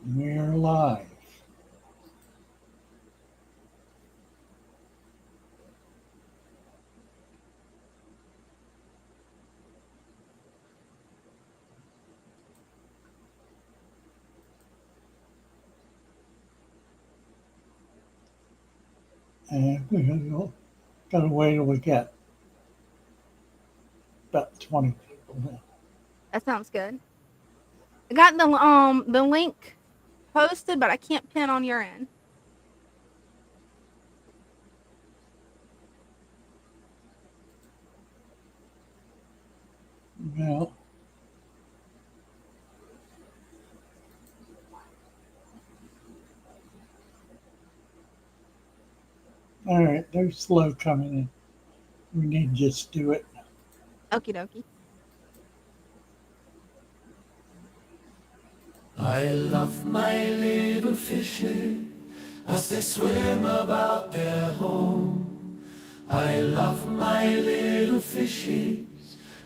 We're live. And we're going to wait till we get about 20 people now. That sounds good. I got the link posted, but I can't pin on your end. Well, all right, they're slow coming in. We need to just do it. Okie dokie. I love my little fishes as they swim about their home. I love my little fishes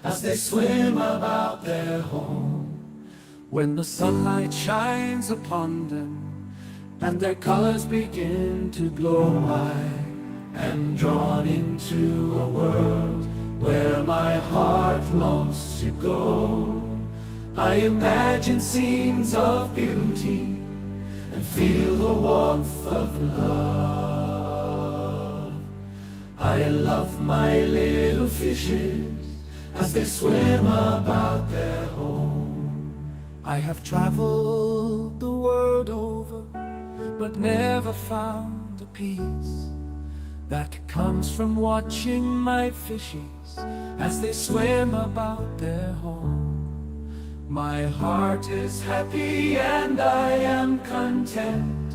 as they swim about their home. When the sunlight shines upon them and their colors begin to glow, I am drawn into a world where my heart longs to go. I imagine scenes of beauty and feel the warmth of love. I love my little fishes as they swim about their home. I have traveled the world over, but never found a peace that comes from watching my fishes as they swim about their home. My heart is happy and I am content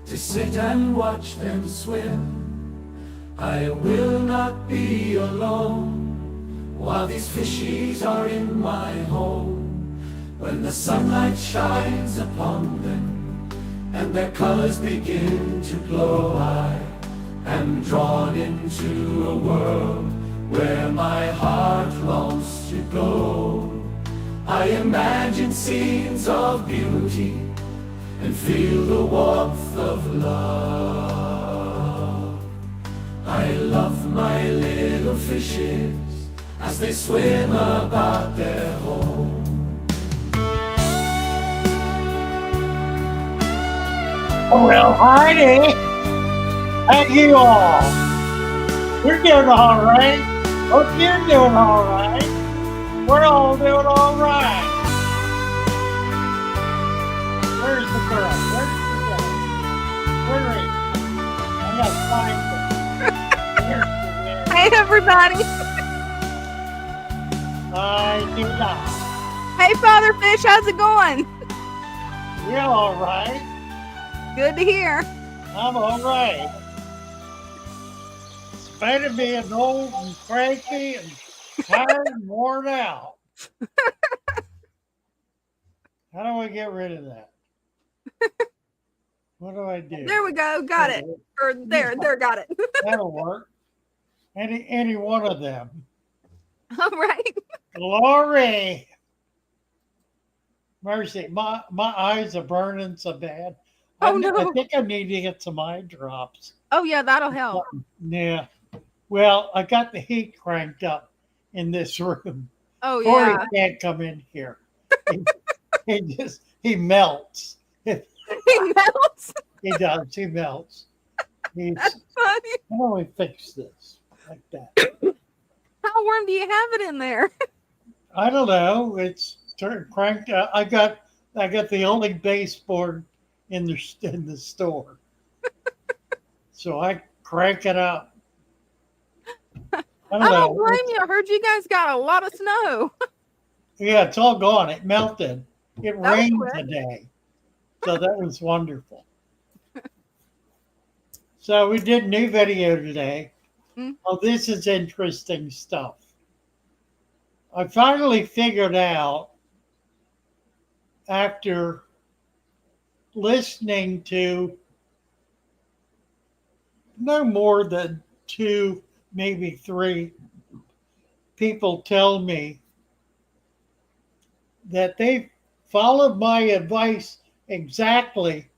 to sit and watch them swim. I will not be alone while these fishies are in my home. When the sunlight shines upon them and their colors begin to glow, I am drawn into a world where my heart longs to go. I imagine scenes of beauty and feel the warmth of love. I love my little fishes as they swim about their home. Well, Heidi, how you all? We're doing all right. Hope you're doing all right. We're all doing all right. Where's the girl? Where's the girl? Where is she? I got to find her. There's the girl. Hey everybody. I do not. Hey Father Fish, how's it going? You're all right. Good to hear. I'm all right. Spite of being old and cranky and tired and worn out. How do I get rid of that? What do I do? There we go. Got it. Or there, got it. That'll work. Any one of them. All right. Glory. Mercy. My eyes are burning so bad. Oh no. I think I need to get some eye drops. Oh yeah, that'll help. Yeah. Well, I got the heat cranked up in this room. Oh Corey yeah. can't come in here. He melts. He melts. He does. He melts. That's funny. How do we fix this like that? How warm do you have it in there? I don't know. It's cranked. I got the only baseboard in the store, so I crank it up. I don't blame you. I heard you guys got a lot of snow. Yeah, it's all gone. It melted. It That was rained quick. today, so that was wonderful. So we did a new video today. Mm. Oh, this is interesting stuff. I finally figured out after listening to no more than 2, maybe 3 people tell me that they followed my advice exactly,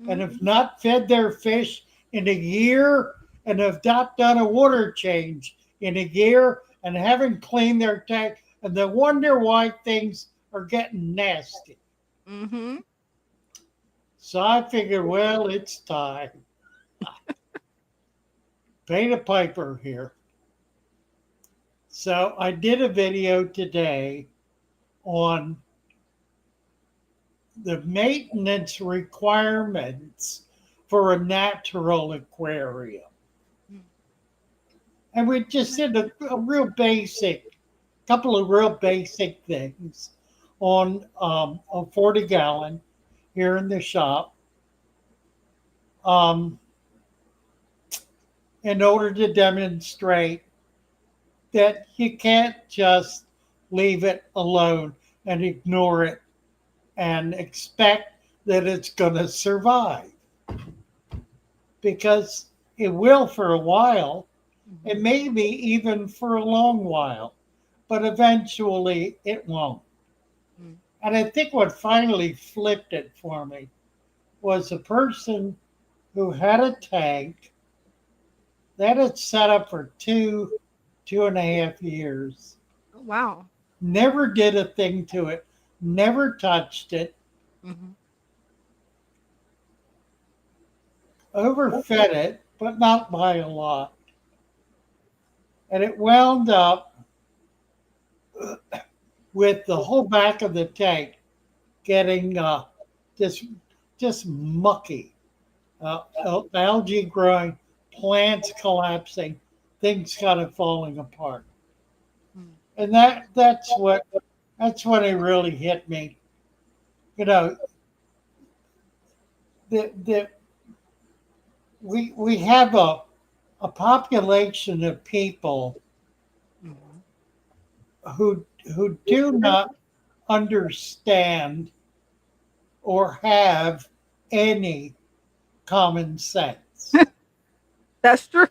and Mhm. have not fed their fish in a year, and have not done a water change in a year, and haven't cleaned their tank, and they wonder why things are getting nasty. Mhm. So I figured, well, it's time. Pay the piper here. So I did a video today on the maintenance requirements for a natural aquarium. And we just did a real basic, couple of real basic things on a 40 gallon here in the shop, um, in order to demonstrate that you can't just leave it alone and ignore it and expect that it's going to survive, because it will for a while, and Mhm. maybe even for a long while, but eventually it won't. Mhm. And I think what finally flipped it for me was a person who had a tank that had set up for 2.5 years, Oh, wow. never did a thing to it, never touched it, Mhm. overfed it, but not by a lot. And it wound up with the whole back of the tank getting just just mucky, algae growing, plants collapsing, things kind of falling apart. Mhm. And that's when it really hit me. You know, the we have a population of people Mhm. who do not understand or have any common sense. That's true.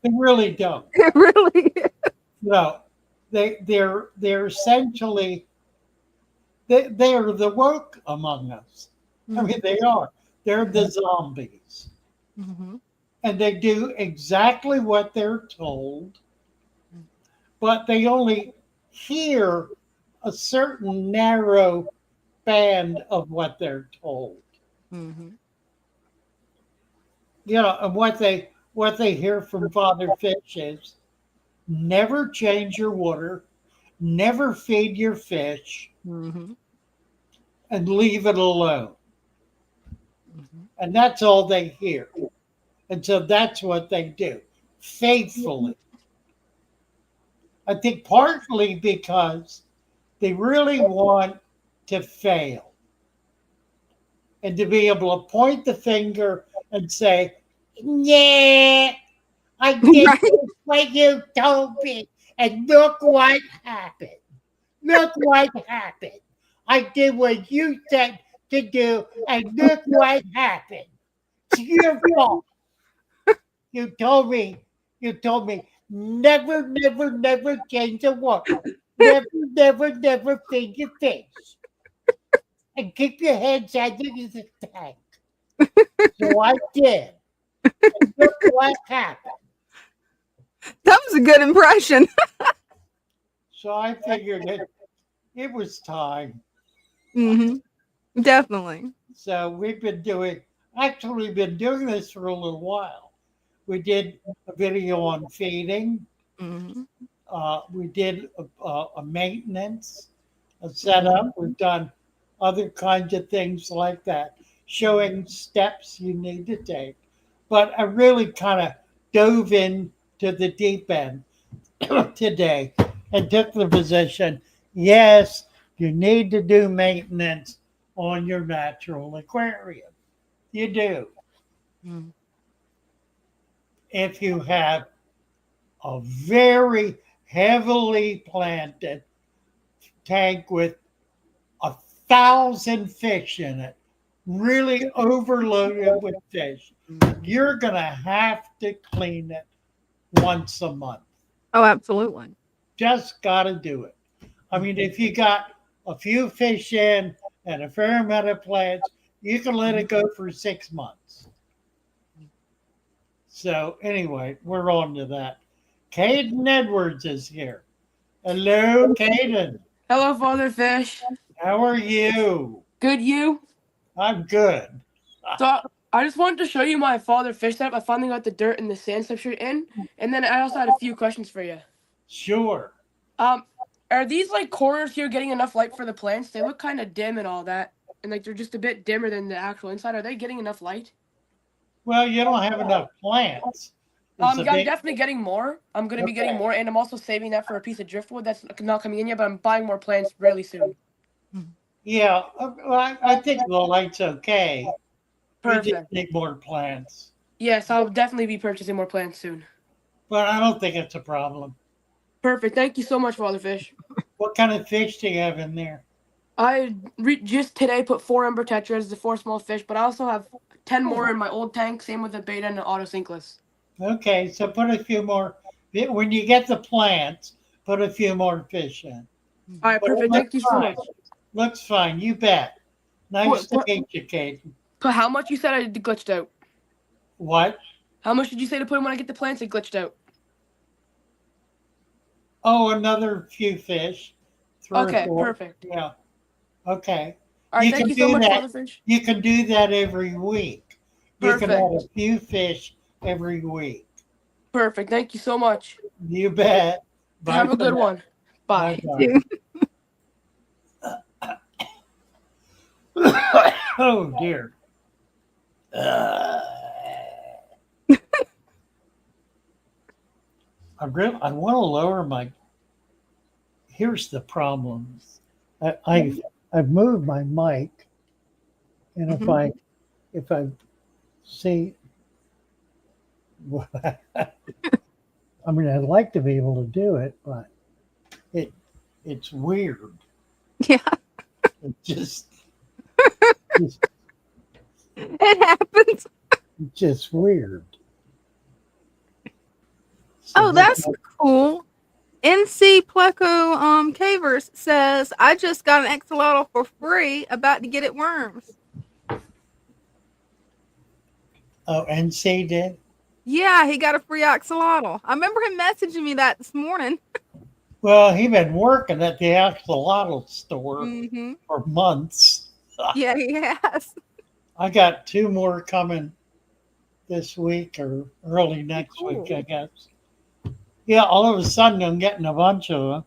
They really don't. It really is. No, they're essentially they are the woke among us. I mean, Mhm. they are. They're the zombies, Mhm. and they do exactly what they're told, but they only hear a certain narrow band of what they're told. Mhm. And what they hear from Father Fish is never change your water, never feed your fish, Mhm. and leave it alone. Mhm. And that's all they hear. And so that's what they do faithfully. I think partly because they really want to fail and to be able to point the finger and say, yeah, I did Right. what you told me. And look what happened. Look what happened. I did what you said to do, and look what happened. It's your fault. You told me never, never, never change the water. Never, never, never feed your fish. And keep your hands out of the tank. So I did. And look what happened. That was a good impression. So I figured it was time. Mhm. Definitely. So we've been doing this for a little while. We did a video on feeding. Mhm. We did a maintenance, a Mhm. setup. We've done other kinds of things like that, showing steps you need to take. But I really kind of dove into the deep end today and took the position, yes, you need to do maintenance on your natural aquarium. You do. Mhm. If you have a very heavily planted tank with 1,000 fish in it, really overloaded with fish, Mhm. you're going to have to clean it once a month. Oh, absolutely. Just got to do it. I mean, Mhm. if you got a few fish in and a fair amount of plants, You can let it go for 6 months. So anyway, we're on to that. Caden Edwards is here. Hello, Caden. Hello, Father Fish. How are you? Good, you? I'm good. So I just wanted to show you my Father Fish setup. I finally got the dirt and the sand substrate in, and then I also had a few questions for you. Sure. Um, are these like corners here getting enough light for the plants? They look kind of dim and all that, and like they're just a bit dimmer than the actual inside. Are they getting enough light? Well, you don't have enough plants. It's a Yeah, I'm big, definitely getting more. I'm gonna be getting okay. more, and I'm also saving that for a piece of driftwood that's not coming in yet. But I'm buying more plants really soon. Yeah, well, I think the light's okay. You just Perfect. need more plants. Yes, I'll definitely be purchasing more plants soon. But I don't think it's a problem. Perfect. Thank you so much, Father Fish. What kind of fish do you have in there? I just today put 4 ember tetras, the 4 small fish, but I also have 10 more in my old tank. Same with the beta and the auto sinkless. Okay, so put a few more. When you get the plants, put a few more fish in. All right, But it perfect. Thank looks you so fine. much. Looks fine. You bet. Nice to What? meet you, Caden. Put how much you said I glitched out? What? How much did you say to put in when I get the plants? It glitched out. Oh, another few fish. 3 or Okay, 4. perfect. Yeah. Okay. All right, You thank can you so do much, that. Father Fish. You can do that every week. You can Perfect. have a few fish every week. Perfect. Thank you so much. You bet. Bye. Have a good one. Bye. Bye. Oh dear. I want to lower my. Here's the problem. I've moved my mic, and if I see, I mean, I'd like to be able to do it, but it's weird. Yeah, It just it happens. it's just weird. So Oh, that's cool. NC Pleco Cavers says, I just got an axolotl for free, about to get it worms. Oh, NC did? Yeah, he got a free axolotl. I remember him messaging me that this morning. Well, he been working at the axolotl store Mm-hmm. for months. Yeah, he has. I got 2 more coming this week or early next Cool. week, I guess. Yeah, all of a sudden I'm getting a bunch of them.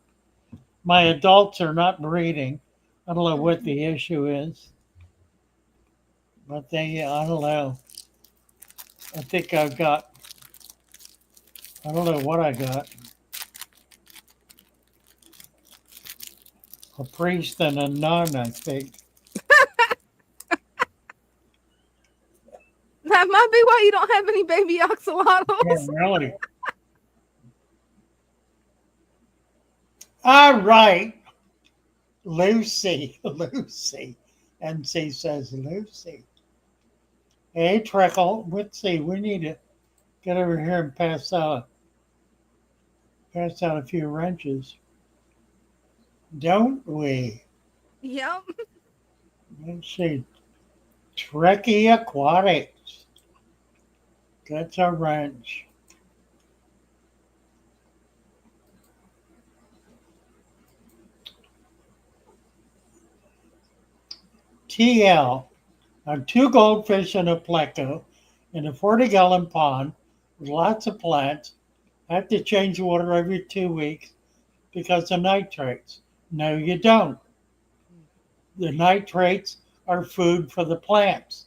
My adults are not breeding. I don't know what the issue is, but I don't know. I think I don't know what I got. A priest and a nun, I think. That might be why you don't have any baby Yeah, axolotls. really. All right. Lucy. NC says Lucy. Hey, Treckle. Let's see. We need to get over here and pass out a few wrenches. Don't we? Yep. Let's see. Trekkie Aquatics. That's our wrench. TL. On 2 goldfish and a pleco in a 40-gallon pond with lots of plants. I have to change water every 2 weeks because of nitrates. No, you don't. The nitrates are food for the plants.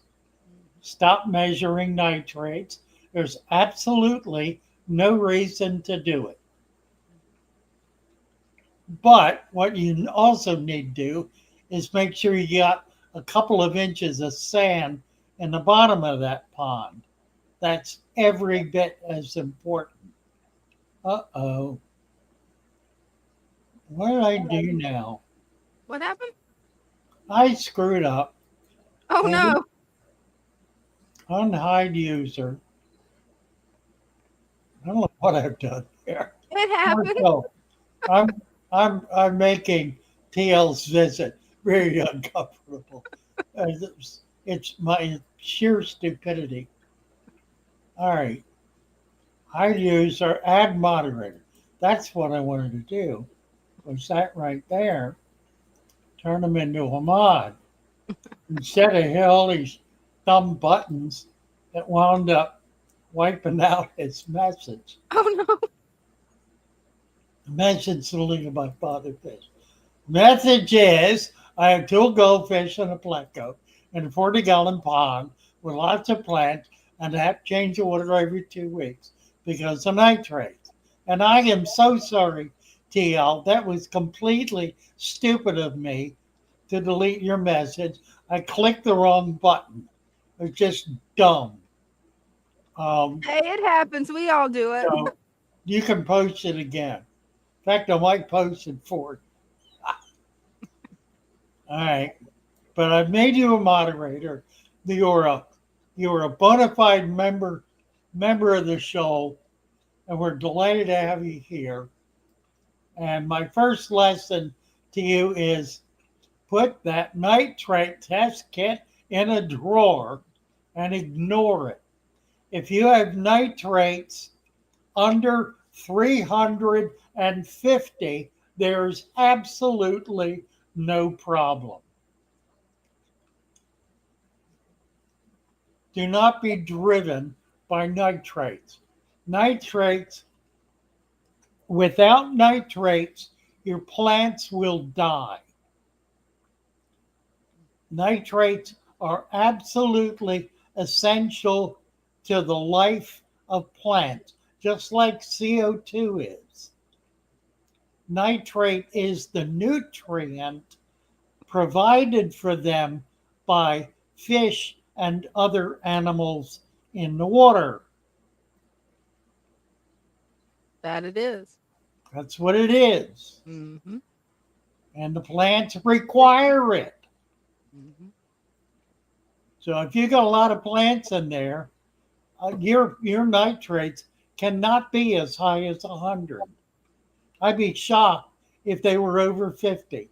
Stop measuring nitrates. There's absolutely no reason to do it. But what you also need to do is make sure you got a couple of inches of sand in the bottom of that pond. That's every bit as important. Uh-oh. What did I do now? What happened? I screwed up. Oh, no. Unhide user. I don't know what I've done here. It happened. So I'm making TL's visit very uncomfortable. It's my sheer stupidity. All right. I use our add moderator. That's what I wanted to do. Was that right there? Turn them into a mod. Instead of all these dumb buttons that wound up wiping out his message. Oh no. The message deleted by Father Fish. Message is I have two goldfish and a pleco in a 40-gallon pond with lots of plants and I have to change the water every 2 weeks because of nitrates. And I am so sorry, TL. That was completely stupid of me to delete your message. I clicked the wrong button. It's just dumb. Hey, it happens. We all do it. So you can post it again. In fact, I might post it for you. All right. But I've made you a moderator. You're a bona fide member of the show, and we're delighted to have you here. And my first lesson to you is put that nitrate test kit in a drawer and ignore it. If you have nitrates under 350, there's absolutely no problem. Do not be driven by nitrates. Nitrates, without nitrates, your plants will die. Nitrates are absolutely essential to the life of plants, just like CO2 is. Nitrate is the nutrient provided for them by fish and other animals in the water. That it is. That's what it is. Mm-hmm. And the plants require it. Mm-hmm. So if you got a lot of plants in there, your nitrates cannot be as high as 100. I'd be shocked if they were over 50.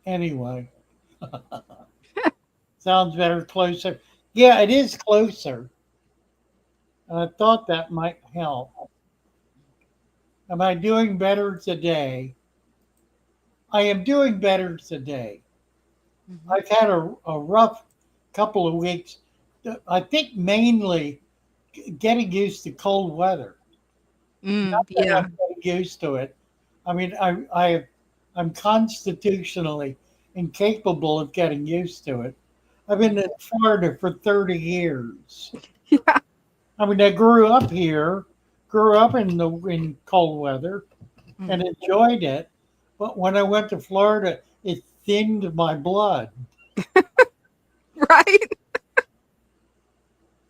Anyway, sounds better closer. Yeah, it is closer. And I thought that might help. Am I doing better today? I am doing better today. Mm-hmm. I've had a rough couple of weeks. I think mainly getting used to cold weather. Not that Yeah. I'm getting used to it. I mean, I'm constitutionally incapable of getting used to it. I've been in Florida for 30 years. Yeah. I mean, I grew up here, grew up in cold weather, and enjoyed it. But when I went to Florida, it thinned my blood, Right.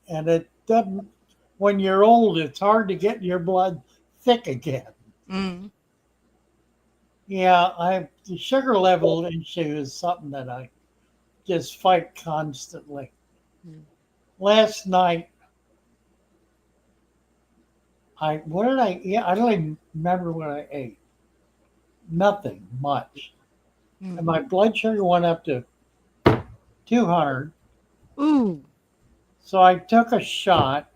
and it doesn't. When you're old, it's hard to get your blood thick again. Mm. Yeah, the sugar level issue is something that I just fight constantly. Mm. Last night, what did I eat? I don't even remember what I ate. Nothing much. And my blood sugar went up to 200. Ooh. So I took a shot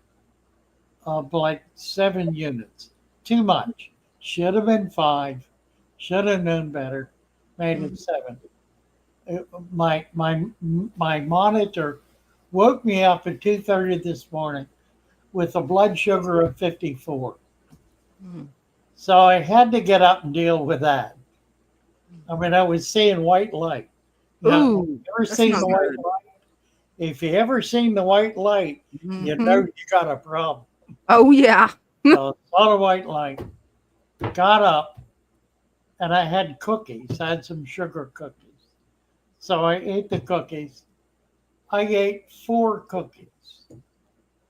of like 7 units. Too much. Should have been 5. Should have known better. Made it 7. My monitor woke me up at 2:30 this morning with a blood sugar of 54. Mm. So I had to get up and deal with that. I mean, I was seeing white light. You know, Ooh. ever That's seen not the white good. light? If you ever seen the white light, you know Mhm. you got a problem. Oh yeah. So saw the white light, got up, and I had cookies. I had some sugar cookies. So I ate the cookies. I ate 4 cookies.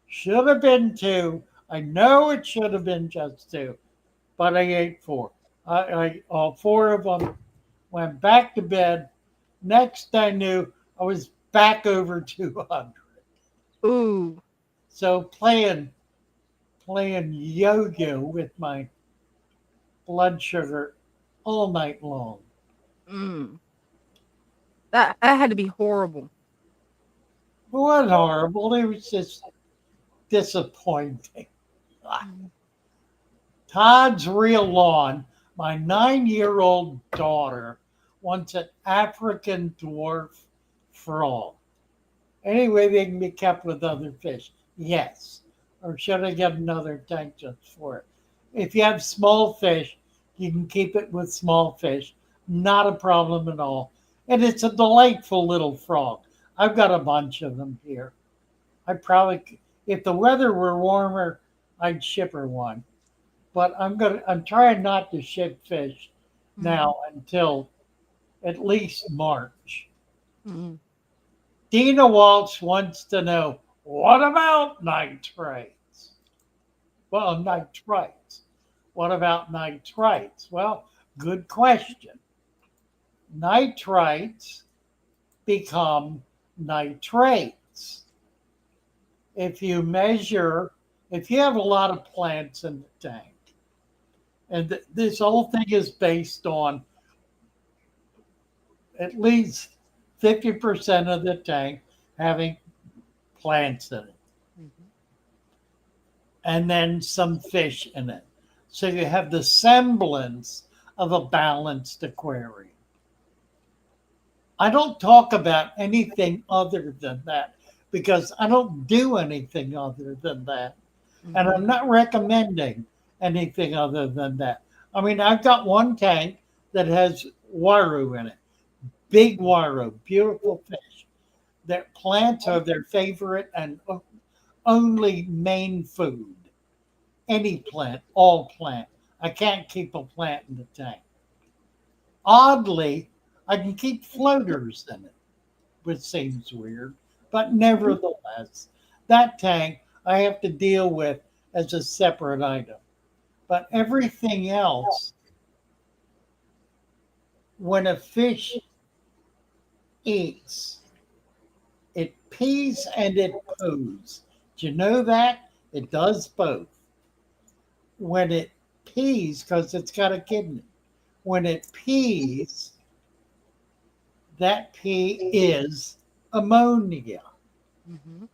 Should have been 2. I know it should have been just 2, but I ate 4. All 4 of them, went back to bed. Next I knew, I was back over 200. Ooh. So playing yo-yo with my blood sugar all night long. Mm. That had to be horrible. It wasn't horrible. It was just disappointing. Todd's real lawn. My 9-year-old daughter wants an African dwarf frog. Anyway, they can be kept with other fish. Yes. Or should I get another tank just for it? If you have small fish, you can keep it with small fish. Not a problem at all. And it's a delightful little frog. I've got a bunch of them here. I probably, if the weather were warmer, I'd ship her one. But I'm trying not to ship fish now until at least March. Mm-hmm. Dina Waltz wants to know, what about nitrates? Well, nitrites. What about nitrites? Well, good question. Nitrites become nitrates. If you have a lot of plants in the tank, and this whole thing is based on at least 50% of the tank having plants in it. And then some fish in it. So you have the semblance of a balanced aquarium. I don't talk about anything other than that because I don't do anything other than that. And I'm not recommending anything other than that. I mean, I've got one tank that has waru in it. Big waru, beautiful fish. Their plants are their favorite and only main food. Any plant, all plant. I can't keep a plant in the tank. Oddly, I can keep floaters in it, which seems weird, but nevertheless, that tank I have to deal with as a separate item. But everything else, when a fish eats, it pees and it poos. Do you know that? It does both. When it pees, because it's got a kidney, when it pees, that pee is ammonia. Mm-hmm.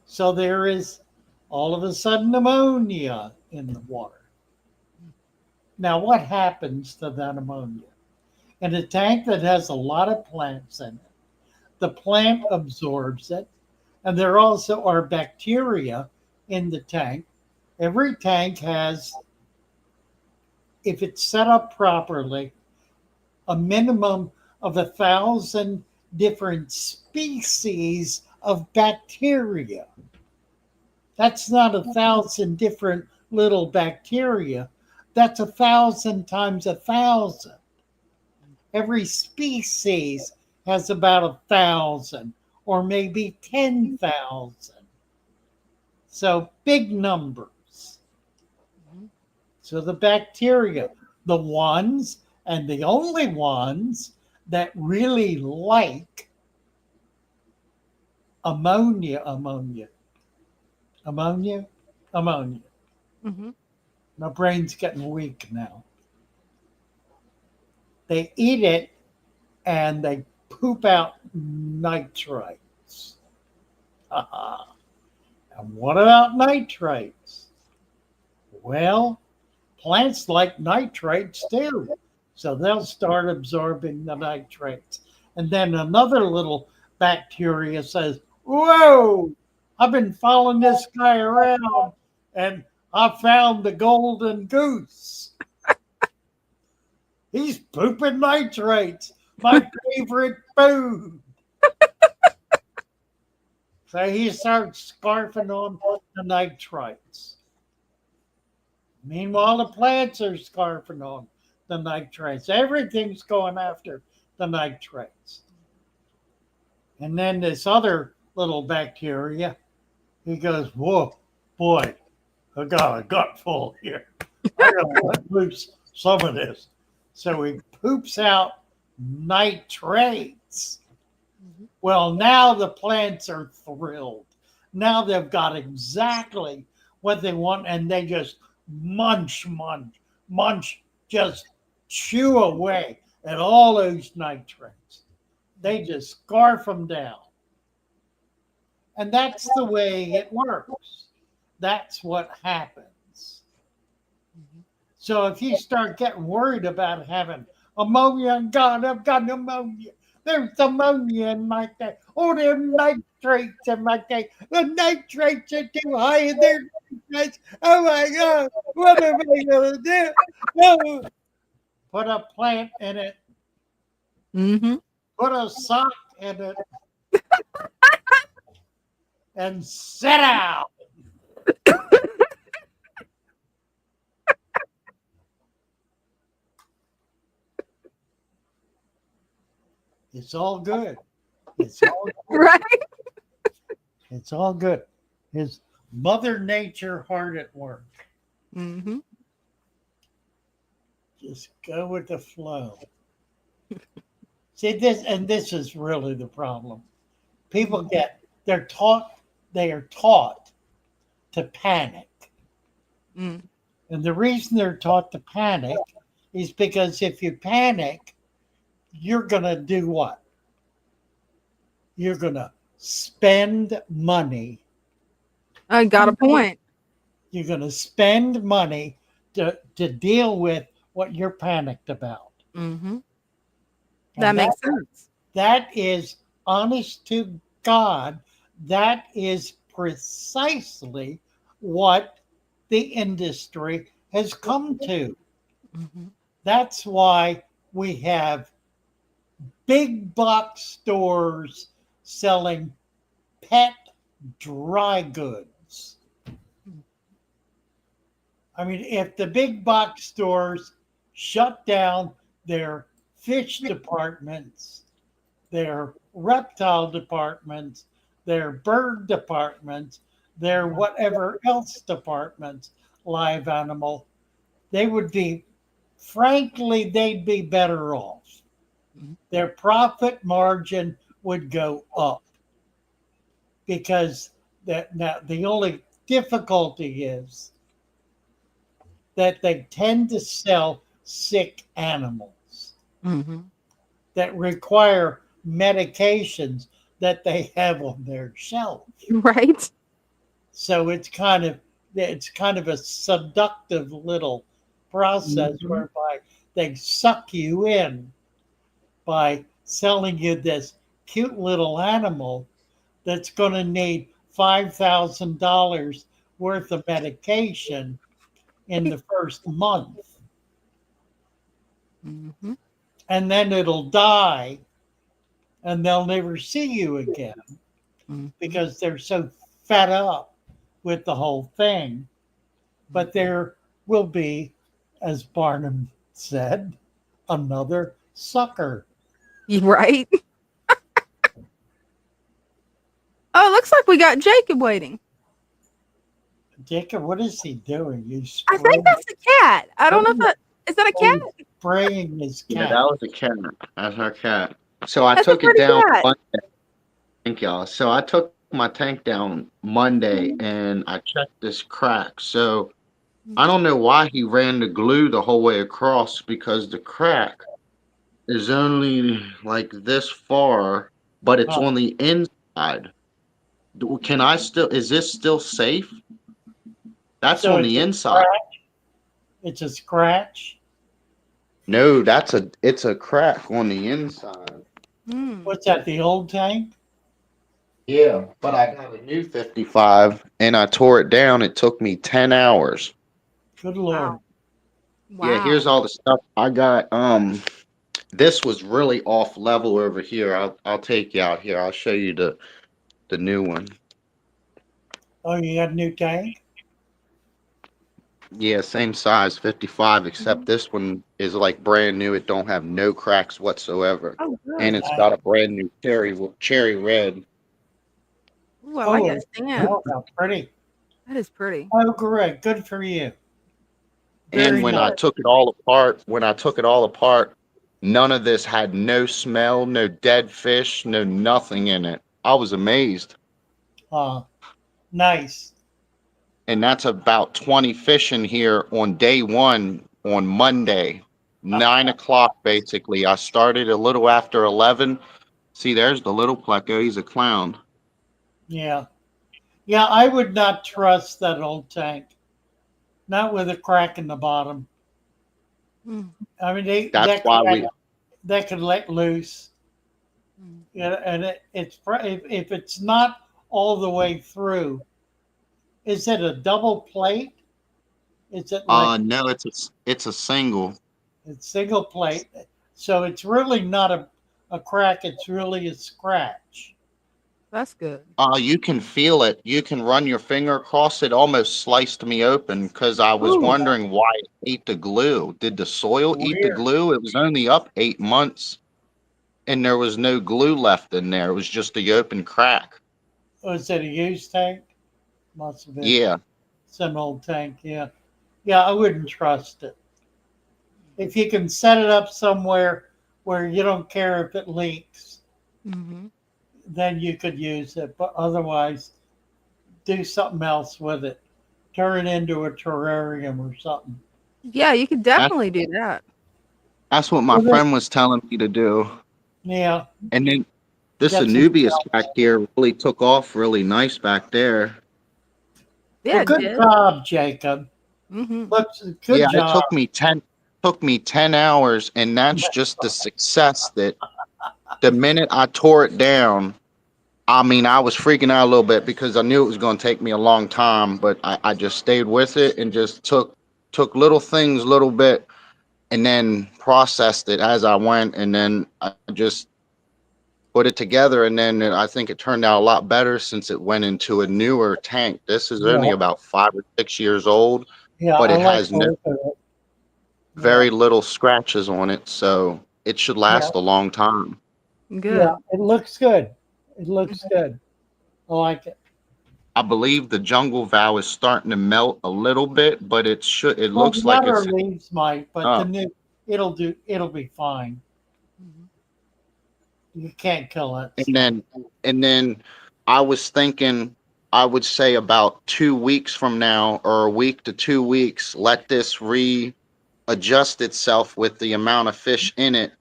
So there is all of a sudden ammonia in the water. Now, what happens to that ammonia? In a tank that has a lot of plants in it, the plant absorbs it, and there also are bacteria in the tank. Every tank has, if it's set up properly, a minimum of 1,000 different species of bacteria. That's not 1,000 different little bacteria. That's 1,000 times 1,000. Every species has about 1,000 or maybe 10,000. So big numbers. So the bacteria, the ones and the only ones that really like ammonia. Mm-hmm. My brain's getting weak now. They eat it and they poop out nitrates. And what about nitrates? Well, plants like nitrates too. So they'll start absorbing the nitrates. And then another little bacteria says, whoa, I've been following this guy around and I found the golden goose. He's pooping nitrates, my favorite food. So he starts scarfing on the nitrates. Meanwhile, the plants are scarfing on the nitrates. Everything's going after the nitrates. And then this other little bacteria, he goes, whoa, boy, I got a gut full here. I gotta let loose some of this. So he poops out nitrates. Well, now the plants are thrilled. Now they've got exactly what they want, and they just munch, just chew away. and all those nitrates. They just scarf them down. And that's the way it works. That's what happens. So if you start getting worried about having ammonia, and God, I've got pneumonia. There's ammonia in my tank. Oh, there's nitrates in my tank. The nitrates are too high in their nitrates. Oh my God, what am I going to do? Oh, put a plant in it. Mm-hmm. Put a sock in it. And sit out. It's all good. It's all good. Right? It's all good. His Mother Nature hard at work. Mm-hmm. Just go with the flow. See this, and this is really the problem. People they are taught to panic. Mm. And the reason they're taught to panic is because if you panic, you're going to do what? You're going to spend money. I got a point. You're going to spend money to deal with what you're panicked about. Mm-hmm. And That makes sense. That is, honest to God, that is precisely what the industry has come to. Mm-hmm. That's why we have big box stores selling pet dry goods. I mean, if the big box stores shut down their fish departments, their reptile departments, their bird departments, their whatever else departments, live animal, they would be, frankly, they'd be better off. Their profit margin would go up because now the only difficulty is that they tend to sell sick animals Mm-hmm. that require medications that they have on their shelf. Right? So it's kind of a seductive little process whereby they suck you in by selling you this cute little animal that's going to need $5,000 worth of medication in the first month. Mm-hmm. And then it'll die and they'll never see you again because they're so fed up with the whole thing. But there will be, as Barnum said, another sucker. Right? Oh, it looks like we got Jacob waiting. Jacob, what is he doing? He's I think that's a cat. I don't know if that is that a cat? spraying his cat. Yeah, that was a cat. That's our cat. So I That's a took it pretty down cat. Monday. Thank y'all. So I took my tank down Monday and I checked this crack. So I don't know why he ran the glue the whole way across because the crack is only like this far, but it's on the inside. Can I still, is this still safe? That's So on the it's a inside. scratch? It's a scratch. No, it's a crack on the inside. Mm. What's that, the old tank? Yeah, but I got a new 55 and I tore it down. It took me 10 hours. Good Lord. Wow. Yeah, here's all the stuff I got. This was really off level over here. I'll take you out here. I'll show you the new one. Oh, you got a new tank? Yeah, same size, 55, except this one is like brand new. It don't have no cracks whatsoever. Oh, good. And it's got a brand new cherry red. Ooh, I like that stand. Oh, how pretty. That is pretty. Oh, great. Good for you. And Very when nice. I took it all apart, none of this had no smell, no dead fish, no nothing in it. I was amazed. Nice. And that's about 20 fish in here on day one on Monday. 9 o'clock basically. I started a little after 11. See, there's the little pleco. He's a clown. Yeah. Yeah, I would not trust that old tank. Not with a crack in the bottom. Mm, I mean, That's that why crack we. that could let loose. mm. Yeah, and if it's not all the way through, is it a double plate? Is it like No, it's a single. a single plate? So it's really not a crack. It's really a scratch. That's good. You can feel it. You can run your finger across it. Almost sliced me open because I was Ooh. wondering why it ate the glue. Did the soil eat the Weird. glue? It was only up 8 months, and there was no glue left in there. It was just a open crack. Was it a used tank? Must have been Yeah, some old tank. Yeah, yeah. I wouldn't trust it. If you can set it up somewhere where you don't care if it leaks, Hmm. then you could use it. But otherwise, do something else with it. Turn it into a terrarium or something. Yeah, you could that's definitely do that. that's what my Well, then, friend was telling me to do. yeah, And then this get some Anubius help. back here really took off really nice back there. Yeah, Well, it good did. job, Jacob. Hmm. Looks good Yeah, it job. took me 10 hours, and that's just the success that the minute I tore it down, I mean, I was freaking out a little bit because I knew it was going to take me a long time, but I just stayed with it and just took little things, little bit, and then processed it as I went, and then I just put it together, and then I think it turned out a lot better since it went into a newer tank. This is only Yeah, about 5 or 6 years old, yeah. but I it like has the no look of it. Yeah, very little scratches on it, so it should yeah, last a long time. yeah. Good. It looks good. It looks good. I like it. I believe the jungle vow is starting to melt a little bit, but it Well, the looks like outer it's leaves might, but the up. new it'll do. It'll be fine. Mhm. You can't kill that And stuff. then I was thinking I would say about 2 weeks from now or a week to 2 weeks, let this readjust itself with the amount of fish in it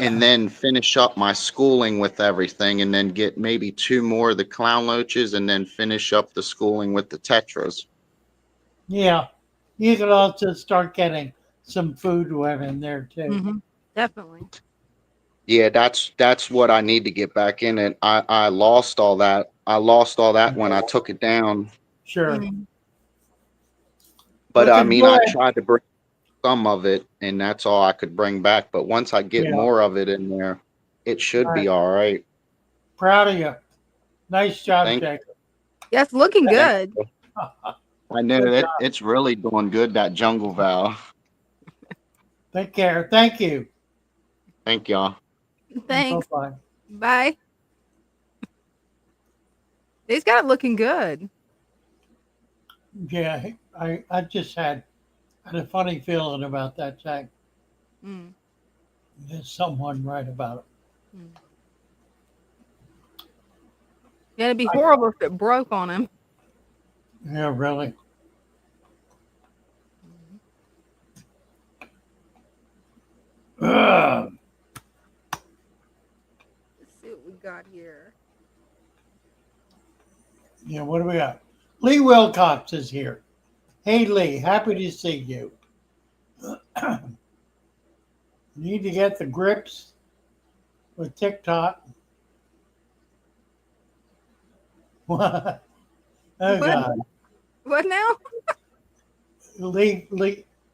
and then finish up my schooling with everything and then get maybe two more of the clown loaches and then finish up the schooling with the tetras. Yeah, you could also start getting some food web in there too. Mhm. Definitely. Yeah, that's what I need to get back in it. I lost all that. I lost all that when I took it down. Sure, Mhm. But I looking mean, I good. tried to bring some of it, and that's all I could bring back. But once I get Yeah, more of it in there, it should all right. be all right. Proud of you. Nice job, Thank, Jacob. Yeah, it's looking thank good. you. I know Good that job. it's really doing good. That jungle vow. Take care. Thank you. Thank y'all. Bye Thanks. bye. Bye. He's got it looking good. Yeah, I just had a funny feeling about that, Jack. Mm. There's someone right about Mm. Yeah, it'd be it. horrible if it broke on him. Yeah, really. Mhm. Ugh. Let's see what we got here. Yeah, what do we got? Lee Wilcox is here. Hey, Lee, happy to see you. Need to get the grips with TikTok. What? Oh, What? God. What now?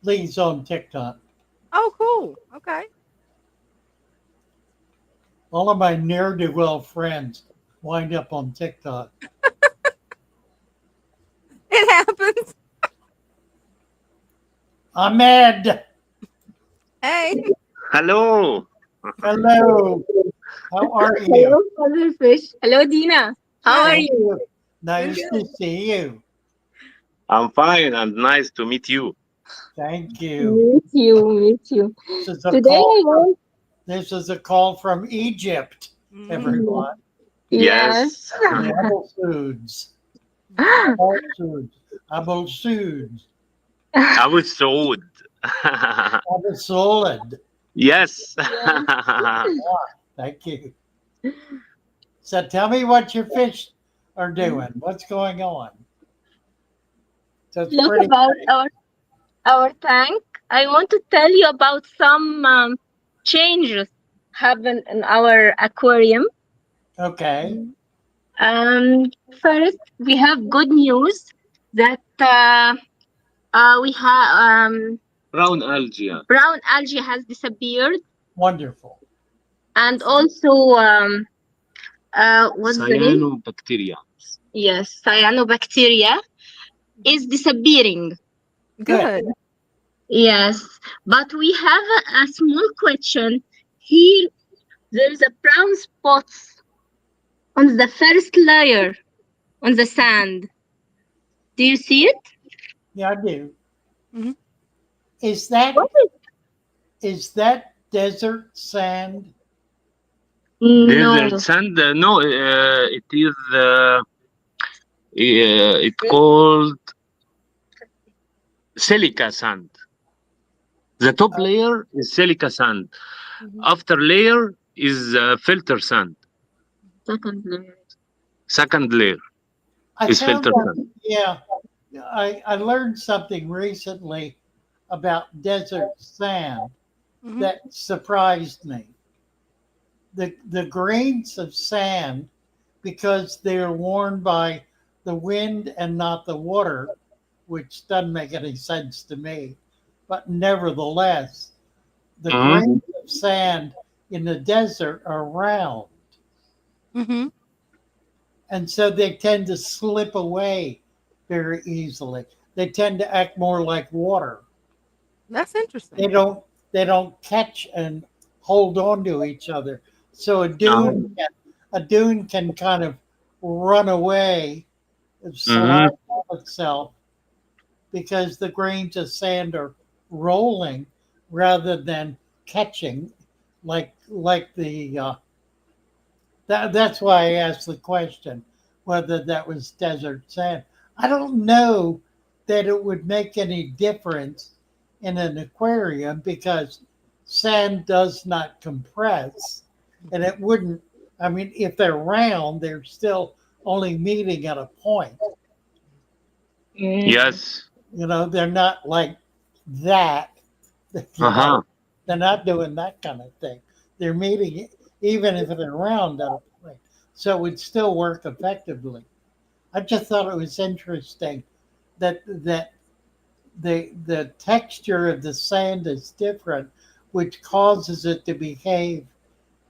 Lee's on TikTok. Oh, cool. Okay. All of my ne'er do well friends wind up on TikTok. It happens. Ahmed, Hey. Hello. hello. How are you? Hello, Father Fish. Hello, Dina. How are Hi. Thank you? you. Good, Nice good. to see you. I'm fine and nice to meet you. Thank you. Meet you, meet you. This is a Today call. I want. This is a call from Egypt, Mhm. everyone. Yes. Yes. The Abel Foods. Mhm. Abel Foods. Abel Foods. I was sold. Of a solid. Yes. Thank you. So tell me what your fish are doing. What's going on? So it's Look pretty about great. our tank. I want to tell you about some changes happen in our aquarium. Okay. First, we have good news that we have Brown algae. brown algae has disappeared, Wonderful. and also what's the name? Cyanobacteria. Yes, cyanobacteria is disappearing. Good. Yes, but we have a small question here. There is a brown spots on the first layer on the sand. Do you see it? Yeah, I do. Mhm. Is that What desert sand? Desert No. sand? No, it is. It's called silica sand. The top layer is silica sand. Mhm. After layer is filter sand. Second layer. Second layer I is found filter that, sand. yeah, I learned something recently about desert sand Mhm. that surprised me. The grains of sand, because they're worn by the wind and not the water, which doesn't make any sense to me, but nevertheless, the Mhm. grains of sand in the desert are round, Mhm. and so they tend to slip away very easily. They tend to act more like water. That's They interesting. don't they don't catch and hold on to each other. So a dune can kind of run away and slide Mhm. off itself because the grains of sand are rolling rather than catching like the that's why I asked the question whether that was desert sand. I don't know that it would make any difference in an aquarium because sand does not compress and it wouldn't. I mean, if they're round, they're still only meeting at a point. Yes. They're not like that. Uh You know, huh. they're not doing that kind of thing. They're meeting even if they're round at a point. So it would still work effectively. I just thought it was interesting that the texture of the sand is different, which causes it to behave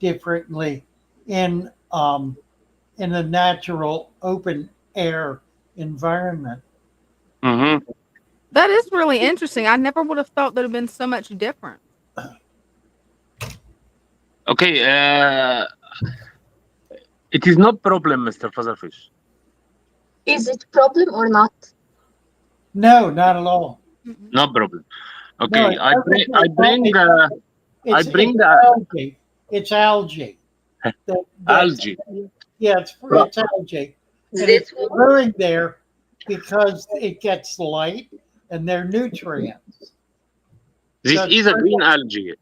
differently in in a natural open air environment. Mhm. That is really interesting. I never would have thought there'd have been so much difference. Okay. It is no problem, Mr. Fatherfish. Is it problem or not? No, not at all. Mhm. No problem. No, Okay. it's perfectly fine. I It's bring algae. It's algae. That's algae. yeah, it's algae, and This it's one? growing there because it gets light and they're nutrients. This So it's is a green algae.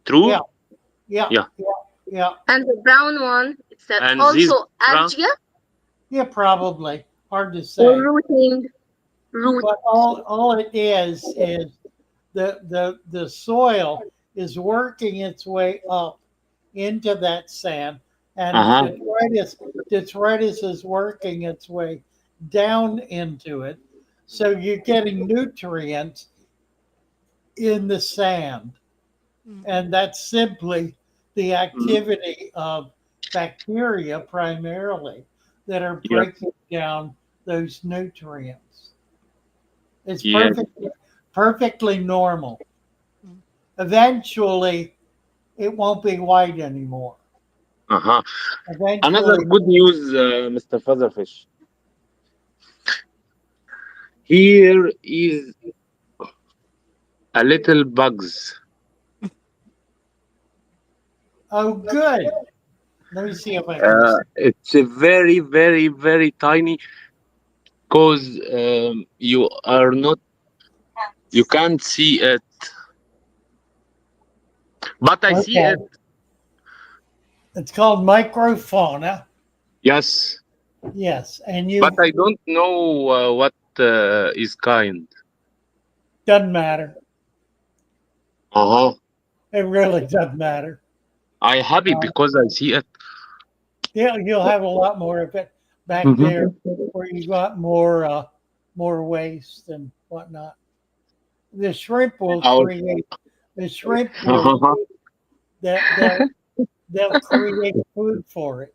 True. yeah, yeah, Yeah. yeah, yeah, And the brown one, it's And this also brown. algae yeah. Probably hard to or say, root. but all it is the soil is working its way up into that sand, Uh and huh. detritus is working its way down into it. So you're getting nutrients in the sand, Mhm. and that's simply the activity of bacteria primarily that are Yes. breaking down those nutrients. It's Yes. perfectly normal. Mhm. Eventually, it won't be white anymore. Uh huh. Another Eventually, good news, Mr. Fatherfish. Here is a little bugs. oh, good. Let me see if I can see. It's a very, very, very tiny. Cause you are not, you can't see it But I see Okay. it. It's called microfauna. Yes, Yes, and but you I don't know what is kind. doesn't matter. Uh-huh. It really doesn't matter. I happy Uh, because I see it. yeah, you'll have a lot more of it back Mhm. there where you got more waste and whatnot. The shrimp will Our create. The shrimp will that they'll create food for it.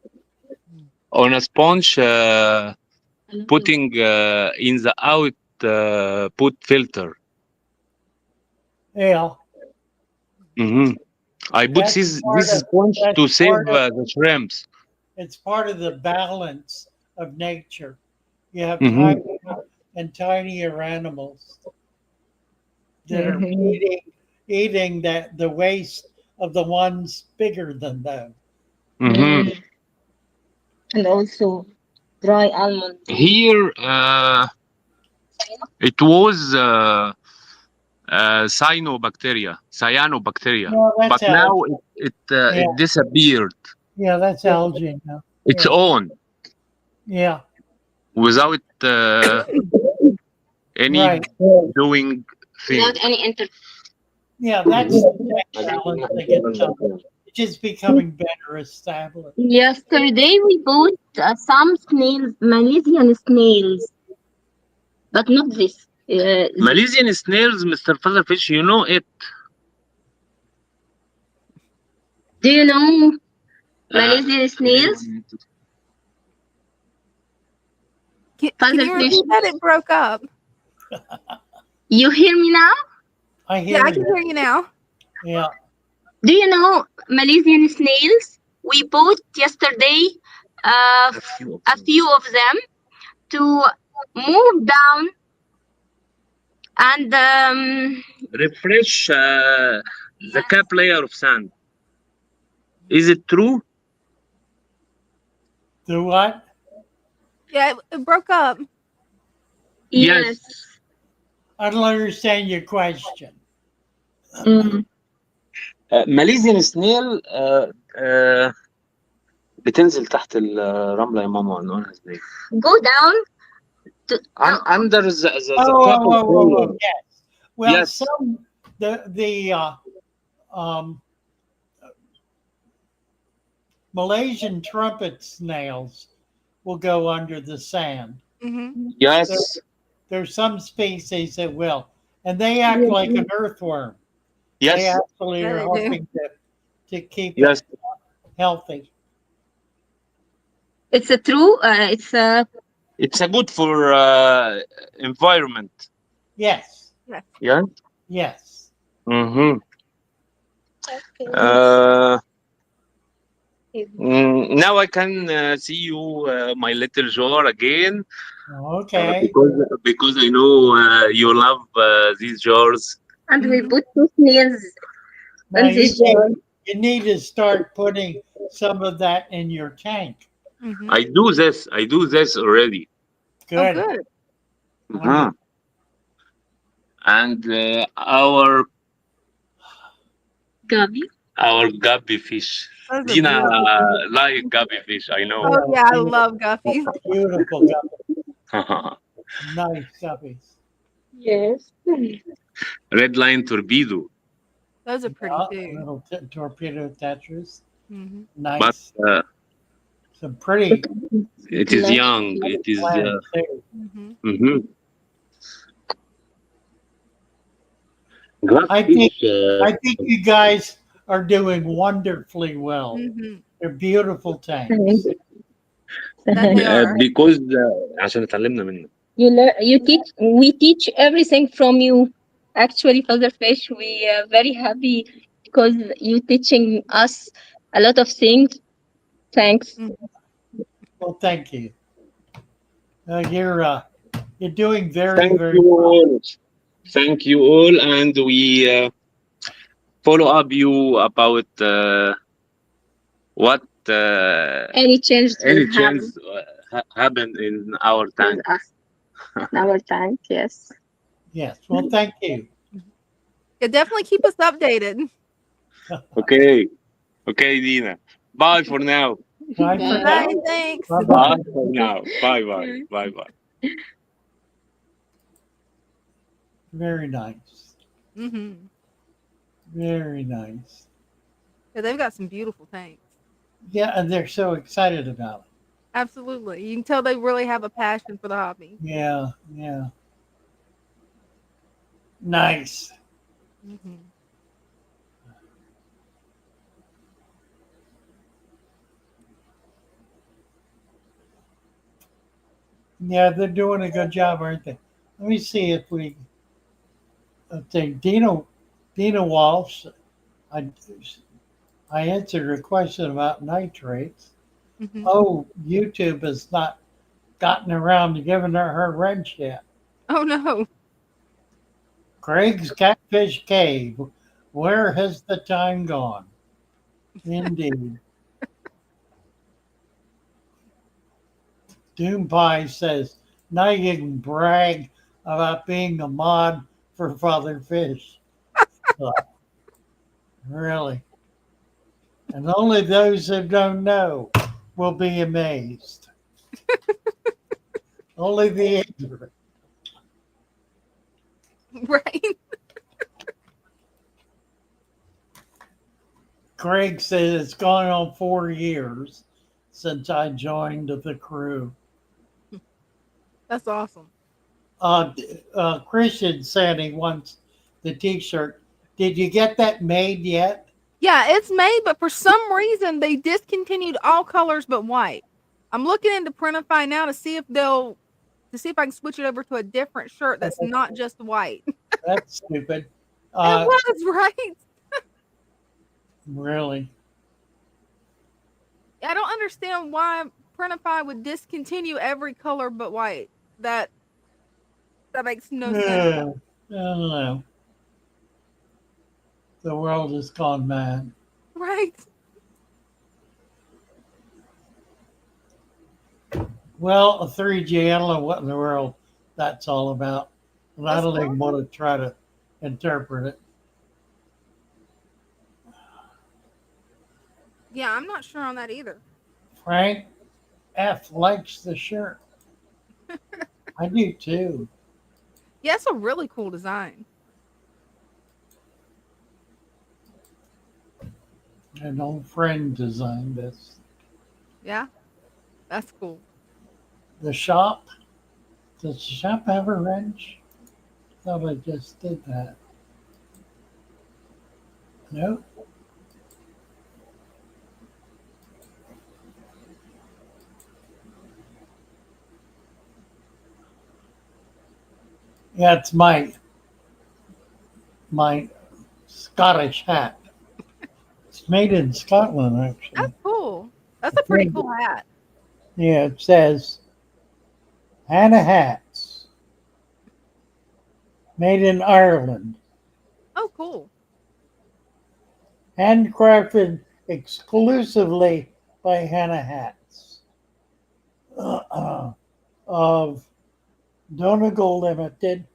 on a sponge, putting in the out put filter. Yeah, Hmm. I put that's this part of sponge that's to save part of the shrimps. it's part of the balance of nature. You have Hmm. tiny and tinier animals that are Mhm. eating that the waste of the ones bigger than them. Hmm. Mm. And also dry almond. Here, it was cyanobacteria, No, but that's now algae. Yeah, it disappeared yeah, that's algae now. its Yeah, own yeah, without any right. doing Without thing. any inter. Yeah, that's the next balancing itself. It's just becoming better established. Yesterday we bought some snails, Malaysian snails, but not this. Malaysian snails, Mr. Fatherfish, you know it. Do you know Uh, Malaysian snails? Can Father you fish. repeat that? It broke up. You hear me now? I Yeah, hear I can you. hear you now. Yeah. Do you know Malaysian snails? We bought yesterday a few of them to move down and refresh the cap layer of sand. Is it true? The what? Yeah, it broke up. yes. Yes. I don't understand your question. Mm. Malaysian snail بتنزل تحت الرملة يا ماما ونقولها ازاي؟ Go down to Under the Oh, cup oh, of oh, oh, oil. oh, yes. Well, Yes. some the um, Malaysian trumpet snails will go under the sand. Hmm. There, Yes. there's some species that will, and they act like an earthworm. They Yes. actually Yeah, are they do. helping to keep Yes. it healthy. it's a true it's a It's a good for environment. Yes, Yes. Yeah. yes. Mm-hmm. Uh, Now I can see you, my little jar again, Okay. because I know you love these jars. and we Hmm. put two snails Now in this jar. you need to start putting some of that in your tank. Hmm. I do this. I do this already. Oh, Good. good. Uh-huh. Wonderful. And Gabi. our guppy fish. Those are Dina beautiful. like guppy fish. I know. Oh Yeah, yeah, I love guppies. beautiful guppies. Nice guppies. Yes. Red line torpedo, Those are pretty Yeah, too. little torpedo tetras. Hmm. but Nice. Some pretty it is young. It is. plants too. Hmm. Mhm. I think Glassfish. I think you guys are doing wonderfully well. Hmm. They're beautiful tanks. That they are. because عشان اتعلمنا منه. You teach. We teach everything from you. Actually, Father Fish, we are very happy because you teaching us a lot of things. Thanks. Mhm. Well, thank you. You're doing very Thank very you well. all. Thank you all, and we follow up you about what Any change any will change happen happened in our with tank. us in our tank. Yes. Yes. Well, thank you. Yeah, definitely keep us updated. Okay. Okay, Dina. Bye for now. Bye for Bye. Bye. now. Thanks. Bye Bye bye. for now. Bye bye. Bye bye. Very nice. Mm-hmm. Very nice. Yeah, they've got some beautiful tanks. Yeah, and they're so excited about it. Absolutely. You can tell they really have a passion for the hobby. Yeah, yeah. Nice. Mm-hmm. Yeah, they're doing a good job, aren't they? Let me see if we. I think Dina Walsh. I I answered her question about nitrates. Mm-hmm. Oh, YouTube has not gotten around to giving her wrench yet. Oh no. Craig's Catfish Cave. Where has the time gone? Indeed. Doom Pie says, now you can brag about being a mod for Father Fish. Uh, really. And only those who don't know will be amazed. Only the ignorant. Right. Craig says it's gone on 4 years since I joined the crew. That's awesome. Christian said he wants the T-shirt. Did you get that made yet? Yeah, it's made, but for some reason they discontinued all colors but white. I'm looking into Printify now to see if I can switch it over to a different shirt that's not just white. That's stupid. It was right. Really? I don't understand why Printify would discontinue every color but white. That makes no sense. I don't know. The world has gone mad. Right. Well, a 3G, I don't know what in the world that's all about. And I That's don't even horrible. want to try to interpret it. Yeah, I'm not sure on that either. Frank F likes the shirt. I do too. Yeah, it's a really cool design. An old friend designed this. Yeah, that's cool. The shop. Does the shop have a wrench? Thought I just did that. Nope. Yeah, it's my Scottish hat. It's made in Scotland, actually. That's cool. That's a pretty cool hat. Yeah, it says Hannah Hats, made in Ireland, Oh, cool. handcrafted exclusively by Hannah Hats of Donegal Limited,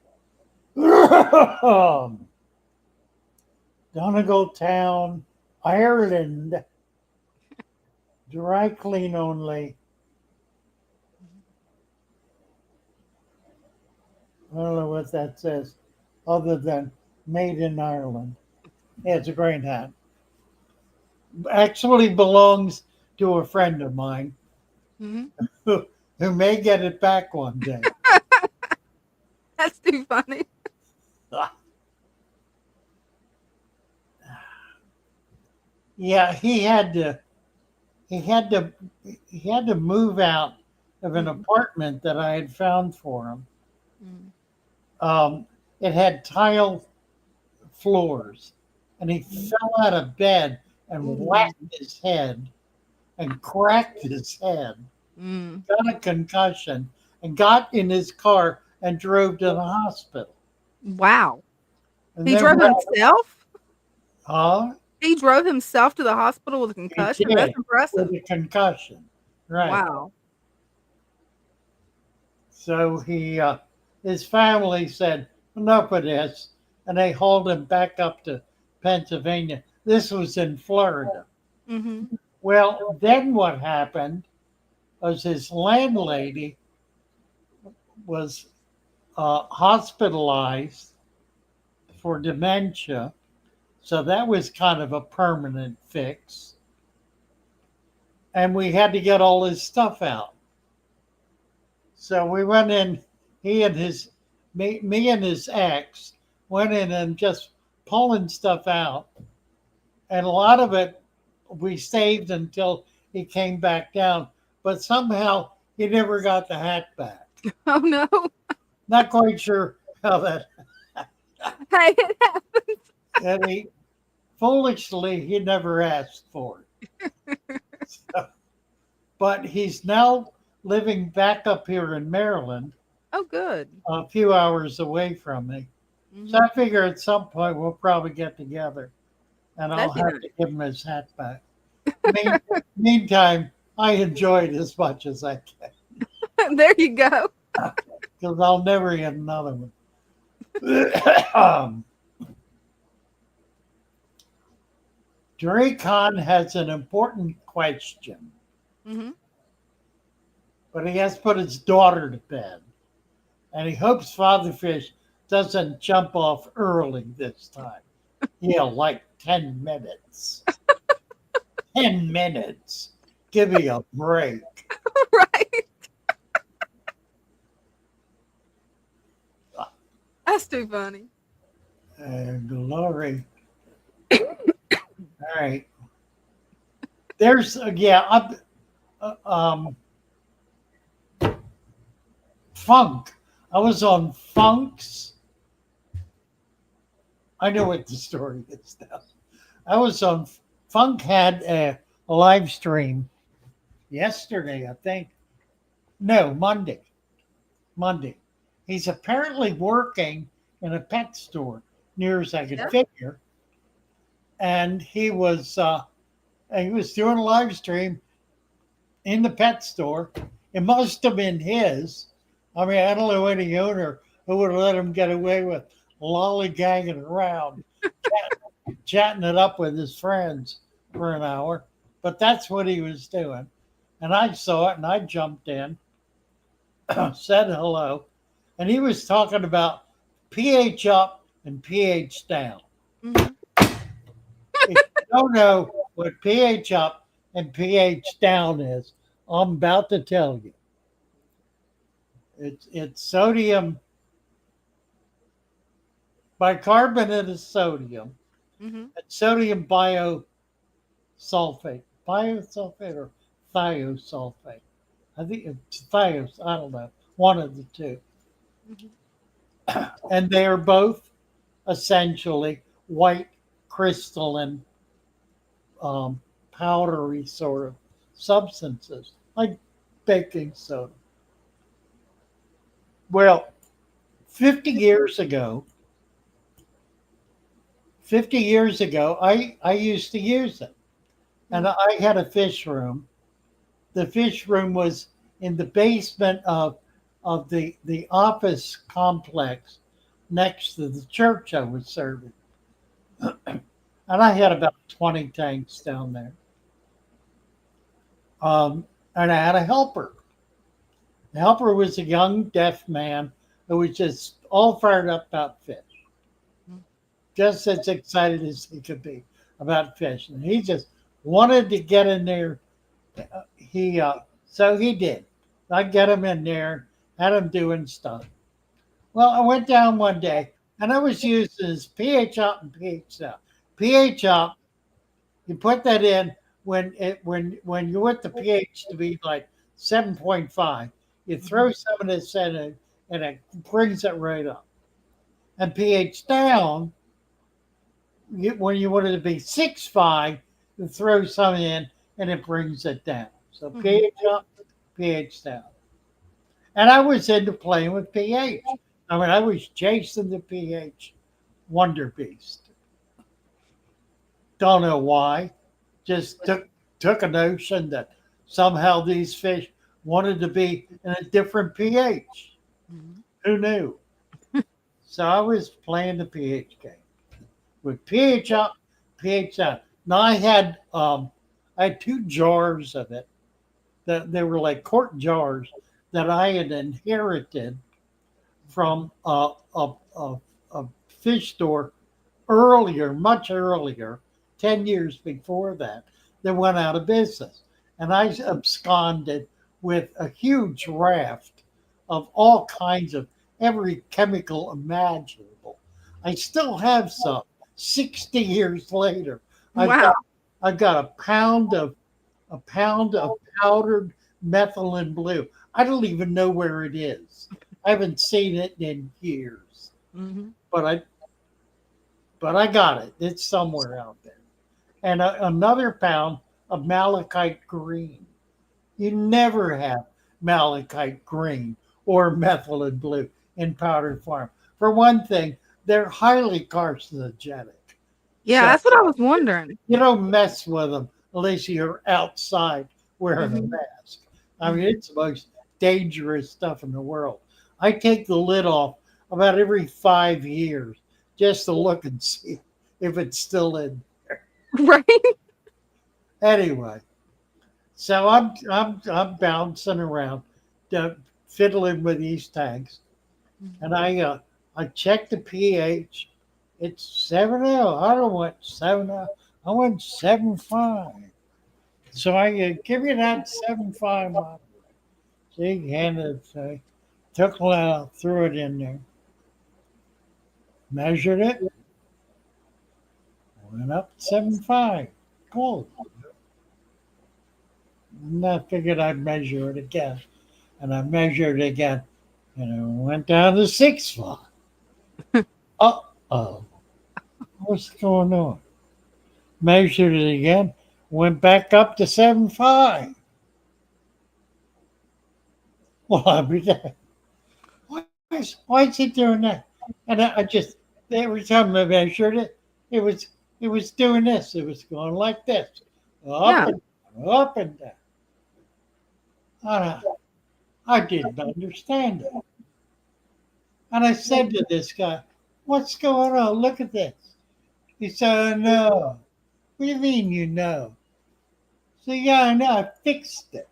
Donegal Town, Ireland, dry clean only. I don't know what that says other than made in Ireland. Yeah, it's a great hat. Actually belongs to a friend of mine Hmm. who may get it back one day. That's too funny. Yeah, he had to move out of an apartment that I had found for him. Mm. It had tile floors, and he fell out of bed and Ooh. whacked his head and cracked his head, Mm. got a concussion, and got in his car and drove to the hospital. Wow. And He then drove what- himself? Huh? He drove himself to the hospital with a He concussion? did, That's impressive. with a concussion, right? Wow. So his family said, enough of this. And they hauled him back up to Pennsylvania. This was in Florida. Mm-hmm. Well, then what happened was his landlady was hospitalized for dementia. So that was kind of a permanent fix. And we had to get all his stuff out. So we went in, he and his, me and his ex went in and just pulling stuff out. And a lot of it we saved until he came back down. But somehow he never got the hat back. Oh no. Not quite sure how that. Hey, it happened. And he foolishly he never asked for it. So, but he's now living back up here in Maryland, Oh, good. a few hours away from me. Mhm. So I figure at some point we'll probably get together, and I'll That'd be have nice. to give him his hat back. Meantime, I enjoyed as much as I can There you go. because I'll never get another one. Dracon has an important question, Mm-hmm. but he has put his daughter to bed, and he hopes Father Fish doesn't jump off early this time. Yeah, like 10 minutes. 10 minutes. Give me a break. Right. That's too funny. Glory. All right. There's, Funk. I was on Funk's. I know what the story is now. I was on, Funk had a live stream yesterday, I think. No, Monday. Monday. He's apparently working in a pet store, near as I could Yeah. figure. And he was doing a live stream in the pet store. It must have been his. I mean, I don't know any owner who would have let him get away with lollygagging around, chatting it up with his friends for an hour. But that's what he was doing. And I saw it and I jumped in, said hello. And he was talking about pH up and pH down. Mhm. If you don't know what pH up and pH down is, I'm about to tell you. It's sodium, bicarbonate of sodium, Mhm. and sodium biosulfate. Biosulfate or thiosulfate. I think it's thios, I don't know. One of the two. Mhm. And they are both essentially white crystalline powdery sort of substances, like baking soda. Well, 50 years ago, I used to use it. And I had a fish room. The fish room was in the basement of the office complex next to the church I was serving. And I had about 20 tanks down there. And I had a helper. The helper was a young deaf man who was just all fired up about fish, just as excited as he could be about fish. And he just wanted to get in there. So he did. I get him in there, had him doing stuff. Well, I went down one day and I was using his pH up and pH down. pH up, you put that in when you want the pH to be like 7.5. You throw some of this in it and it brings it right up. And pH down, when you want it to be 6.5, you throw some in and it brings it down. So pH up, pH down. And I was into playing with pH. I mean, I was chasing the pH wonder beast. Don't know why. Just took a notion that somehow these fish wanted to be in a different pH. Mhm. Who knew? So I was playing the pH game with pH up, pH out. Now I had 2 jars of it. That they were like quart jars that I had inherited from a fish store earlier, much earlier, 10 years before that, that went out of business. And I absconded with a huge raft of all kinds of every chemical imaginable. I still have some 60 years later. I've Wow. got I've got a pound of powdered methylene blue. I don't even know where it is. I haven't seen it in years. Hmm. But I got it. It's somewhere out there. And another pound of malachite green. You never have malachite green or methylene blue in powdered form. For one thing, they're highly carcinogenic. Yeah, So that's what I was wondering. you don't mess with them unless you're outside wearing a Mhm. mask. I mean, it's the most dangerous stuff in the world. I take the lid off about every 5 years just to look and see if it's still in. Right? Anyway, so I'm bouncing around, fiddling with these tanks, and I checked the pH. It's 7.0. I don't want 7.0. I want 7.5. So I give you that 7.5 model. See, handed it, took it out, threw it in there, measured it, went up 7.5. Cool. And I figured I'd measure it again. And I measured it again. And it went down to 6.5. Uh-oh. What's going on? Measured it again. Went back up to 7.5. Well, I mean, why is it doing that? And I just, every time I measured it, it was doing this. It was going like this. Yeah. Up and down. I didn't understand it. And I said to this guy, what's going on? Look at this. He said, no. What do you mean you know? So yeah, I know. I fixed it.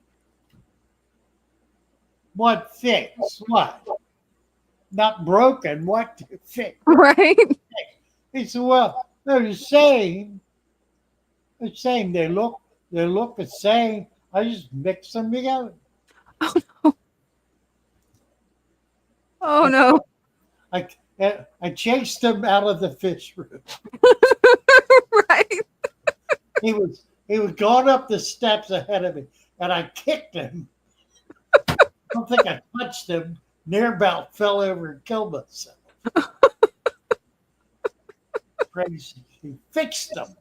What fix? What? Not broken. What to fix? Right? He said, well, they're the same. The same. They look the same. I just mix them together. Oh no. I I chased him out of the fish room. Right? He was going up the steps ahead of me, and I kicked him. I don't think I touched him. Near about fell over and killed myself. Crazy. He fixed them.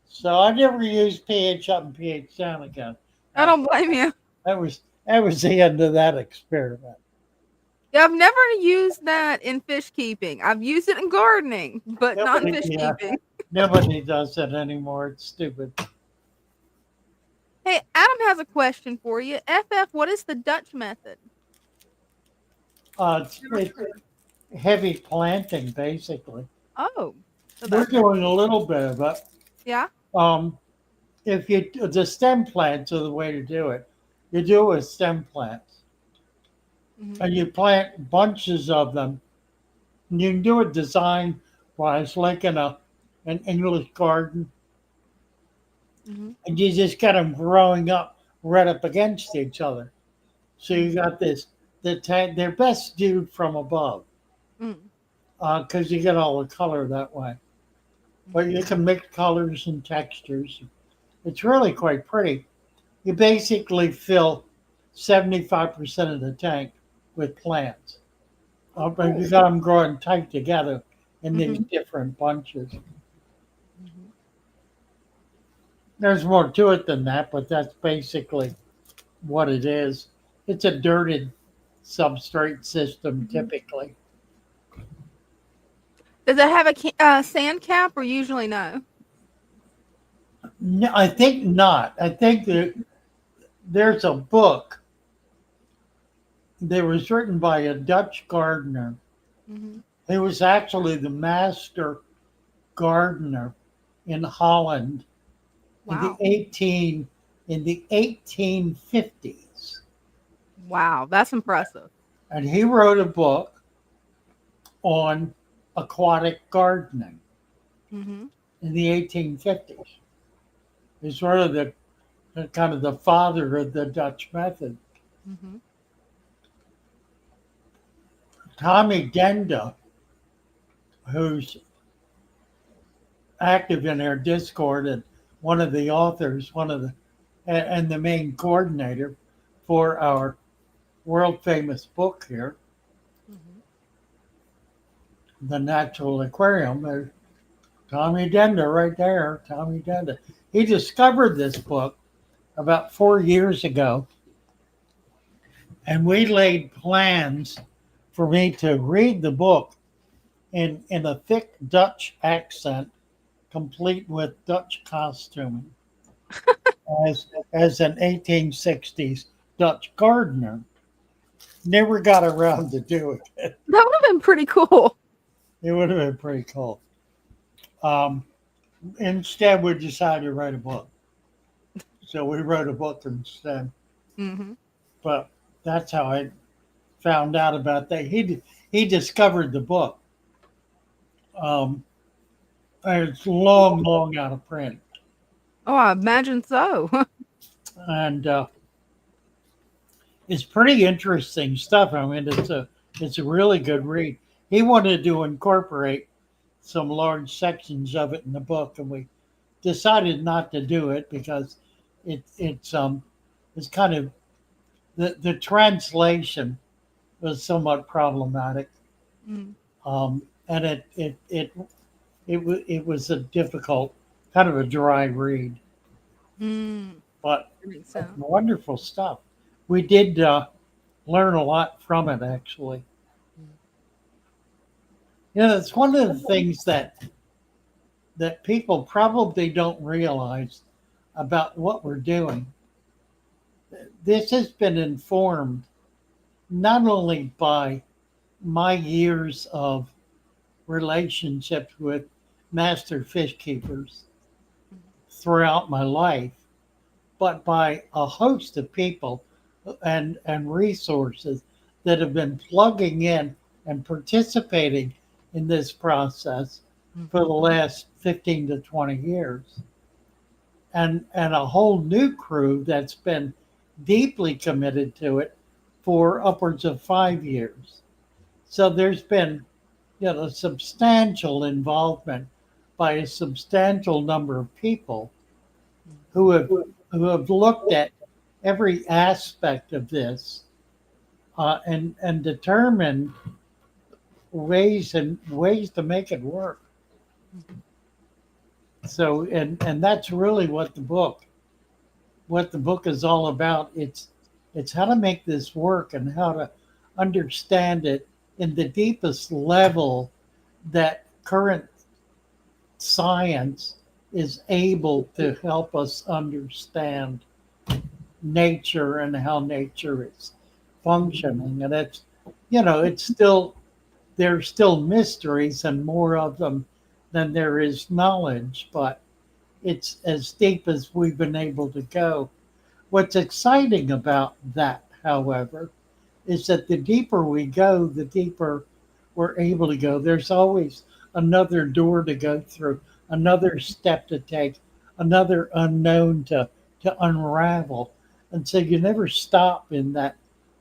So I never used pH up and pH down again. I don't blame you. That was the end of that experiment. Yeah, I've never used that in fish keeping. I've used it in gardening, but not in fish Yeah. keeping. Nobody does it anymore. It's stupid. Hey, Adam has a question for you. FF, what is the Dutch method? It's heavy planting, basically. Oh, so We're that's doing a little bit of it. yeah. If the stem plants are the way to do it. You do it with stem plants, Mhm. and you plant bunches of them. And you can do it design wise, like in an English garden, Mhm. and you just got them growing up right up against each other. So you got this. They're best viewed from above Mm. because you get all the color that way. But you can mix colors and textures. It's really quite pretty. You basically fill 75% of the tank with plants. But you got them growing tight together in these different bunches. Mhm. There's more to it than that, but that's basically what it is. It's a dirted substrate system typically. Does it have a sand cap or usually no? No, I think not. I think that there's a book that was written by a Dutch gardener, Mhm. He was actually the master gardener in Holland in the Wow. 1850s. Wow. That's impressive. And he wrote a book on aquatic gardening Mm-hmm. in the 1850s. He's sort of the kind of the father of the Dutch method. Mm-hmm. Tommy Denda, who's active in our Discord and one of the authors, and the main coordinator for our world famous book here, Mm-hmm. The National Aquarium. There's Tommy Denda right there. Tommy Denda. He discovered this book about 4 years ago, and we laid plans for me to read the book in a thick Dutch accent, complete with Dutch costuming, as an 1860s Dutch gardener. Never got around to doing it. That would have been pretty cool. It would have been pretty cool. Um, Instead, we decided to write a book. So we wrote a book instead. Mm-hmm. But that's how I found out about that. He discovered the book. Um, and it's long out of print, Oh, I imagine so. and it's pretty interesting stuff. I mean, it's a really good read. He wanted to incorporate some large sections of it in the book, and we decided not to do it because it's kind of the translation was somewhat problematic, Mm. and it was a difficult, kind of a dry read, Mm. but That makes sense. wonderful stuff. We did learn a lot from it, actually. You know, it's one of the things that people probably don't realize about what we're doing. This has been informed not only by my years of relationships with master fish keepers throughout my life, but by a host of people and resources that have been plugging in and participating in this process for the last 15 to 20 years. And a whole new crew that's been deeply committed to it for upwards of 5 years. So there's been, substantial involvement by a substantial number of people who have looked at every aspect of this, and determined ways to make it work. So and that's really what the book is all about. It's how to make this work and how to understand it in the deepest level that current science is able to help us understand nature and how nature is functioning. And it's still, there's still mysteries and more of them than there is knowledge, but it's as deep as we've been able to go. What's exciting about that, however, is that the deeper we go, the deeper we're able to go. There's always another door to go through, another step to take, another unknown to unravel. And so you never stop in that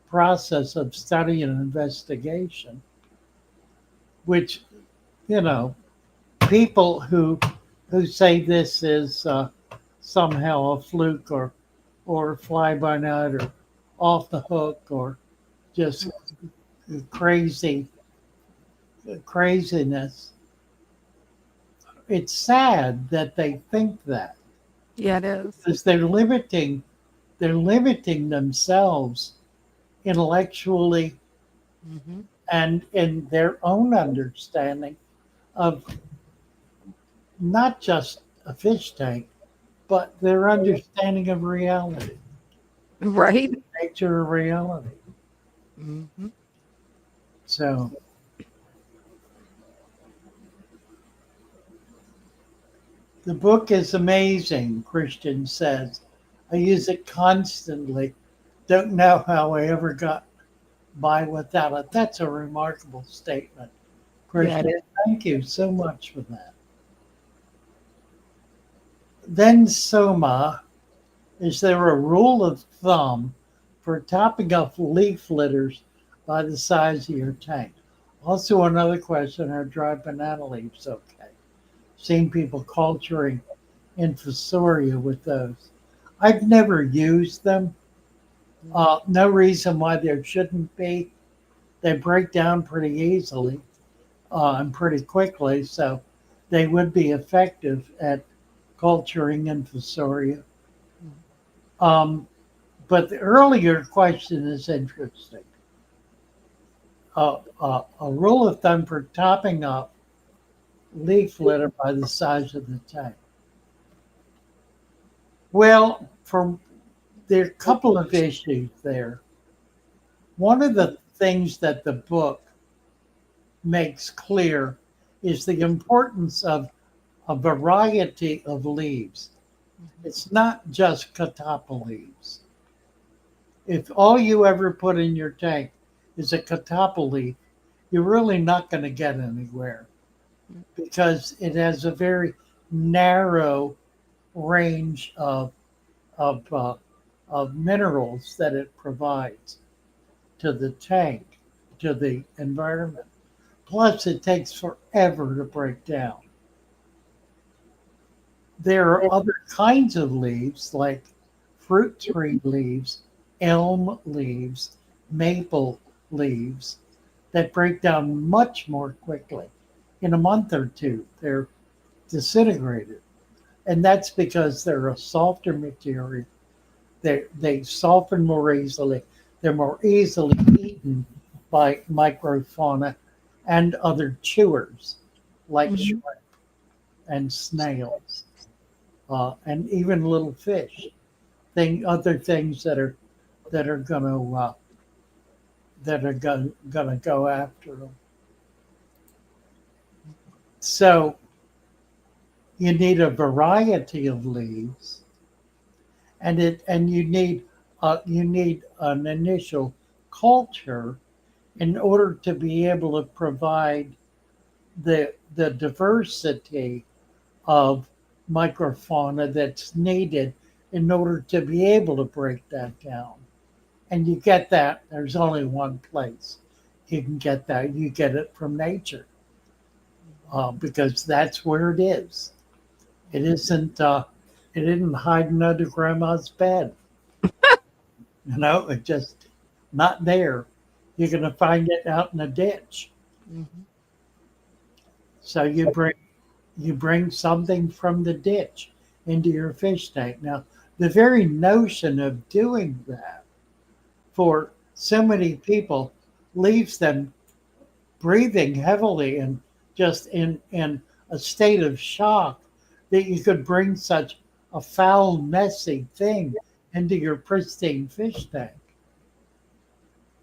process of study and investigation, which, people who say this is somehow a fluke or fly by night or off the hook or just craziness. It's sad that they think that, Yeah, it is. because they're limiting themselves intellectually Mm-hmm. and in their own understanding of not just a fish tank, but their understanding of reality, Right. nature of reality. Mm-hmm. So The book is amazing, Christian says. I use it constantly. Don't know how I ever got by without it. That's a remarkable statement, Yeah, it Christian. is. Thank you so much for that. Then, Soma, is there a rule of thumb for topping off leaf litters by the size of your tank? Also, another question, are dry banana leaves okay? Seen people culturing infusoria with those. I've never used them. No reason why there shouldn't be. They break down pretty easily and pretty quickly, so they would be effective at culturing infusoria. Um, but the earlier question is interesting. A rule of thumb for topping up leaf litter by the size of the tank. Well, there are a couple of issues there. One of the things that the book makes clear is the importance of a variety of leaves. It's not just catappa leaves. If all you ever put in your tank is a catappa leaf, you're really not going to get anywhere because it has a very narrow range of, uh, of minerals that it provides to the tank, to the environment. Plus, it takes forever to break down. There are other kinds of leaves like fruit tree leaves, elm leaves, maple leaves that break down much more quickly. In a month or two, they're disintegrated. And that's because they're a softer material. They soften more easily. They're more easily eaten by microfauna and other chewers like Mhm. shrimp and snails and even little fish. Other things that are gonna go after them. So you need a variety of leaves, and you need an initial culture in order to be able to provide the diversity of microfauna that's needed in order to be able to break that down. And you get that, there's only one place you can get that. You get it from nature because that's where it is. It isn't. It isn't hiding under grandma's bed. It's just not there. You're going to find it out in a ditch. Mhm. So you bring something from the ditch into your fish tank. Now, the very notion of doing that for so many people leaves them breathing heavily and just in a state of shock that you could bring such a foul, messy thing into your pristine fish tank.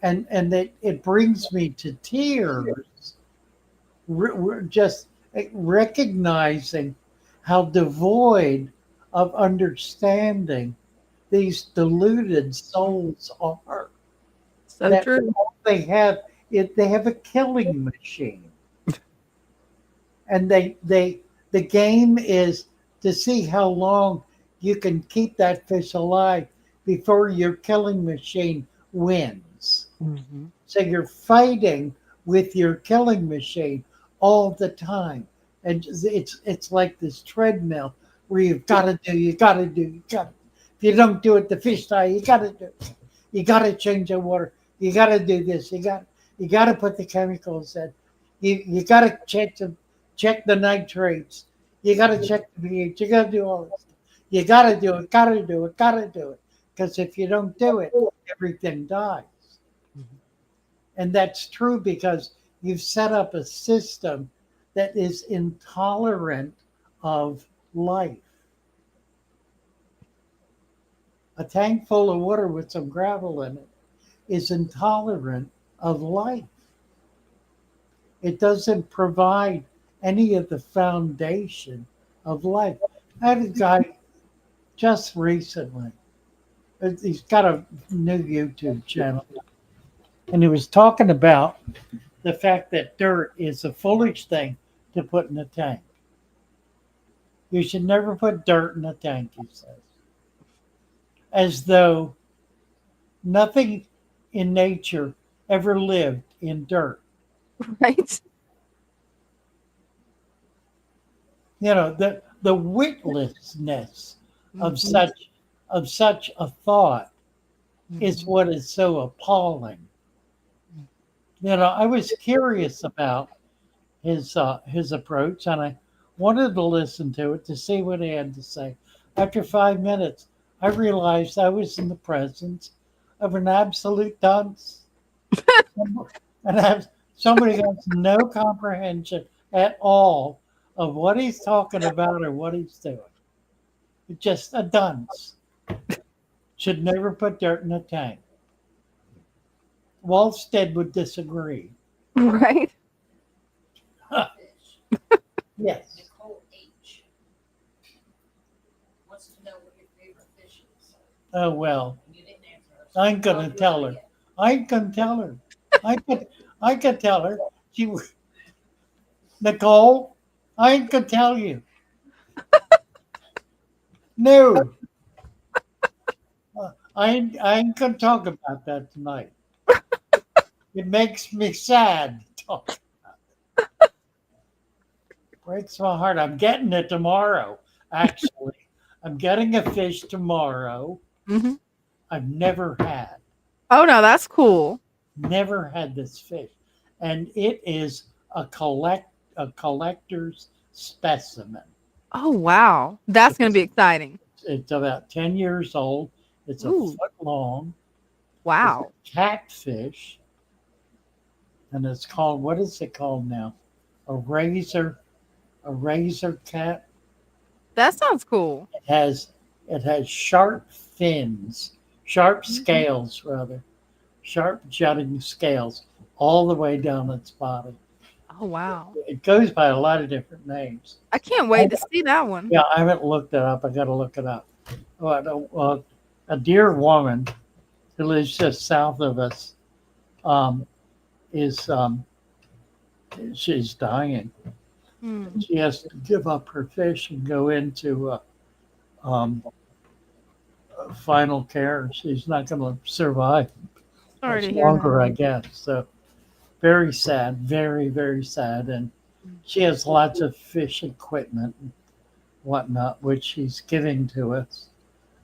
And it brings me to tears we're just recognizing how devoid of understanding these deluded souls are. So That true. all they have a killing machine, and the game is to see how long you can keep that fish alive before your killing machine wins. Mhm. So you're fighting with your killing machine all the time. And it's like this treadmill where you gotta do, you gotta. If you don't do it, the fish die. You gotta do it. You gotta change the water. You gotta do this. You gotta put the chemicals in. You gotta check the nitrates. You gotta check the pH. You gotta do all this. You gotta do it, gotta do it, gotta do it. Because if you don't do it, everything dies. Mhm. And that's true because you've set up a system that is intolerant of life. A tank full of water with some gravel in it is intolerant of life. It doesn't provide any of the foundation of life. I had a guy just recently. He's got a new YouTube channel, and he was talking about the fact that dirt is a foolish thing to put in a tank. You should never put dirt in a tank, he says, as though nothing in nature ever lived in dirt. Right? You know, the witlessness of Mhm. such a thought is Mhm. what is so appalling. You know, I was curious about his approach, and I wanted to listen to it to see what he had to say. After 5 minutes, I realized I was in the presence of an absolute dunce, and have somebody who has no comprehension at all of what he's talking about or what he's doing. Just a dunce. Should never put dirt in a tank. Walstead would disagree. Right? Yes. Nicole H. wants to know what your favorite fish is. Oh well. You didn't answer her. So I ain't gonna I'll do tell it her. again. I ain't gonna tell her. I could tell her. She Nicole, I ain't gonna tell you. No. I ain't gonna talk about that tonight. It makes me sad to talk. Breaks my heart. I'm getting it tomorrow, actually. I'm getting a fish tomorrow Hmm. I've never had. Oh no, that's cool. Never had this fish. And it is a collector's specimen. Oh wow, that's gonna be exciting. It's about 10 years old. It's a Ooh, foot long. It's a wow. catfish. And it's called, what is it called now? A razor cat. That sounds cool. It has sharp fins, sharp Mhm. scales rather, sharp jutting scales all the way down its body. Oh wow. It goes by a lot of different names. I can't I, wait to see that one. yeah, I haven't looked it up. I got to look it up. A dear woman who lives just south of us is she's dying. Hmm. She has to give up her fish and go into um, final care. She's not going to survive Sorry much to hear that. longer, I guess. So very sad, very very sad. And she has lots of fish equipment and whatnot, which she's giving to us.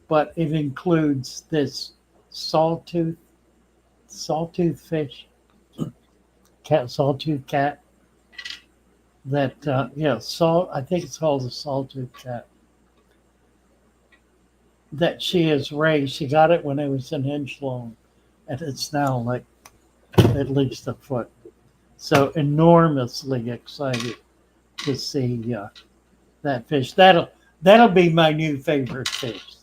But it includes this sawtooth sawtooth fish, sawtooth cat. That I think it's called a sawtooth cat. That she has raised. She got it when it was an inch long, and it's now like at least a foot. So enormously excited to see that fish. That'll be my new favorite fish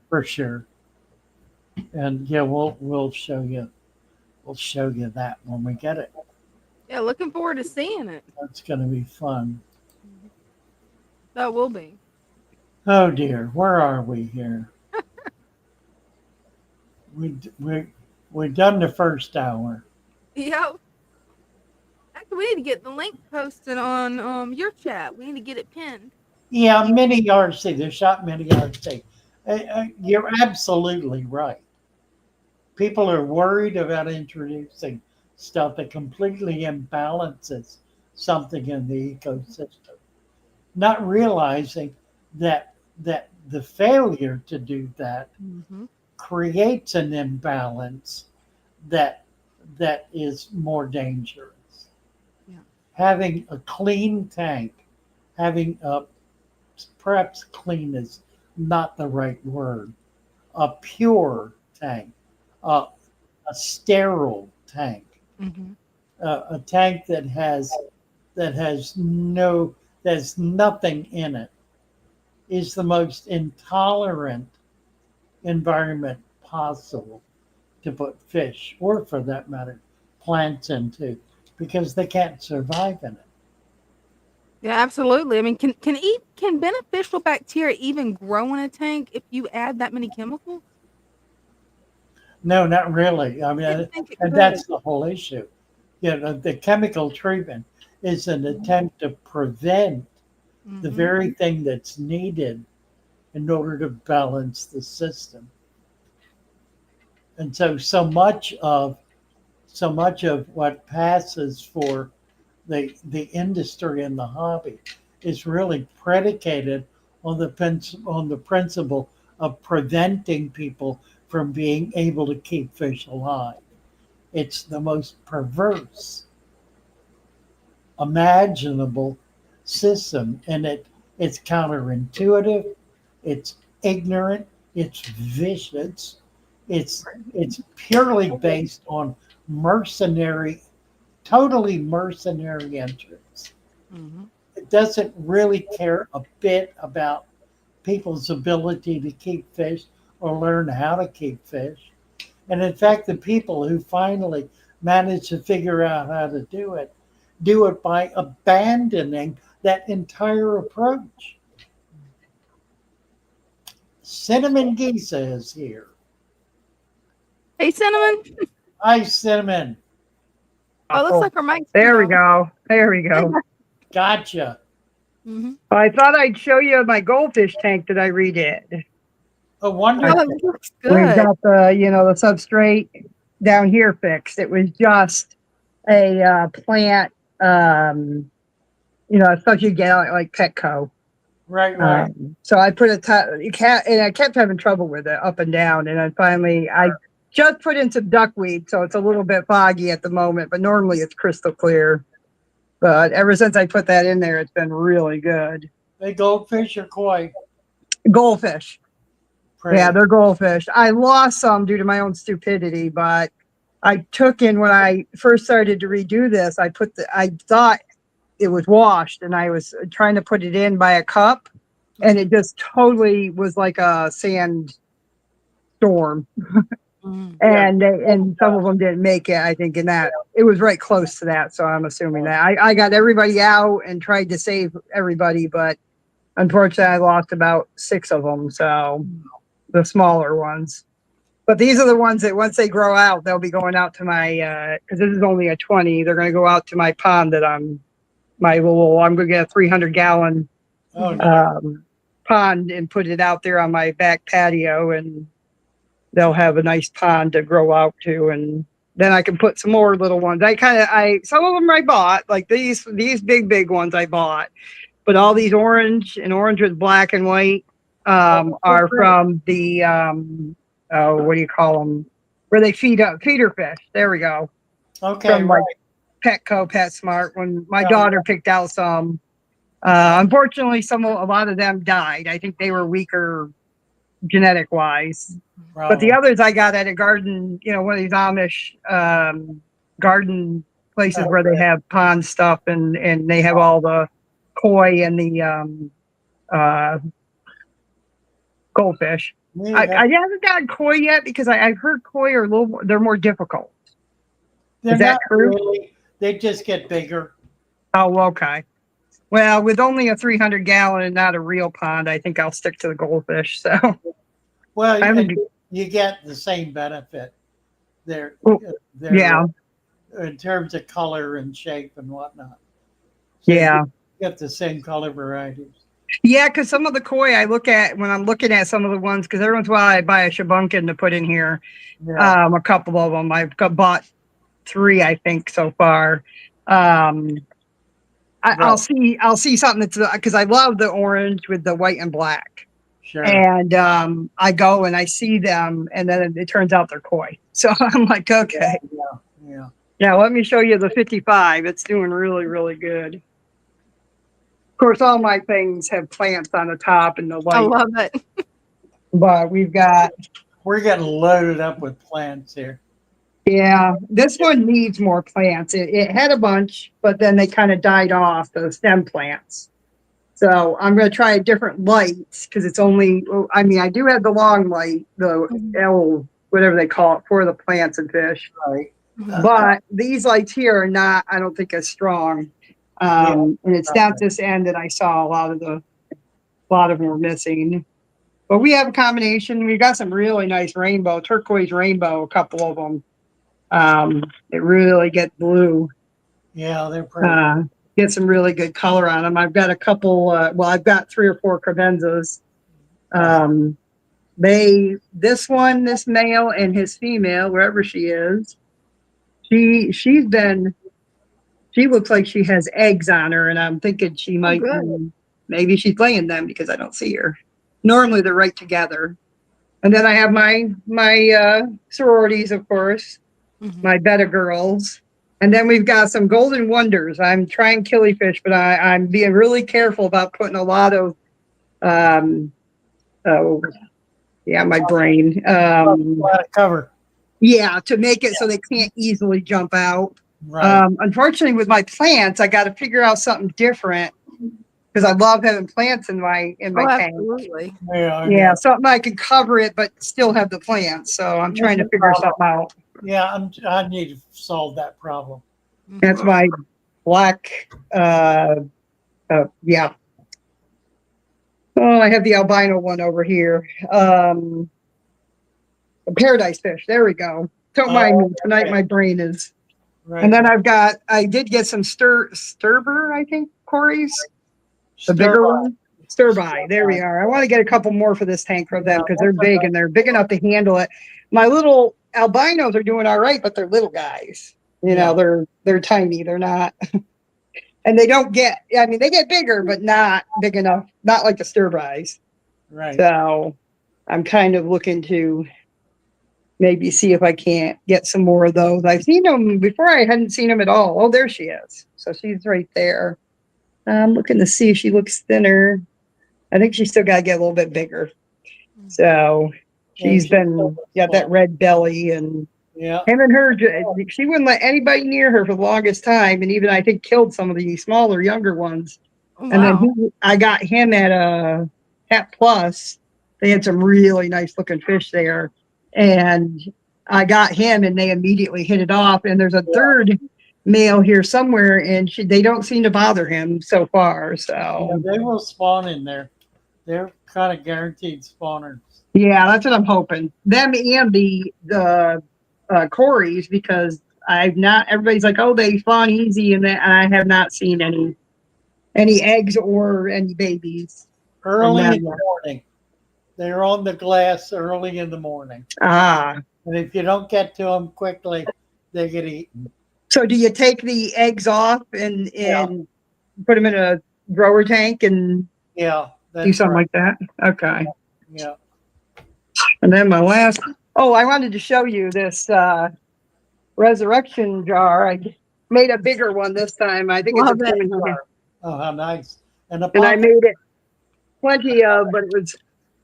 for sure. And yeah, we'll show you that when we get it. Yeah, looking forward to seeing it. That's going to be fun. That will be. Oh dear, where are we here? We done the first hour. Yep. Actually, we need to get the link posted on your chat. We need to get it pinned. Yeah, mini RC. The shop mini RC. You're absolutely right. People are worried about introducing stuff that completely imbalances something in the ecosystem, not realizing that the failure to do that Mm-hmm. creates an imbalance that that is more dangerous. Yeah. Having a clean tank, having a perhaps clean is not the right word, a pure tank, a, a sterile tank, Mm-hmm. a tank that has nothing in it is the most intolerant environment possible to put fish, or for that matter, plants into, because they can't survive in it. Yeah, absolutely. I mean, can beneficial bacteria even grow in a tank if you add that many chemicals? No, not really. I I mean, didn't think it and could. that's the whole issue. The chemical treatment is an attempt to prevent the Mm-hmm. very thing that's needed in order to balance the system. And so much of what passes for the industry and the hobby is really predicated on the principle of preventing people from being able to keep fish alive. It's the most perverse imaginable system, and it's counterintuitive, it's ignorant, it's vicious, it's purely based on mercenary, totally mercenary interests. Mm-hmm. It doesn't really care a bit about people's ability to keep fish or learn how to keep fish. And in fact, the people who finally manage to figure out how to do it by abandoning that entire approach. Cinnamon Geese is here. Hey, Cinnamon. Hi, Cinnamon. Oh, it looks like our mic's There we off. go. There we There you go. go. Gotcha. Mm-hmm. I thought I'd show you my goldfish tank that I redid. Oh, Oh, wonderful. it looks We've good. got the substrate down here fixed. It was just a plant, stuff you get out like Petco. Right, right. So I put and I kept having trouble with it up and down. And then finally, I just put in some duckweed, so it's a little bit foggy at the moment, but normally it's crystal clear. But ever since I put that in there, it's been really good. They goldfish or koi? Goldfish. Pretty. Yeah, they're goldfish. I lost some due to my own stupidity, but I took in when I first started to redo this, I thought it was washed and I was trying to put it in by a cup and it just totally was like a sand storm. Mm-hmm. And some of them didn't make it, I think, in that it was right close to that. So I'm assuming that I got everybody out and tried to save everybody, but unfortunately I lost about 6 of them. So the smaller ones. But these are the ones that once they grow out, they'll be going out to my, because this is only a 20, they're going to go out to my pond that I'm going to get a 300-gallon Oh, nice. pond and put it out there on my back patio, and they'll have a nice pond to grow out to. And then I can put some more little ones. Some of them I bought, like these big ones I bought, but all these orange with black and white are from the what do you call them? Where they feeder fish. There we go. Okay, From right. like Petco, PetSmart. When my Yeah. daughter picked out some, unfortunately, a lot of them died. I think they were weaker genetic wise. But the others I got at a garden, one of these Amish garden places where they have pond stuff and they have all the koi and the goldfish. Yeah. I haven't gotten koi yet because I've heard koi are they're more difficult. They're Is that not true? really. They just get bigger. Oh, okay. Well, with only a 300-gallon and not a real pond, I think I'll stick to the goldfish. So, Well, and you get the same benefit. They're, Well, they're yeah, in terms of color and shape and whatnot. So yeah. you get the same color varieties. Yeah, because some of the koi I look at when I'm looking at some of the ones, because every once in a while I buy a shabunkin to put in here. Yeah. A couple of them. Bought 3, I think, so far. I'll see something that's because I love the orange with the white and black. Sure. And I go and I see them, and then it turns out they're koi. So I'm like, okay, Yeah. yeah. Let me show you the 55. It's doing really, really good. Of course, all my things have plants on the top and the I light, love it. but we've got. We're getting loaded up with plants here. Yeah, this one needs more plants. It had a bunch, but then they kind of died off, the stem plants. So I'm going to try a different light because it's only, I do have the long light, the L, whatever they call it, for the plants and fish. Right. But these lights here are not, I don't think, as strong. And it's not this end that I saw a lot of them were missing. But we have a combination. We got some really nice turquoise rainbow, a couple of them. It really get blue. Yeah, they're pretty. Get some really good color on them. I've got a couple, I've got 3 or 4 crevenzas. This male and his female, wherever she is, she looks like she has eggs on her, and I'm thinking she might maybe she's laying them because I don't see her. Normally they're right together. And then I have my sororities, of course, my betta girls. And then we've got some golden wonders. I'm trying killifish, but I'm being really careful about putting a lot of, my brain. Cover. Yeah, to make it so they can't easily jump out. Right. Unfortunately, with my plants, I got to figure out something different because I love having plants in my tank. Absolutely. Yeah, something I can cover it but still have the plants. So I'm trying to figure something out. Yeah, I need to solve that problem. That's my black. Yeah. Oh, I have the albino one over here. The paradise fish. There we go. Don't mind me tonight. My brain is. Right. And then I did get some sturber, I think, Corey's. The bigger one. Sturby. There we are. I want to get a couple more for this tank for them because they're big and they're big enough to handle it. My little albinos are doing all right, but they're little guys. You know, they're tiny. They're not. And they don't get, they get bigger, but not big enough. Not like the Sturbys. Right. So I'm kind of looking to maybe see if I can't get some more of those. I've seen them before. I hadn't seen them at all. Oh, there she is. So she's right there. I'm looking to see if she looks thinner. I think she's still got to get a little bit bigger. So she's got that red belly and him and her, she wouldn't let anybody near her for the longest time. And even I think killed some of the smaller, younger ones. Wow. And then I got him at a Hat Plus. They had some really nice looking fish there. And I got him and they immediately hit it off. And there's a third male here somewhere and they don't seem to bother him so far. So they will spawn in there. They're kind of guaranteed spawners. Yeah, that's what I'm hoping. Them and the Corys, because everybody's like, oh, they spawn easy, and I have not seen any eggs or any babies. Early in the morning. They're on the glass early in the morning. And if you don't get to them quickly, they get eaten. So do you take the eggs off and put them in a grower tank and do something like that? Okay. Yeah. And then my last, I wanted to show you this resurrection jar. I made a bigger one this time. I think it's a jar. Oh, how nice. And I made it plenty of, but it was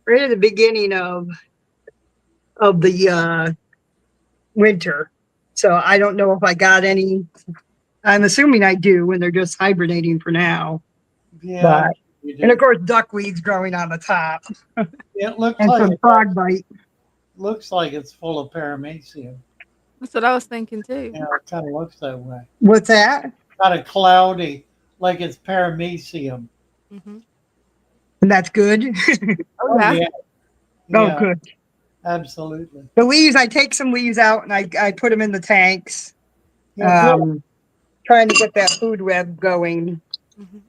right at the beginning of the winter. So I don't know if I got any. I'm assuming I do when they're just hibernating for now. Yeah. And of course, duckweed's growing on the top. It looks and like some frog bite. Looks like it's full of paramecium. That's what I was thinking too. Yeah, it kind of looks that way. What's that? Kind of cloudy, like it's paramecium. Mm-hmm. And that's good. Oh, yeah. Oh, good. Absolutely. The leaves, I take some leaves out and I put them in the tanks. Trying to get that food web going.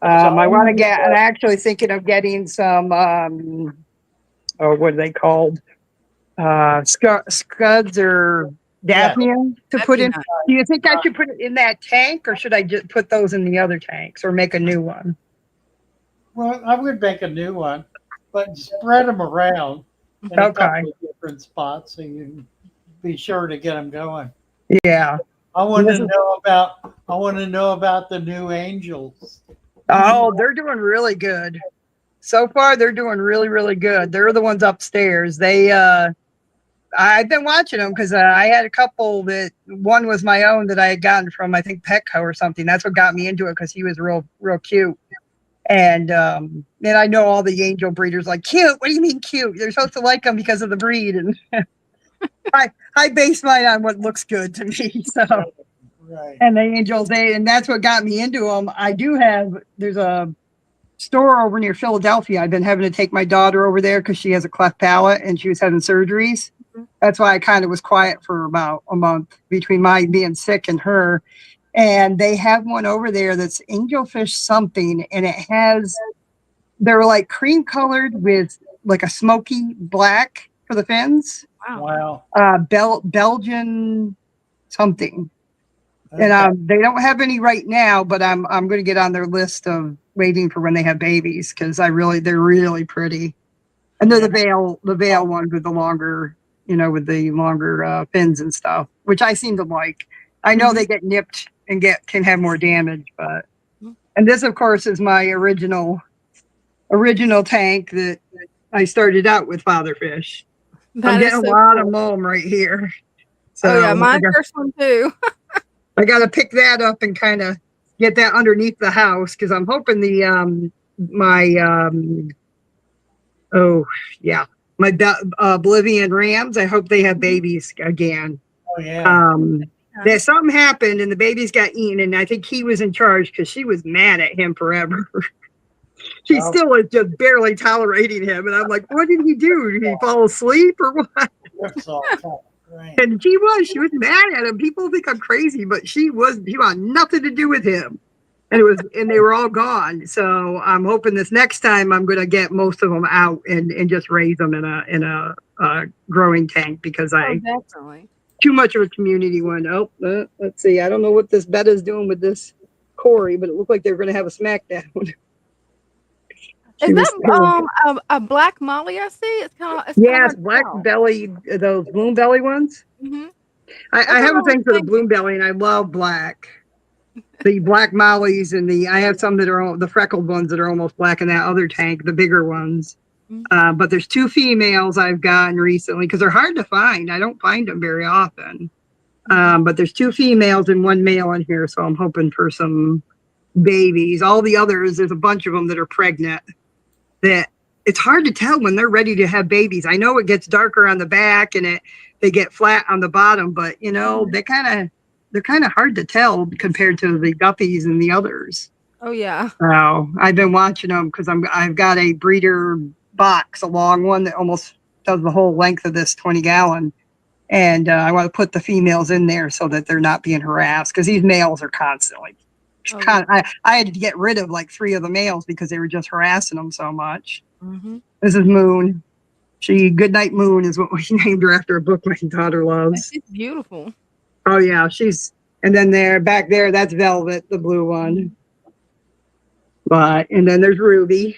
I want to get, I'm actually thinking of getting some, what are they called? Scuds or Daphnia to put in. Do you think I should put it in that tank or should I just put those in the other tanks or make a new one? Well, I would make a new one, but spread them around in a couple of different spots so you can be sure to get them going. Yeah. I want to know about the new angels. Oh, they're doing really good. So far, they're doing really, really good. They're the ones upstairs. I've been watching them because I had a couple that one was my own that I had gotten from, I think, Petco or something. That's what got me into it because he was real, real cute. And I know all the angel breeders like, cute? What do you mean cute? You're supposed to like them because of the breed. And I base mine on what looks good to me. So Right. And the angels, and that's what got me into them. There's a store over near Philadelphia. I've been having to take my daughter over there because she has a cleft palate and she was having surgeries. That's why I kind of was quiet for about a month between my being sick and her. And they have one over there that's angelfish something, and they're like cream colored with like a smoky black for the fins. Wow. Wow. Belgian something. Okay. And they don't have any right now, but I'm going to get on their list of waiting for when they have babies because they're really pretty, and they're the veil ones with the longer, with the longer fins and stuff, which I seem to like. I know they get nipped and can have more damage, and this of course is my original tank that I started out with Father Fish. I'm getting a lot of them right here. So oh yeah, my first one too. I got to pick that up and kind of get that underneath the house because I'm hoping my Bolivian rams. I hope they have babies again. Oh yeah. That something happened and the babies got eaten, and I think he was in charge because she was mad at him forever. She still was just barely tolerating him, and I'm like, what did he do? Did he fall asleep or what? That's all tough. Right. And she was mad at him. People think I'm crazy, but he wanted nothing to do with him. And they were all gone. So I'm hoping this next time I'm going to get most of them out and just raise them in a growing tank because definitely too much of a community one. Oh, let's see. I don't know what this Betta's doing with this Corey, but it looked like they were going to have a smackdown. Is that a black molly? I see. It's kind of yes, black belly, those bloom belly ones. I have a thing for the bloom belly, and I love black. The black mollies and I have some that are the freckled ones that are almost black in that other tank, the bigger ones. But there's 2 females I've gotten recently because they're hard to find. I don't find them very often. But there's 2 females and 1 male in here, so I'm hoping for some babies. All the others, there's a bunch of them that are pregnant. That it's hard to tell when they're ready to have babies. I know it gets darker on the back and they get flat on the bottom, but they're kind of hard to tell compared to the guppies and the others. Oh yeah. So I've been watching them because I've got a breeder box, a long one that almost does the whole length of this 20-gallon, and I want to put the females in there so that they're not being harassed because these males are constantly. I had to get rid of like 3 of the males because they were just harassing them so much. This is Moon. Goodnight Moon is what we named her after a book my daughter loves. She's beautiful. Oh yeah, and then back there, that's Velvet, the blue one. And then there's Ruby.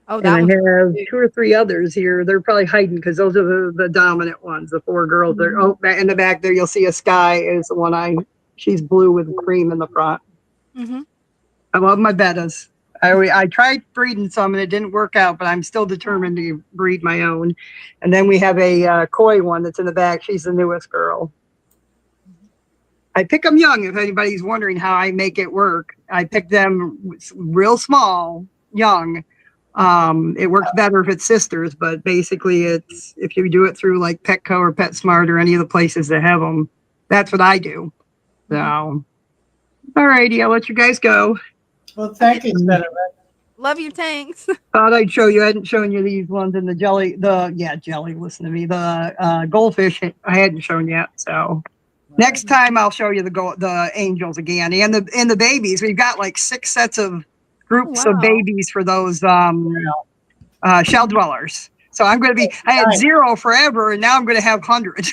Oh, and I have 2 or 3 others here. They're probably hiding because those are the dominant ones, the 4 girls. In the back there, you'll see a Sky is the one she's blue with cream in the front. I love my bettas. I tried breeding some and it didn't work out, but I'm still determined to breed my own. And then we have a koi one that's in the back. She's the newest girl. I pick them young if anybody's wondering how I make it work. I pick them real small, young. It works better if it's sisters, but basically it's if you do it through like Petco or PetSmart or any of the places that have them, that's what I do. So, all righty, I'll let you guys go. Well, thank you, Senator. Love your tanks. Thought I'd show you. I hadn't shown you these ones in the jelly. Listen to me. The goldfish I hadn't shown yet. So next time I'll show you the angels again and the babies. We've got like 6 sets of groups of babies for those shell dwellers. So I'm going to be. I had 0 forever, and now I'm going to have 100.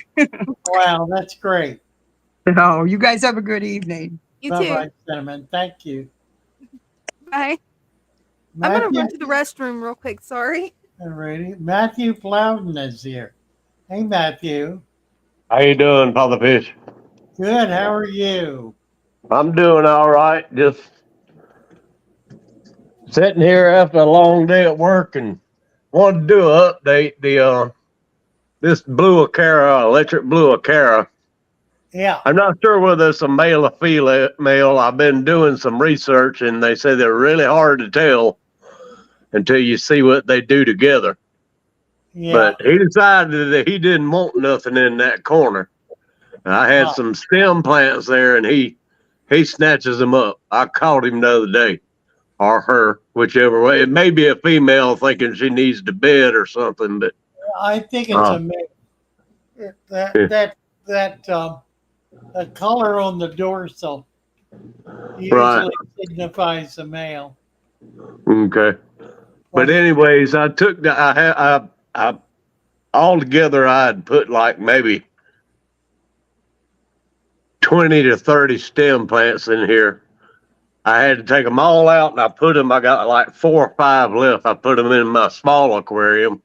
Wow, that's great. So you guys have a good evening. You Bye-bye, too. gentlemen. Thank you. Bye. I'm going to run to the restroom real quick. Sorry. Alrighty. Matthew Plowden is here. Hey, Matthew. How you doing, Father Fish? Good. How are you? I'm doing all right. Just sitting here after a long day at work and wanted to do an update. This blue Acara, electric blue Acara. Yeah. I'm not sure whether it's a male or female. I've been doing some research, and they say they're really hard to tell until you see what they do together. Yeah. But he decided that he didn't want nothing in that corner. I had Oh. some stem plants there, and he snatches them up. I caught him the other day, or her, whichever way. It may be a female thinking she needs to bed or something, but I think it's a mix. That the color on the dorsal usually signifies a male. okay. But anyways, I took the I altogether I'd put like maybe 20 to 30 stem plants in here. I had to take them all out, and I got like 4 or 5 left. I put them in my small aquarium.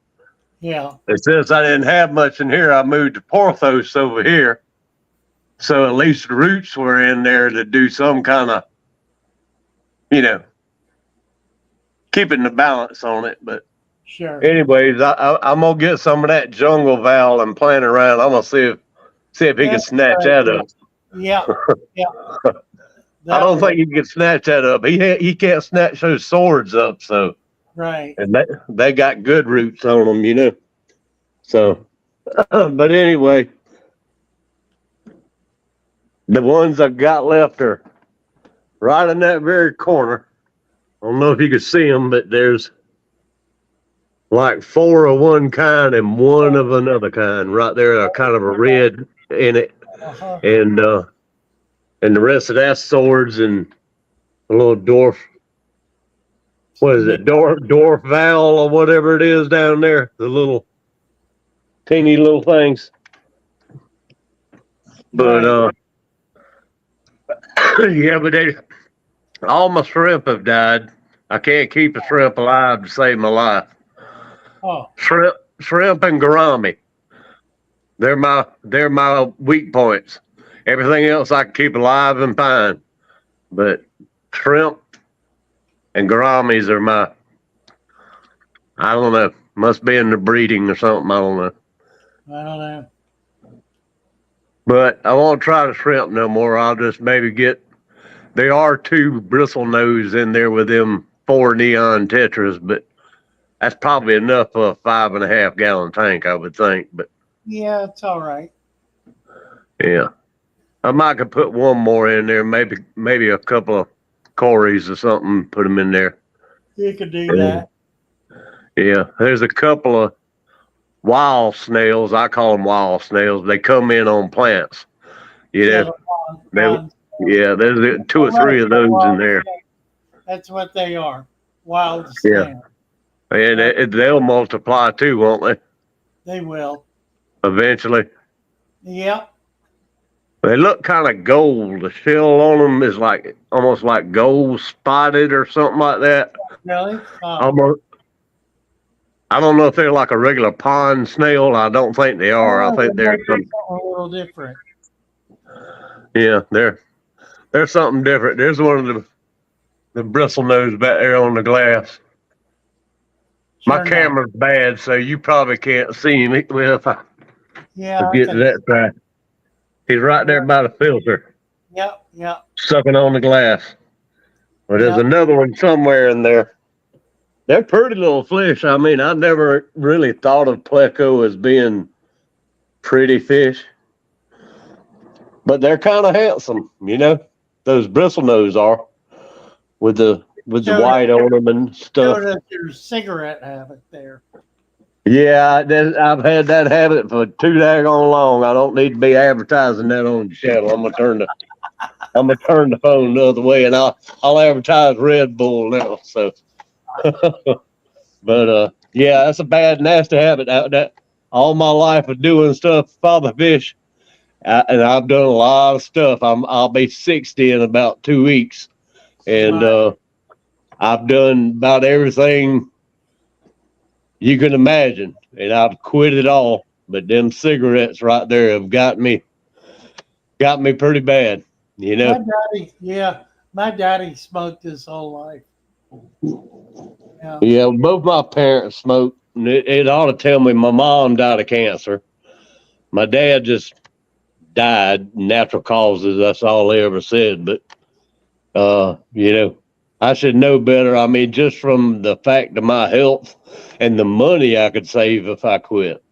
Yeah. And since I didn't have much in here, I moved to Porthos over here. So at least the roots were in there to do some kind of, keeping the balance on it. But Sure. anyways, I'm going to get some of that jungle val and plant around. I'm going to see if he can snatch that up. Yeah. Yeah. I don't think he can snatch that up. He can't snatch those swords up. So Right. and they got good roots on them, So, but anyway, the ones I've got left are right in that very corner. I don't know if you can see them, but there's like 4 of one kind and 1 of another kind right there, kind of a red in it. Uh-huh. And the rest of that's swords and a little dwarf. What is it? Dwarf val or whatever it is down there. The little teeny little things. But yeah, but all my shrimp have died. I can't keep a shrimp alive to save my life. Oh. Shrimp and gourami. They're my weak points. Everything else I can keep alive and fine. But shrimp and gouramis are I don't know. Must be in the breeding or something. I don't know. I don't know. But I won't try to shrimp no more. I'll just maybe there are 2 bristle nose in there with them 4 neon tetras, but that's probably enough for a 5.5 gallon tank, I would think. But Yeah, it's all right. yeah, I might could put 1 more in there, maybe a couple of cories or something, put them in there. You could do that. Yeah, there's a couple of wild snails. I call them wild snails. They come in on plants. Yeah, there's 2 or 3 of those in there. That's what they are. Wild snail. And they'll multiply too, won't they? They will. Eventually. Yep. They look kind of gold. The shell on them is like almost like gold spotted or something like that. Really? Almost. I don't know if they're like a regular pond snail. I don't think they are. I think they're a little different. Yeah, they're something different. There's one of the bristle nose back there on the glass. My camera's bad, so you probably can't see him. Well, if I get to that side, he's right there by the filter. Yep, yep. Sucking on the glass. Well, there's another one somewhere in there. They're pretty little fish. I mean, I never really thought of pleco as being pretty fish, but they're kind of handsome, Those bristle nose are with the white on them and stuff. Showed us your cigarette habit there. Yeah, I've had that habit for too daggone long. I don't need to be advertising that on the channel. I'm gonna turn the phone the other way, and I'll advertise Red Bull now. So, but yeah, that's a bad, nasty habit. That all my life of doing stuff, Father Fish, and I've done a lot of stuff. I'll be 60 in about 2 weeks, and I've done about everything you can imagine, and I've quit it all. But them cigarettes right there have got me pretty bad, My daddy smoked his whole life. Yeah, both my parents smoked. And it ought to tell me my mom died of cancer. My dad just died, natural causes. That's all they ever said. But I should know better. I mean, just from the fact of my health and the money I could save if I quit.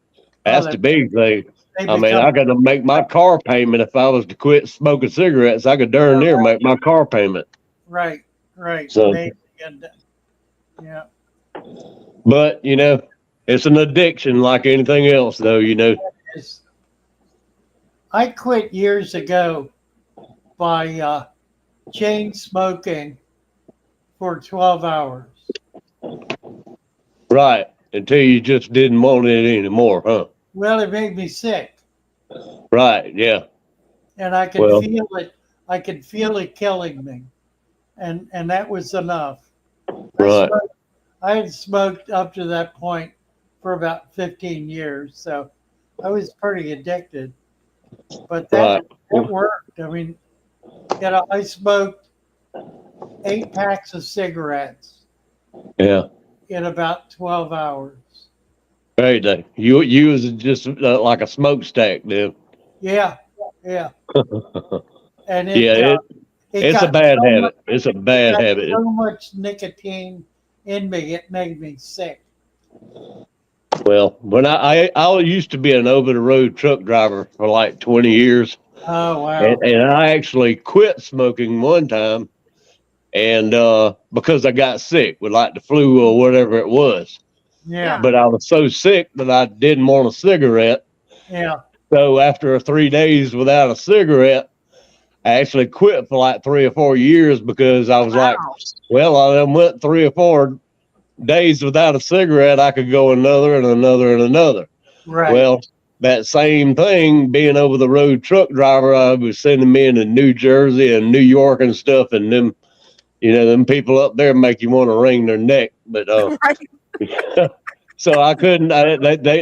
That's the big thing. They I mean, I got to make my car payment. If I was to quit smoking cigarettes, I could darn near make my car payment. right, right. So, Yeah. but you know, it's an addiction like anything else, though. You know. It's- I quit years ago by chain smoking for 12 hours. Right. Until you just didn't want it anymore, huh? Well, it made me sick, Right. Yeah. and I could Well, feel it. I could feel it killing me, and that was enough. right. I had smoked up to that point for about 15 years, so I was pretty addicted. But that worked. I mean, I smoked 8 packs of cigarettes Yeah. in about 12 hours. Hey, you was just like a smokestack, then. Yeah, yeah. And Yeah. It's a got bad so habit. much, It's a bad habit. so much nicotine in me, it made me sick. Well, when I used to be an over the road truck driver for like 20 years, Oh wow! and I actually quit smoking one time, and because I got sick with like the flu or whatever it was. Yeah, But I was so sick that I didn't want a cigarette. yeah. So after 3 days without a cigarette, I actually quit for like 3 or 4 years because I was like, well, I done went 3 or 4 days without a cigarette. I could go another and another and another. Right. Well, that same thing, being over the road truck driver, I was sending me into New Jersey and New York and stuff, and them, you know, them people up there make you want to wring their neck. But so I couldn't.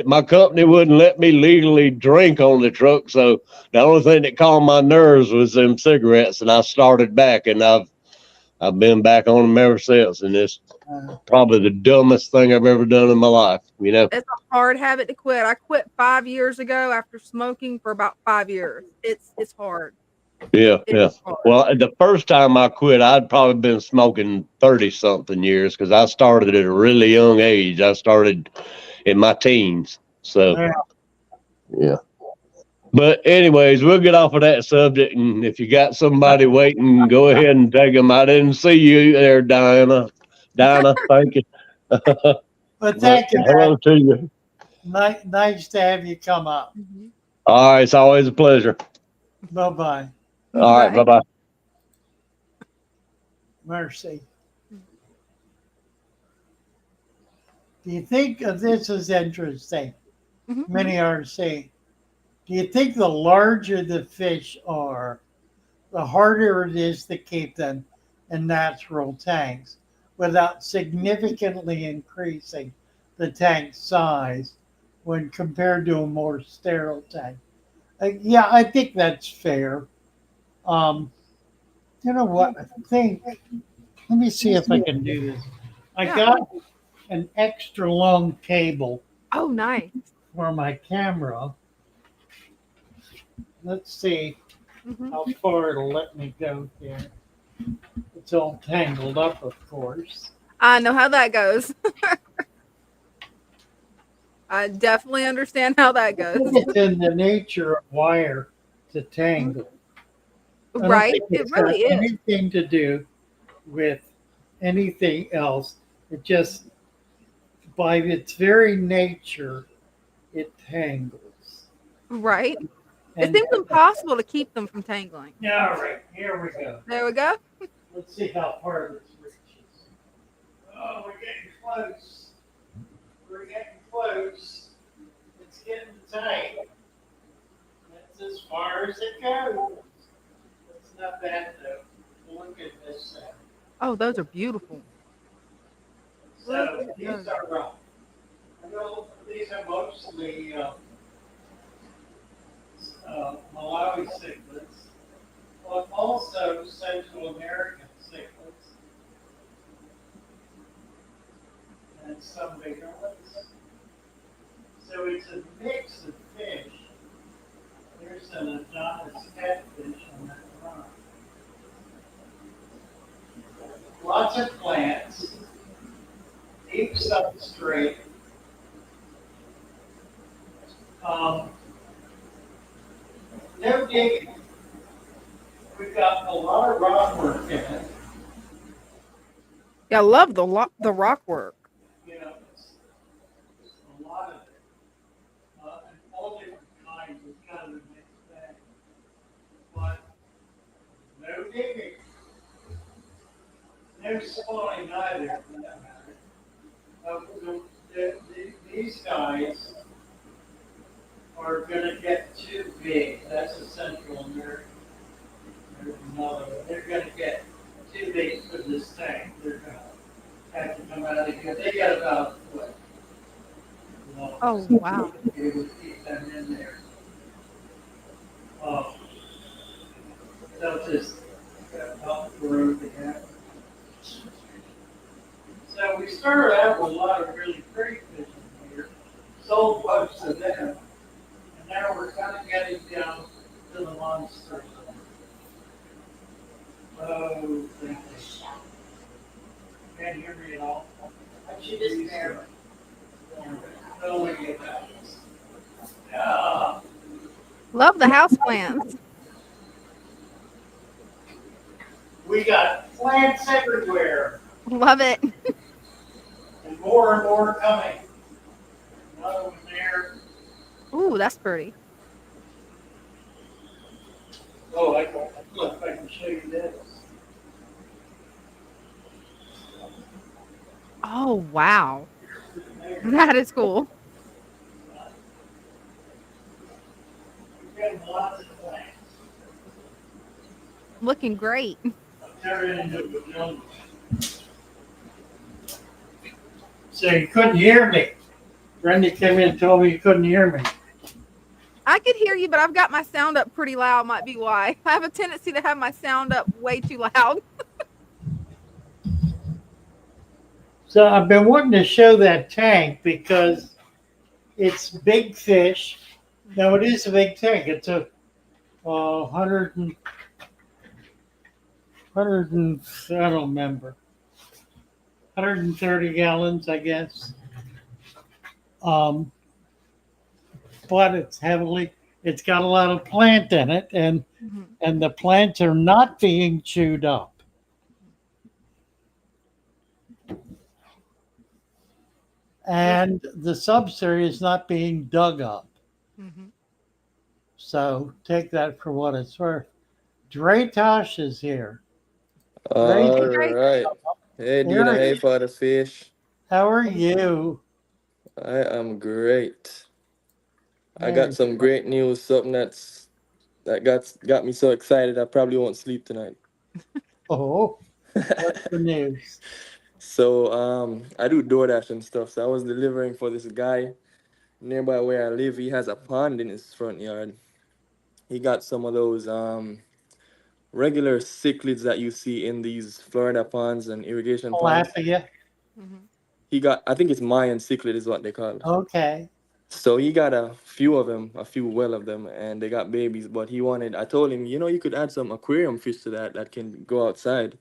My company wouldn't let me legally drink on the truck. So the only thing that calmed my nerves was them cigarettes, and I started back, and I've been back on them ever since. And it's probably the dumbest thing I've ever done in my life. You know, it's a hard habit to quit. I quit 5 years ago after smoking for about 5 years. It's hard. Yeah, It's yeah. hard. Well, the first time I quit, I'd probably been smoking 30-something years because I started at a really young age. I started in my teens. So, yeah. But anyways, we'll get off of that subject. And if you got somebody waiting, go ahead and take them. I didn't see you there, Diana. Diana, thank you. But thank you. Hello to you. Nice to have you come up. All right. It's always a pleasure. Bye-bye. All right. Bye-bye. Mercy. Do you think this is interesting? Many are saying, do you think the larger the fish are, the harder it is to keep them in natural tanks without significantly increasing the tank size when compared to a more sterile tank? Yeah, I think that's fair. You know what? I think, let me see if I can do this. I got an extra long cable. Oh, nice. For my camera. Let's see how far it'll let me go here. It's all tangled up, of course. I know how that goes. I definitely understand how that goes. It's in the nature of wire to tangle. Right, it really is. Anything to do with anything else. It just, by its very nature, it tangles. Right. It seems impossible to keep them from tangling. All right, here we go. There we go. Let's see how far this reaches. Oh, we're getting close. We're getting close. It's getting tight. That's as far as it goes. It's not bad though. Look at this. Oh, those are beautiful. So these are these are mostly Malawi cichlids, but also Central American cichlids and some bigger ones. So it's a mix of fish. There's an Adonis catfish on that rock. Lots of plants, deep substrate. No digging. We've got a lot of rock work in it. Yeah, I love the rock work. You know, it's a lot of it. And all different kinds. It's kind of a mixed bag. But no digging. No spawning either, for that matter. These guys are going to get too big. That's a Central American. There's another one. They're going to get too big for this tank. They're going to have to come out of here. They got about a foot. long. Oh, wow. It would keep them in there. They'll just help grow together. So we started out with a lot of really pretty fish in here, sold most of them, and now we're kind of getting down to the monsters. Oh, thank you. Can't hear me at all. You just barely. Oh, we get that. Yeah. Love the house plants. We got plants everywhere, Love it. and more coming. Another one there. Ooh, that's pretty. Oh, I can, look, I can show you this. Oh, wow. That is cool. We've got lots of plants. Looking great. Turn it into a jungle. So you couldn't hear me. Randy came in and told me you couldn't hear me. I could hear you, but I've got my sound up pretty loud, might be why. I have a tendency to have my sound up way too loud. So I've been wanting to show that tank because it's big fish. No, it is a big tank. It's a 100 and I don't remember. 130 gallons, I guess. But it's got a lot of plant in it, and the plants are not being chewed up. And the substrate is not being dug up. So take that for what it's worth. Dratosh is here. Hey, All Drake. right. Hey, Dina. Eric. Hey, Father Fish. How are you? I am great. I There. got some great news. Something that got me so excited. I probably won't sleep tonight. Oh, what's the news? So, I do DoorDash and stuff. So I was delivering for this guy nearby where I live. He has a pond in his front yard. He got some of those regular cichlids that you see in these Florida ponds and irrigation ponds. Tilapia. He got, I think it's Mayan cichlid is what they call it. Okay. So he got a few of them, a few well of them, and they got babies. But I told him, you could add some aquarium fish to that can go outside,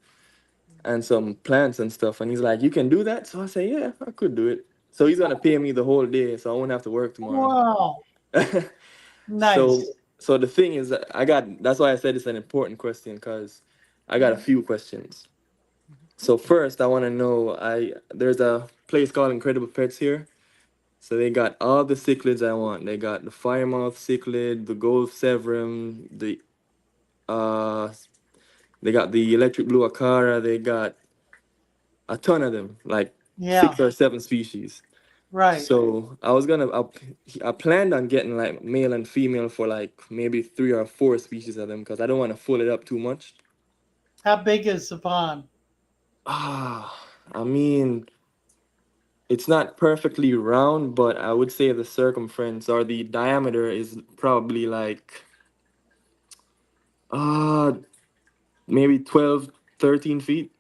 and some plants and stuff. And he's like, you can do that? So I say, yeah, I could do it. So he's gonna pay me the whole day, so I won't have to work tomorrow. Wow. Nice. So the thing is that that's why I said it's an important question, because I got a few questions. So first, I want to know, there's a place called Incredible Pets here. So they got all the cichlids I want. They got the firemouth cichlid, the gold severum, they got the electric blue acara. They got a ton of them, like 6 or 7 species. Right. So I planned on getting like male and female for like maybe 3 or 4 species of them, because I don't want to full it up too much. How big is the pond? I mean, it's not perfectly round, but I would say the circumference or the diameter is probably like maybe 12, 13 feet.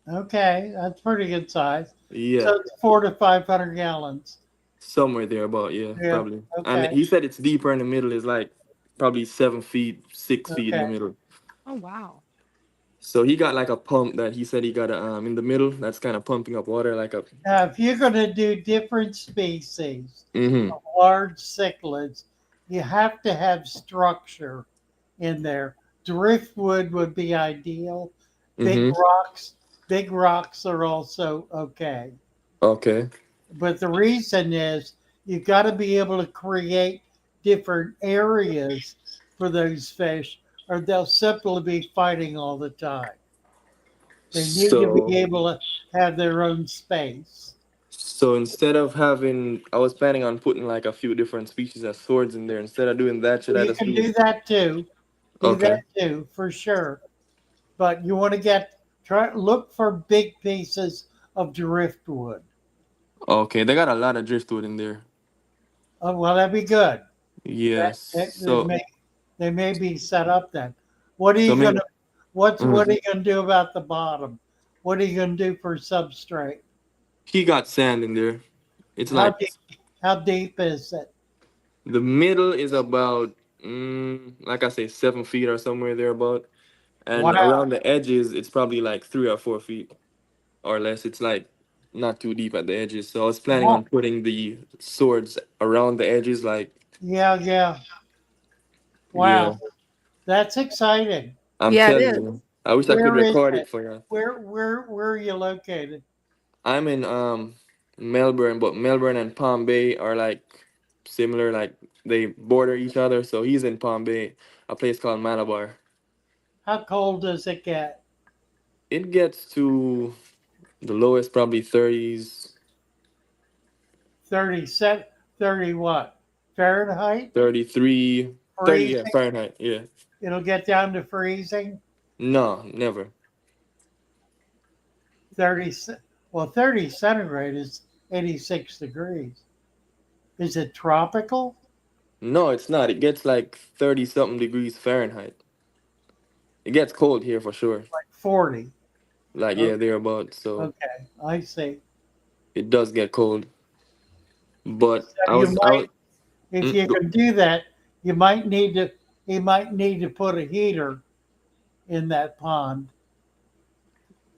Okay, that's pretty good size. Yeah. So it's 400 to 500 gallons. Somewhere there about, yeah, probably. Okay. And he said it's deeper in the middle, is like probably 7 feet, 6 feet in the middle. Oh, wow. So he got like a pump that he said he got in the middle that's kind of pumping up water like a. Now, if you're going to do different species of large cichlids, you have to have structure in there. Driftwood would be ideal. Big Mm-hmm. rocks, big rocks are also okay. Okay. But the reason is you've got to be able to create different areas for those fish, or they'll simply be fighting all the time. They need to be So able to have their own space. so instead of having, I was planning on putting like a few different species of swords in there. Instead of doing that, should I You just can do? do that too. Do Okay. that too, for sure. But you want to look for big pieces of driftwood. Okay. They got a lot of driftwood in there. Oh, well, that'd be good. Yes. They may be set up then. What are So you maybe gonna what mhm. are you gonna do about the bottom? What are you gonna do for substrate? He got sand in there. It's How like deep how deep is it? the middle is about, like I say, 7 feet or somewhere there about, and Wow. around the edges, it's probably like 3 or 4 feet or less. It's like not too deep at the edges. So I was planning Oh, on putting the swords around the edges, like yeah, yeah. yeah. Wow. That's exciting. I'm Yeah, it telling is. you, I wish I could Where is record it it? for you. Where are you located? I'm in Melbourne, but Melbourne and Palm Bay are like similar, like they border each other. So he's in Palm Bay, a place called Malabar. How cold does it get? It gets to the lowest probably 30s, 30 set 30 what? Fahrenheit? 33, 30, yeah, Freezing? Fahrenheit. Yeah. It'll get down to freezing. No, never. 30 well 30 centigrade is 86 degrees. Is it tropical? No, it's not. It gets like 30 something degrees Fahrenheit. It gets cold here for sure. Like 40. Like, Okay, yeah, thereabouts. So okay, I see. it does get cold. But So I was, if mm, you can do that, you might need to you might need to put a heater in that pond.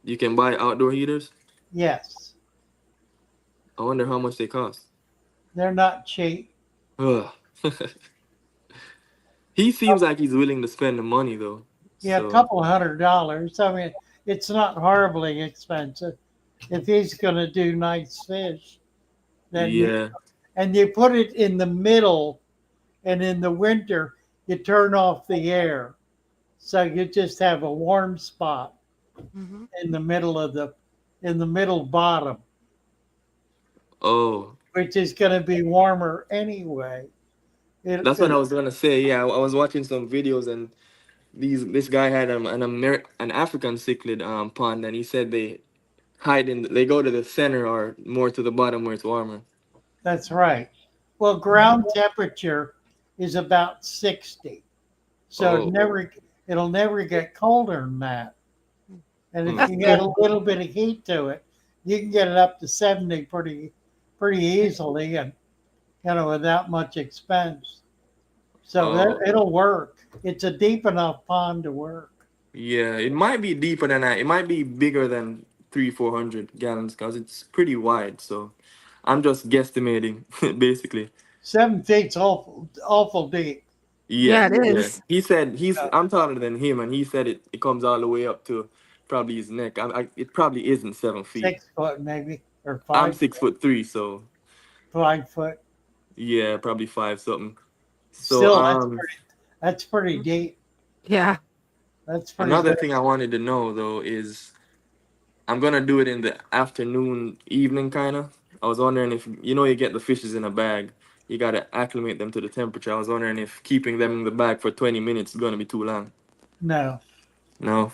you can buy outdoor heaters. Yes. I wonder how much they cost. They're not cheap. Ugh. He seems like he's willing to spend the money though. Yeah, a So couple of $100. I mean, it's not horribly expensive. If he's going to do nice fish, then yeah. you put it in the middle, and in the winter you turn off the air, so you just have a warm spot Mhm. in the middle bottom, Oh, which is going to be warmer anyway. that's what I It'll was gonna say. Yeah, I was watching some videos and this guy had an African cichlid pond, and he said they go to the center or more to the bottom where it's warmer. That's right. Well, ground temperature is about 60, so Oh, it'll never get colder than that. And if hmm. That's you get good. a little bit of heat to it, you can get it up to 70 pretty easily, and without much expense. So Oh, it'll work. It's a deep enough pond to work. yeah. It might be deeper than that. It might be bigger than 300-400 gallons because it's pretty wide. So I'm just guesstimating, basically. 7 feet's awful deep. Yeah, Yeah, it yeah. is. He said Uh, I'm taller than him, and he said it comes all the way up to probably his neck. It probably isn't 7 feet. 6 foot maybe, or I'm five 6'3", so 5 foot. yeah, probably five something. So Still, that's pretty deep. Yeah. That's pretty another good. thing I wanted to know though is I'm gonna do it in the afternoon, evening kind of. I was wondering if you get the fishes in a bag, you gotta acclimate them to the temperature. I was wondering if keeping them in the bag for 20 minutes is gonna be too long. No, No,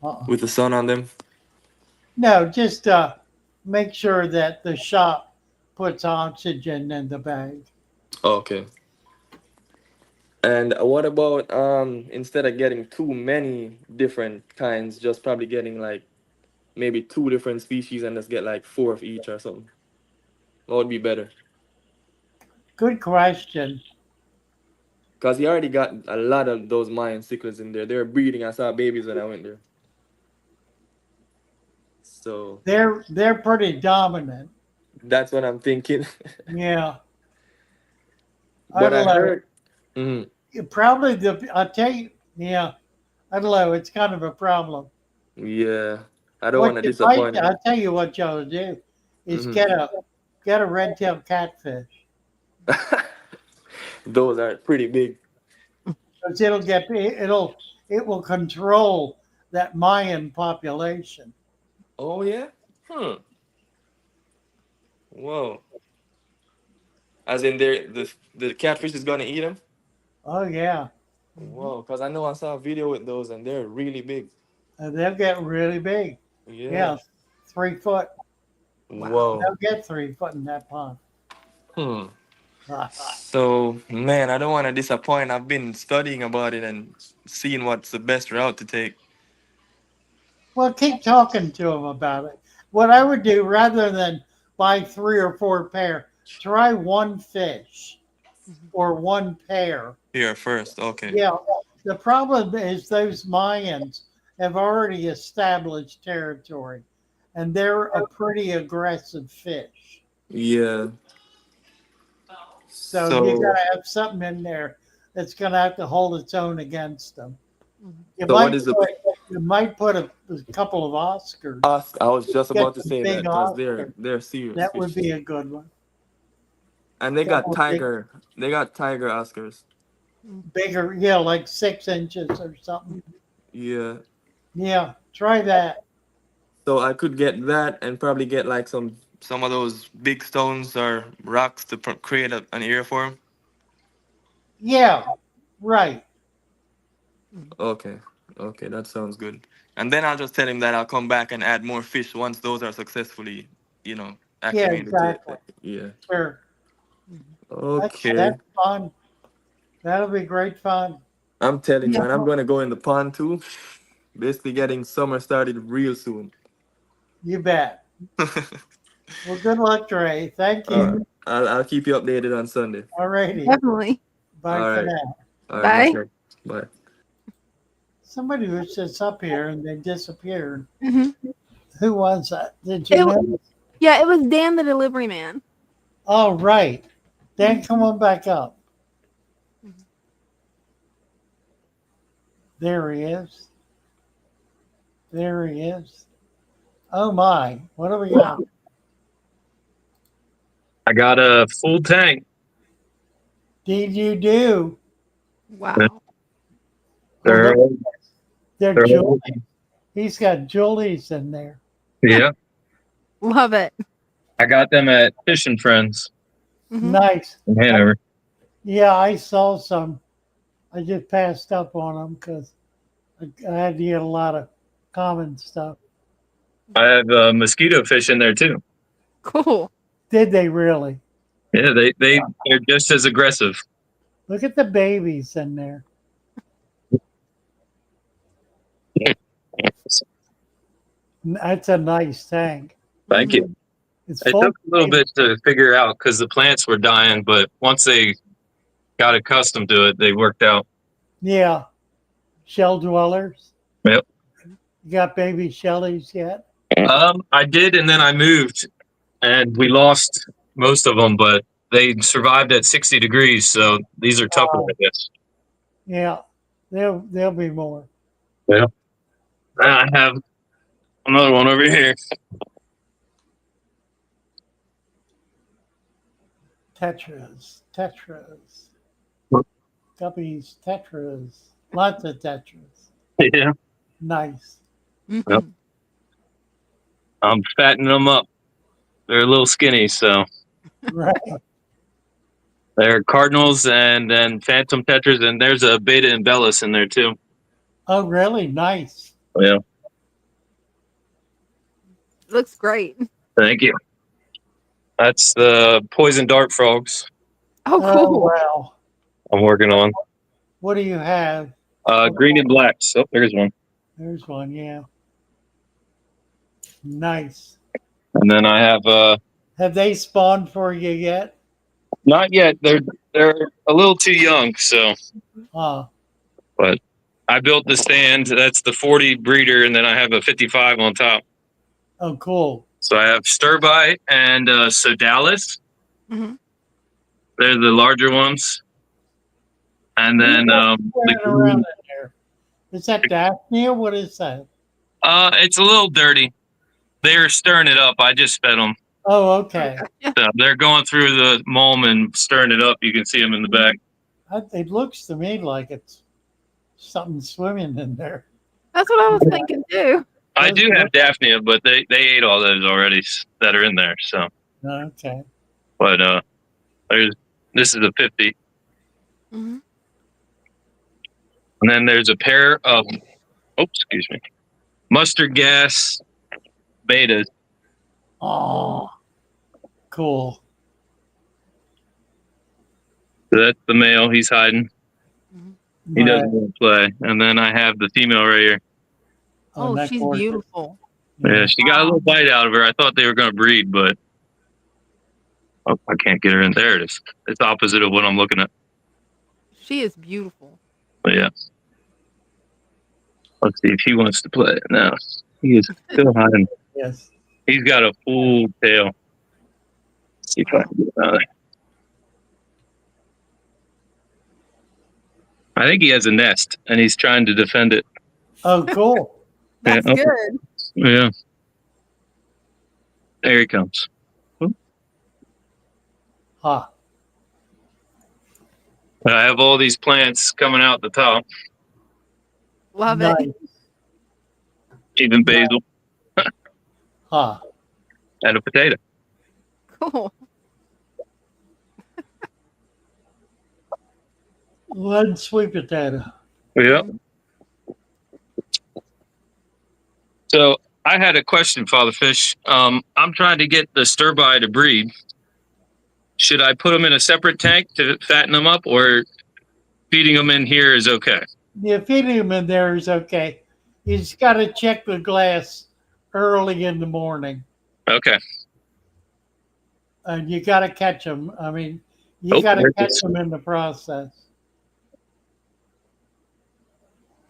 uh-uh. with the sun on them. No, just make sure that the shop puts oxygen in the bag. Oh, okay. And what about instead of getting too many different kinds, just probably getting like maybe two different species and just get like four of each or something? What would be better? Good question. Because he already got a lot of those Mayan cichlids in there. They were breeding. I saw babies when I went there. So They're pretty dominant. that's what I'm thinking. Yeah, I But I don't know. heard Probably I'll tell you, yeah, I don't know. It's kind of a problem. Yeah, I don't want What to you might, disappoint him. I'll tell you what y'all do is Hmm. get a red-tailed catfish. Those are pretty big. Because it will control that Mayan population. Oh yeah. Hmm. Whoa. As in, the catfish is gonna eat them. Oh yeah, Whoa. Because I know I saw a video with those, and they're really big. and they'll get really big. Yeah. Yeah, 3 foot. Wow. Whoa. They'll get 3 foot in that pond. Hmm. So, man, I don't want to disappoint. I've been studying about it and seeing what's the best route to take. Well, keep talking to them about it. What I would do rather than buy 3 or 4 pair, try one fish or one pair. Here first. Okay. Yeah, the problem is those Mayans have already established territory and they're a pretty aggressive fish. Yeah. So you got So, to have something in there that's going to have to hold its own against them. You so what might is the? put, you might put a couple of Oscars. I was just Get about to the say big that because Oscar. they're serious That would fish, be a good one. and they got Couple of tiger. They got tiger Oscars. bigger, yeah, like 6 inches or something. Yeah. Yeah, try that. So I could get that and probably get like some of those big stones or rocks to create an area for them. Yeah, right. Okay. Okay, that sounds good. And then I'll just tell him that I'll come back and add more fish once those are successfully, Yeah, acclimated to exactly. it. Yeah. Sure. Okay. That's fun. That'll be great fun. I'm telling you, Yeah. and I'm gonna go in the pond too. Basically getting summer started real soon. You bet. Well, good luck, Trey. Thank All right. you. I'll keep you updated on Sunday. Alrighty. Definitely. Bye All for right. now. All right, Bye. much love. Bye. Somebody was just up here and they disappeared. Hmm. Who was that? Did you It, know? yeah, it was Dan, the delivery man. Oh, right. Dan, come on back up. There he is. There he is. Oh my, what do we got? I got a full tank. Did you do? Wow. Oh, They're, look, they're they're jewel. He's got jewelies in there. yeah. Love it. I got them at Fish and Friends Hmm. Nice. in Hanover. Yeah, I saw some. I just passed up on them because I had to get a lot of common stuff. I have mosquito fish in there too. Cool. Did they really? Yeah, they're just as aggressive. Look at the babies in there. That's a nice tank. Thank you. It's It full. took a little bit to figure out because the plants were dying, but once they got accustomed to it, they worked out. Yeah. Shell dwellers. Yep. You got baby shellies yet? I did, and then I moved, and we lost most of them, but they survived at 60 degrees, so these are tougher, I guess. Yeah. There'll be more. Yeah. I have another one over here. Tetras. Guppies, tetras. Lots of tetras. Yeah. Nice. Mhm. Yep. I'm fattening them up. They're a little skinny, so Right. they're cardinals and then phantom tetras, and there's a beta and bellis in there too. Oh, really? Nice. Yeah. Looks great. Thank you. That's the poison dart frogs Oh, Oh, cool. well. I'm working on. What do you have? Green and blacks. Oh, there's one. There's one, yeah. Nice. And then I have Have they spawned for you yet? not yet. They're a little too young, so but I built the stand. That's the 40 breeder, and then I have a 55 on top. Oh, cool. So I have Sturby and Sodalis. Mhm. They're the larger ones. And then Swimming around in there. Is that Daphne? What is that? it's a little dirty. They're stirring it up. I just fed them. Oh, okay. So they're going through the mulm and stirring it up. You can see them in the back. It looks to me like it's something swimming in there. That's what I was thinking too. I do have Daphnia, but they ate all those already that are in there. So Okay. but this is a 50. Mhm. And then there's a pair of excuse me, mustard gas betas. Oh, cool. So that's the male. He's hiding. He Right. doesn't want to play. And then I have the female right here. Oh, that she's gorgeous. beautiful. Yeah, she got a little bite out of her. I thought they were going to breed, but I can't get her in. There it is. It's opposite of what I'm looking at. She is beautiful. But yeah. Let's see if he wants to play. No, he is still hiding. Yes. He's got a full tail. Let's see if I can get it out of there. I think he has a nest, and he's trying to defend it. Oh, cool. That's Yeah. good. Yeah. There he comes. Huh. I have all these plants coming out the top, Love Nice. it. even basil Huh. and a potato. Cool. Lead sweet potato. Yeah. So I had a question, Father Fish. I'm trying to get the stir-by to breed. Should I put them in a separate tank to fatten them up, or feeding them in here is okay? Yeah, feeding them in there is okay. You just got to check the glass early in the morning. Okay. And you got to catch them. I mean, you Oh, got to there it catch is. them in the process.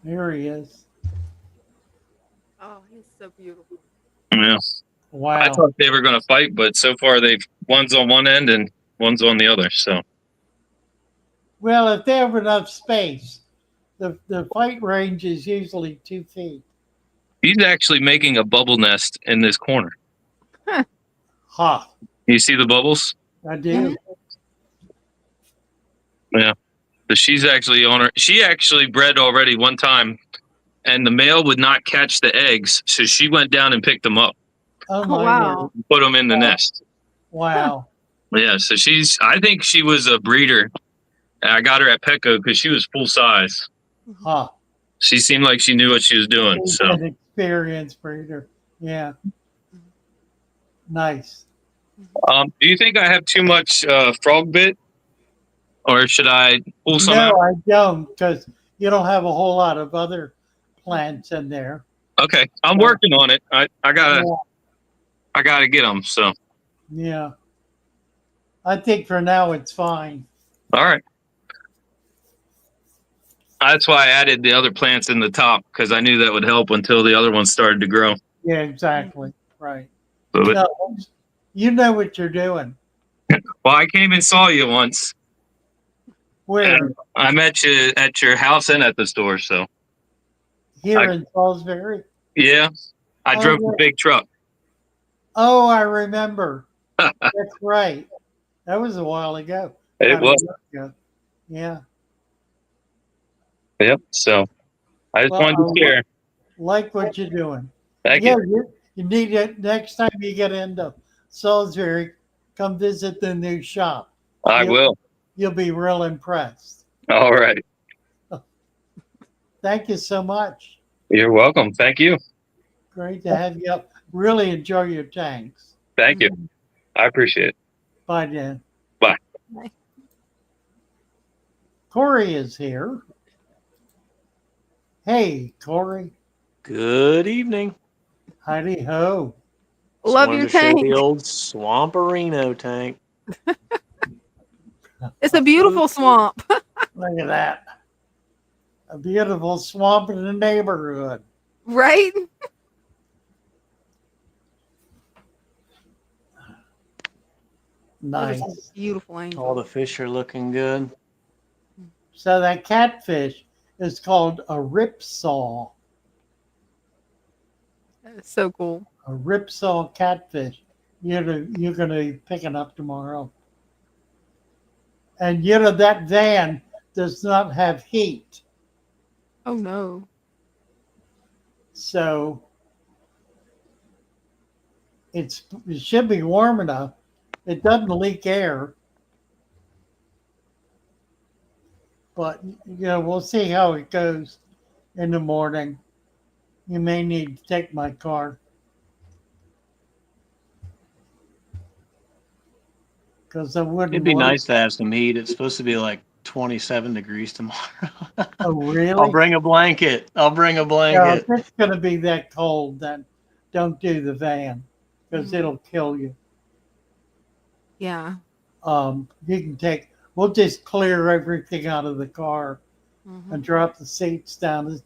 There he is. Oh, he's so beautiful. Yeah. Wow. I thought they were going to fight, but so far one's on one end and one's on the other. So Well, if they have enough space, the fight range is usually 2 feet. he's actually making a bubble nest in this corner. Ha! You see the bubbles? I do. Yeah. So she's actually on her. She actually bred already one time, and the male would not catch the eggs, so she went down and picked them up, Oh, Oh, my wow. word. put them in the nest. Wow. Yeah. So I think she was a breeder. And I got her at Petco because she was full size. Ha! She seemed like she knew what she was doing. She's So an experienced breeder. Yeah. Nice. do you think I have too much frog bit, or should I pull some No, out? I don't, because you don't have a whole lot of other plants in there. Okay, I'm working on it. I gotta Yeah. I gotta get them. So Yeah. I think for now it's fine. all right. That's why I added the other plants in the top, because I knew that would help until the other ones started to grow. Yeah, exactly. Right. So No, you know what you're doing. well, I came and saw you once. Where? And I met you at your house and at the store. So Here in Salisbury? yeah, I Oh, drove yeah. the big truck. Oh, I remember. That's right. That was a while ago. It About a was. year ago. Yeah. Yep. So I just Well, wanted to share. like what you're doing. Thank Yeah, you. you need it next time you get into Salisbury, come visit the new shop. I will. You'll be real impressed. All right. Thank you so much. You're welcome. Thank you. Great to have you up. Really enjoy your tanks. Thank you. I appreciate it. Bye, Dan. Bye. Bye. Corey is here. Hey, Corey. Good evening. Howdy ho. Just Love wanted your to show tank. the old Swamperino tank. It's a beautiful swamp. Look at that. A beautiful swamp in the neighborhood. Right? Nice. Beautiful angel. All the fish are looking good. So that catfish is called a ripsaw. That's so cool. A ripsaw catfish. You're gonna be picking up tomorrow. And that van does not have heat. Oh no. So it should be warm enough. It doesn't leak air. But we'll see how it goes in the morning. You may need to take my car. Because I wouldn't. It'd be nice to have some heat. It's supposed to be like 27 degrees tomorrow. Oh, really? I'll bring a blanket. Yeah, if it's going to be that cold, then don't do the van because it'll kill you. Yeah. We'll just clear everything out of the car and drop the seats down. There's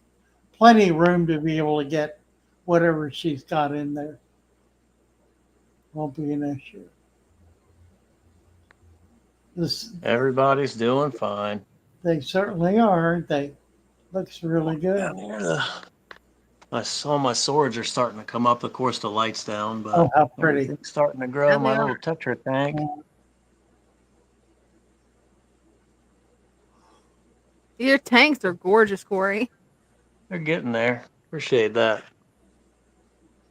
plenty of room to be able to get whatever she's got in there. Won't be an issue. Everybody's doing fine. They certainly are, aren't they? Looks really good. I saw my swords are starting to come up. Of course, the light's down, but oh, how pretty! Everything's starting to grow. My little Tetra tank. Your tanks are gorgeous, Corey. They're getting there. Appreciate that.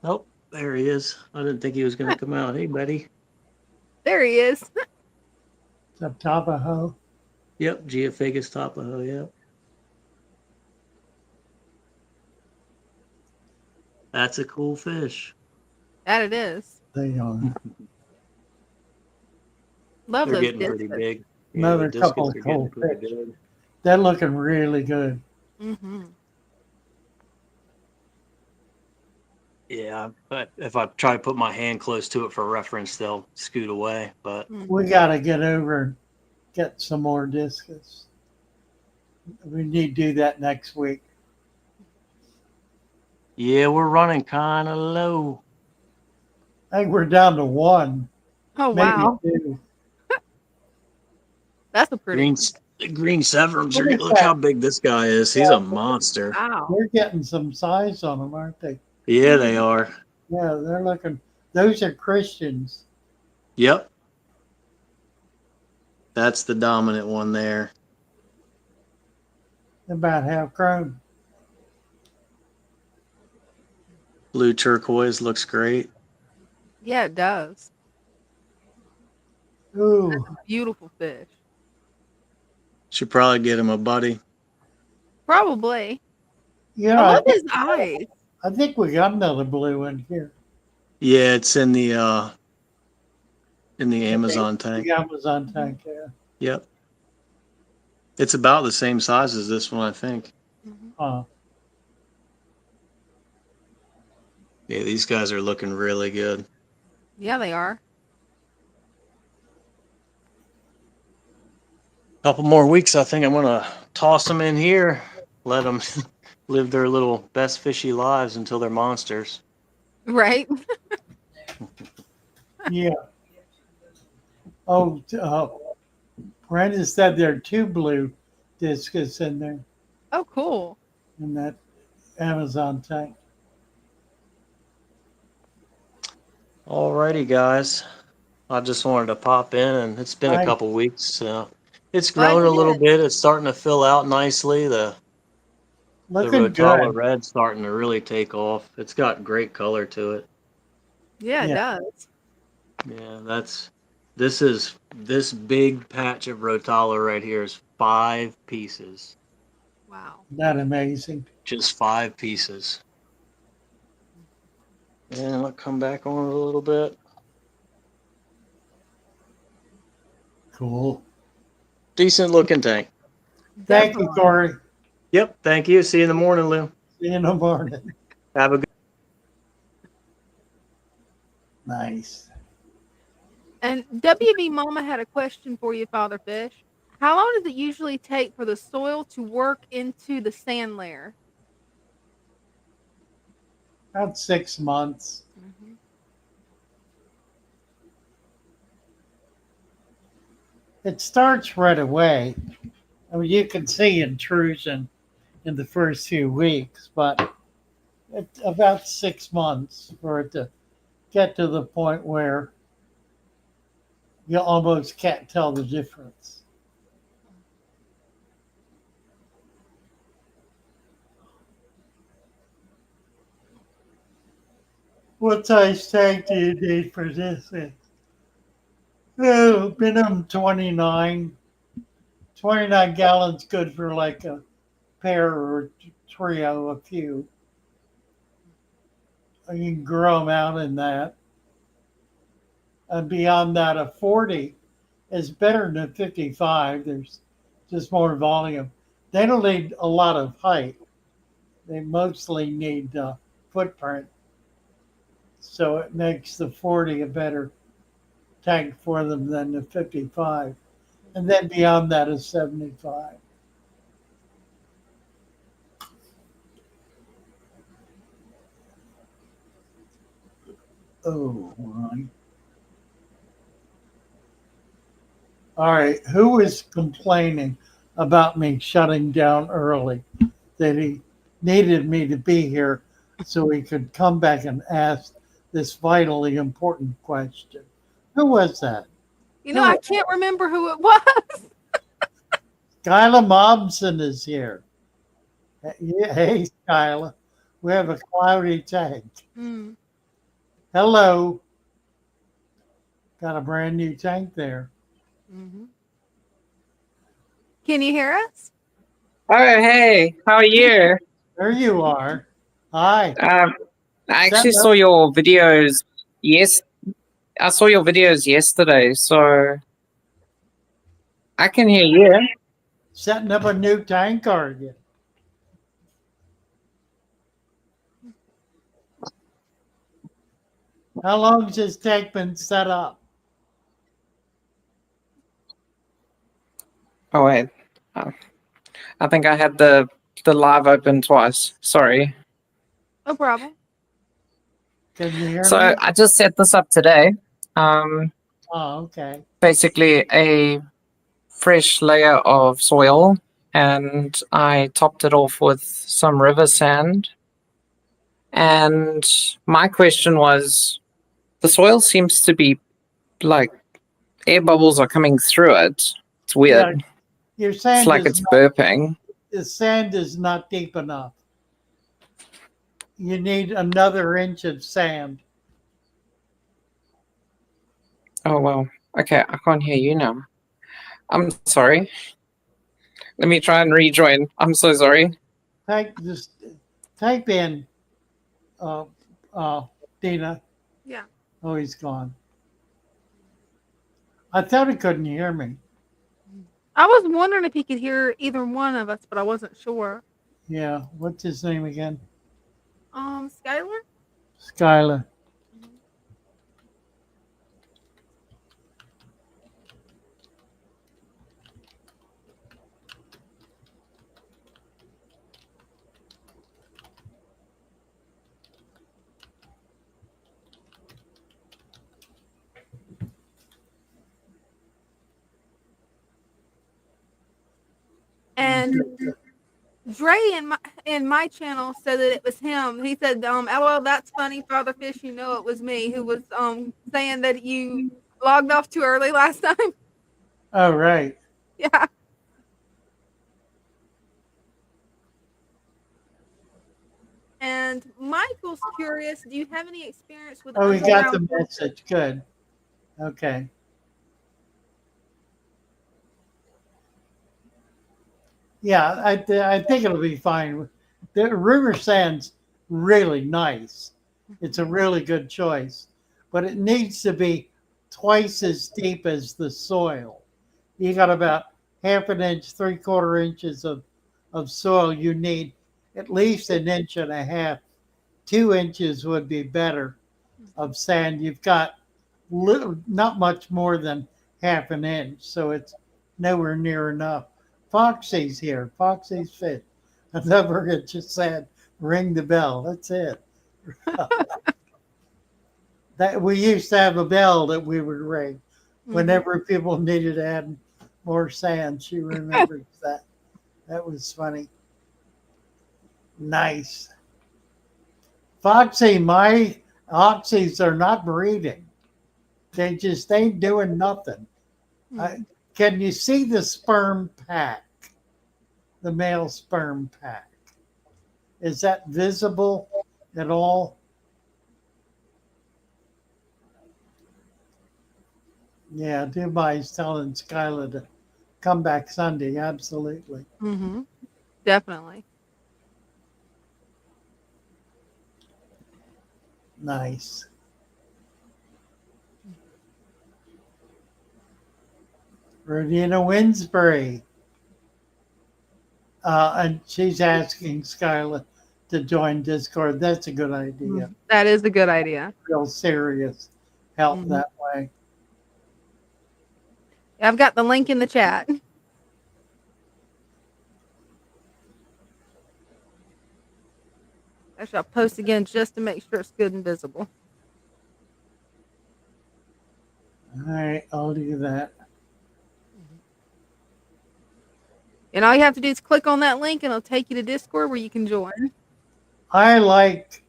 Oh, there he is. I didn't think he was going to come out. Hey, buddy. There he is. It's a Tapaho. Yep, Geophagus Tapaho, yep. That's a cool fish. That it is. They are. Love They're those getting discs. pretty big. Another Yeah, couple of cool fish. They're looking really good. Mm-hmm. Yeah, but if I try to put my hand close to it for reference, they'll scoot away. But we got to get over and get some more discus. We need to do that next week. yeah, we're running kind of low. I think we're down to one. Oh, maybe wow. two. That's a pretty. Green Severums. Look how big this guy is. He's a monster. Wow. They're getting some size on them, aren't they? Yeah, they are. Yeah, they're looking. Those are Christians. Yep. That's the dominant one there. About half grown. Blue turquoise looks great. Yeah, it does. Ooh. That's a beautiful fish. Should probably get him a buddy. Probably. Yeah. I love his eyes. I think we got another blue in here. Yeah, it's in the Amazon tank. The Amazon tank, yeah. Yep. It's about the same size as this one, I think. Uh, Yeah, these guys are looking really good. Yeah, they are. Couple more weeks, I think I'm gonna toss them in here, let them live their little best fishy lives until they're monsters. Right. yeah. Oh, Brandon said there are two blue discus in there Oh, cool. in that Amazon tank. Alrighty, guys. I just wanted to pop in, and it's been a couple weeks. It's Glad grown you a little did. bit. It's starting to fill out nicely. The Looking Rotala good. Red's starting to really take off. It's got great color to it. Yeah, it Yeah. does. Yeah, this big patch of Rotala right here is 5 pieces. Wow. That amazing. Just 5 pieces. And I'll come back on it a little bit. Cool. Decent looking tank. Thank you, Corey. Yep, thank you. See you in the morning, Lou. See you in the morning. Have a good Nice. And WB Mama had a question for you, Father Fish. How long does it usually take for the soil to work into the sand layer? About 6 months. Mm-hmm. It starts right away. I mean, you can see intrusion in the first few weeks, but it's about 6 months for it to get to the point where you almost can't tell the difference. What size tank do you need for this thing? Oh, minimum 29. 29 gallons good for like a pair or trio, a few. You can grow them out in that. And beyond that, a 40 is better than a 55. There's just more volume. They don't need a lot of height. They mostly need footprint. So it makes the 40 a better tank for them than the 55. And then beyond that is 75. Oh my. All right, who is complaining about me shutting down early? That he needed me to be here so he could come back and ask this vitally important question. Who was that? You know, I can't remember who it was. Skyla Mobson is here. Hey, Skyla. We have a cloudy tank. Mm. Hello. Got a brand new tank there. Mm-hmm. Can you hear us? Oh, hey, how are you? There you are. Hi. I actually saw your videos. Yes, I saw your videos yesterday, so I can hear you. Setting up a new tank, are you? How long has this tank been set up? Oh wait, I think I had the live open twice. Sorry. No problem. Can you hear So me? I just set this up today. Oh, okay. Basically a fresh layer of soil, and I topped it off with some river sand. And my question was, the soil seems to be like air bubbles are coming through it. It's weird. Yeah, your It's sand like is it's not, burping. the sand is not deep enough. You need another inch of sand. Oh, well. Okay, I can't hear you now. I'm sorry. Let me try and rejoin. I'm so sorry. Type in Dina. Yeah. Oh, he's gone. I thought he couldn't hear me. I was wondering if he could hear either one of us, but I wasn't sure. Yeah. What's his name again? Skylar? Skylar. And Dre in my channel said that it was him. He said, "LOL, that's funny, Father Fish. You know it was me who was saying that you logged off too early last time." Oh, right. Yeah. And Michael's curious, do you have any experience with Oh, we got the underground message. Good. Okay. Yeah, I think it'll be fine. The river sand's really nice. It's a really good choice, but it needs to be twice as deep as the soil. You got about half an inch, 3/4 inches of soil. You need at least an inch and a half. 2 inches would be better of sand. You've got not much more than half an inch, so it's nowhere near enough. Foxy's here. Foxy's fit. I never forget just said, ring the bell. That's it. That we used to have a bell that we would ring whenever people needed to add more sand. She remembers that. That was funny. Nice. Foxy, my oxys are not breeding. They just ain't doing nothing. Can you see the sperm pack? The male sperm pack. Is that visible at all? Yeah, Dubai's telling Skylar to come back Sunday. Absolutely. Mm-hmm. Definitely. Nice. Rodina Winsbury. And she's asking Skylar to join Discord. That's a good idea. That is a good idea. Real serious help that way. I've got the link in the chat. I shall post again just to make sure it's good and visible. All right, I'll do that. And all you have to do is click on that link and it'll take you to Discord where you can join. I like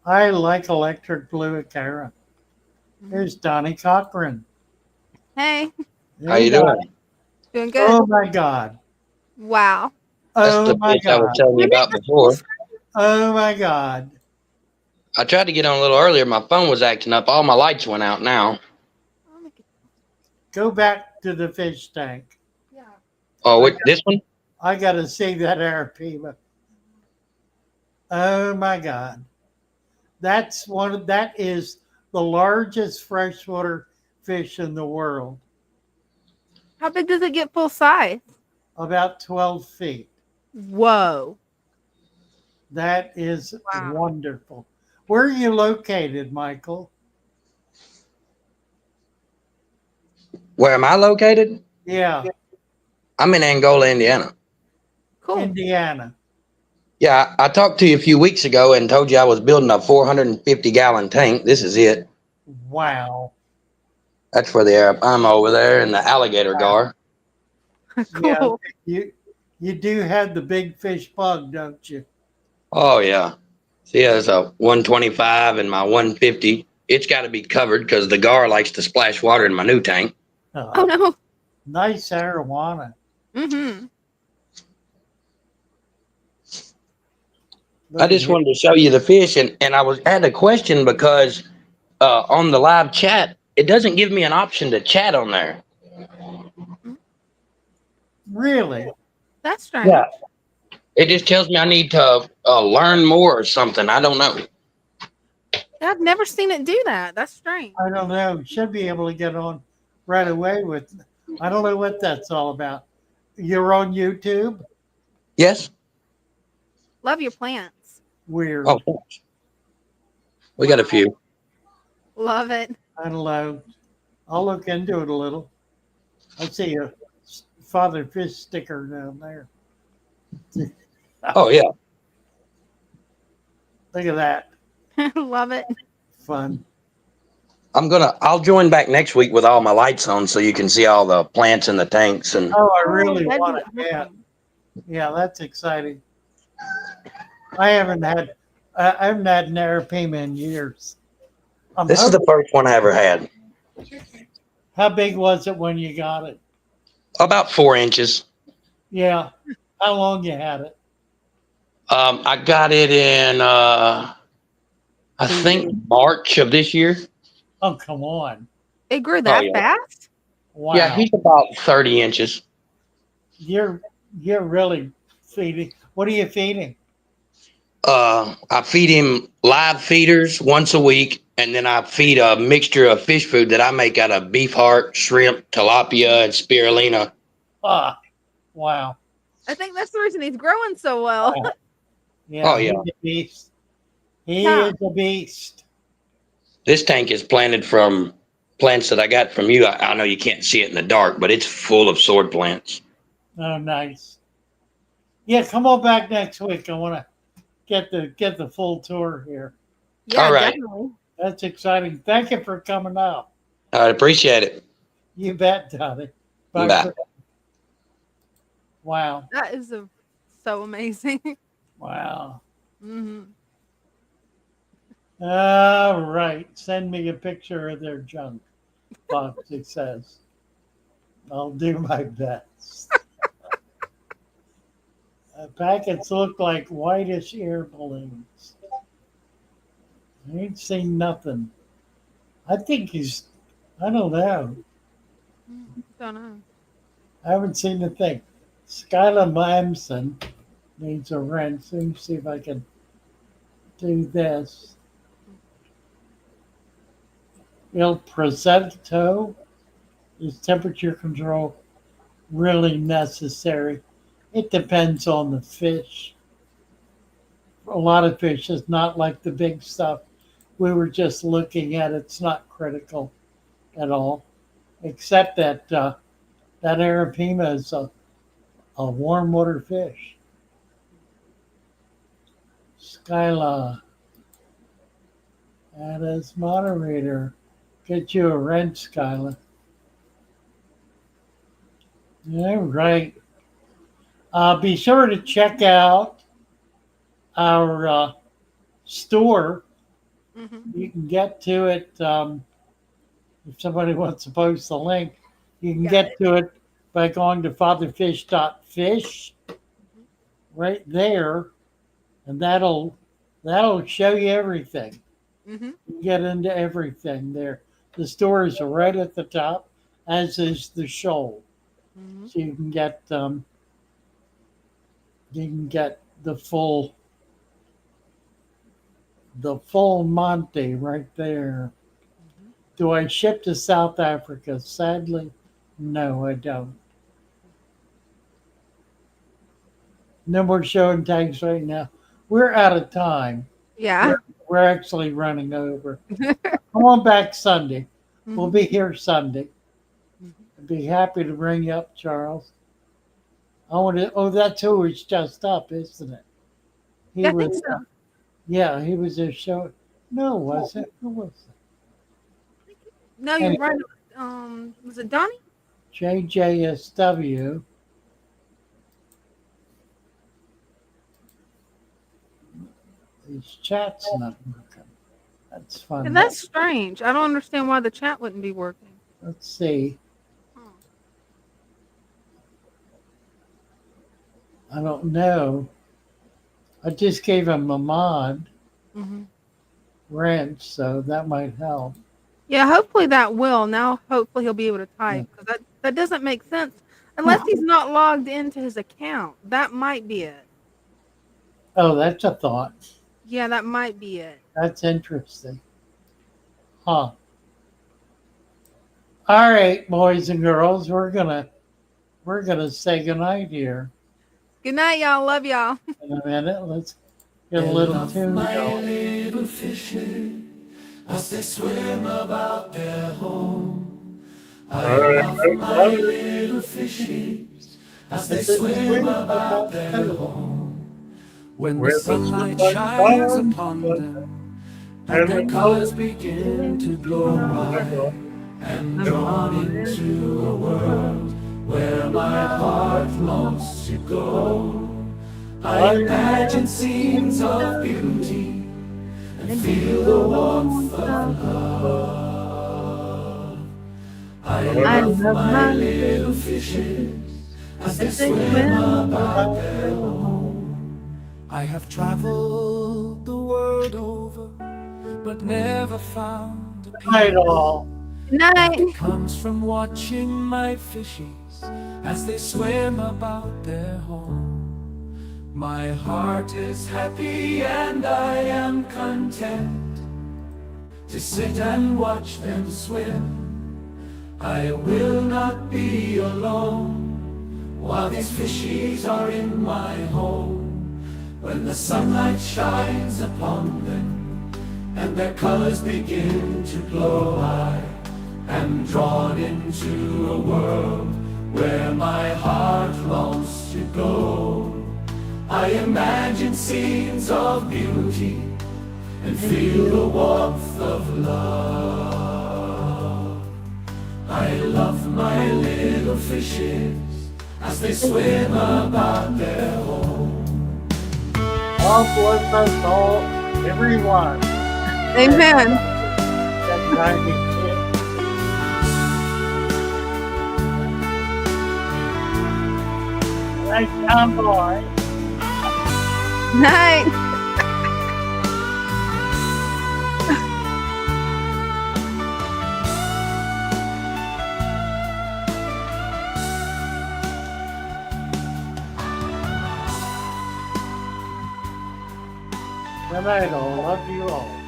electric blue Akara. Here's Donnie Cochran. Hey. How you doing? Doing good. Oh my God. Wow. That's Oh the my fish I was God. telling you about before. Oh my God. I tried to get on a little earlier. My phone was acting up. All my lights went out now. Go back to the fish tank. Oh, this one? I got to see that Arapaima. Oh my God. That is the largest freshwater fish in the world. How big does it get full size? About 12 feet. Whoa. That is wonderful. Where are you located, Michael? Where am I located? Yeah. I'm in Angola, Indiana. Cool. Indiana. Yeah, I talked to you a few weeks ago and told you I was building a 450-gallon tank. This is it. Wow. That's for the Arapaima over there and the alligator gar. Cool. Yeah, you do have the big fish bug, don't you? Oh, yeah. See, there's a 125 and my 150. It's got to be covered because the gar likes to splash water in my new tank. Oh, no. Nice arowana. Mm-hmm. I just wanted to show you the fish, and I had a question because on the live chat, it doesn't give me an option to chat on there. Really? That's strange. Yeah. It just tells me I need to learn more or something. I don't know. I've never seen it do that. That's strange. I don't know. Should be able to get on right away with. I don't know what that's all about. You're on YouTube? Yes. Love your plants. Weird. Oh, thanks. We got a few. Love it. I don't know. I'll look into it a little. I see a Father Fish sticker down there. Oh, yeah. Look at that. Love it. Fun. I'll join back next week with all my lights on so you can see all the plants in the tanks. And Oh, I really that'd want be it. Yeah. awesome. Yeah, that's exciting. I haven't had an Arapaima in years. this is the first one I ever had. How big was it when you got it? About 4 inches. Yeah. How long you had it? I got it in, I think, March of this year. Oh, come on. It grew that fast? Wow. Yeah, he's about 30 inches. You're really feeding. What are you feeding? I feed him live feeders once a week, and then I feed a mixture of fish food that I make out of beef heart, shrimp, tilapia, and spirulina. Ah, wow. I think that's the reason he's growing so well. Wow. Yeah, Oh, yeah. He's a beast. He Yeah. is a beast. This tank is planted from plants that I got from you. I know you can't see it in the dark, but it's full of sword plants. Oh, nice. Yeah, come on back next week. I want to get the full tour here. Yeah, All right. definitely. That's exciting. Thank you for coming out. I appreciate it. You bet, Donnie. Bye. Wow. That is so amazing. Wow. hmm All right. Send me a picture of their junk, Foxy says. I'll do my best. Packets look like whitish air balloons. I ain't seen nothing. I think I don't know. Don't know. I haven't seen a thing. Skylar Lamson needs a wrench. Let me see if I can do this. Il Presento, is temperature control really necessary? It depends on the fish. A lot of fish is not like the big stuff we were just looking at. It's not critical at all, except that that Arapima is a warm water fish. Skyla, and as moderator, get you a wrench, Skyla. All right. Be sure to check out our store. You can get to it if somebody wants to post the link. You can get to it by going to fatherfish.fish right there, and that'll show you everything. You get into everything there. The store is right at the top, as is the shoal. So you can get the full Monty right there. Do I ship to South Africa? Sadly, no, I don't. No more show and tags right now. We're out of time. Yeah. We're actually running over. Come on back Sunday. We'll be here Sunday. I'd be happy to bring you up, Charles. That's who was just up, isn't it? I think so. Yeah, he was there showing. No, was it? Who was it? No, you're Anyway. right. Was it Donnie? JJSW. These chats not working. That's fun. And that's strange. I don't understand why the chat wouldn't be working. Let's see. I don't know. I just gave him a mod wrench, so that might help. Yeah, hopefully that will. Now, hopefully he'll be able to type. 'Cause that doesn't make sense unless he's not logged into his account. That might be it. Oh, that's a thought. Yeah, that might be it. That's interesting. Huh. All right, boys and girls, we're gonna say goodnight here. Good night, y'all. Love y'all. In a minute, let's get a little tune My going. little fishes, as they swim about their home. I love my little fishes, as they swim about their home. When the sunlight shines upon them, and their colors begin to glow, I am drawn into a world where my heart longs to go. I imagine scenes of beauty and feel the warmth of love. I love my little fishes as they swim about their home. I have traveled the world over, but never found a Good night, all. Good night. It comes from watching my fishies as they swim about their home. My heart is happy and I am content to sit and watch them swim. I will not be alone while these fishies are in my home. When the sunlight shines upon them and their colors begin to glow, I am drawn into a world where my heart longs to go. I imagine scenes of beauty and feel the warmth of love. I love my little fishes as they swim about their home. God bless us all, everyone. Amen. That kind of shit. Night time, boy. Night. Good night, all. Love you all.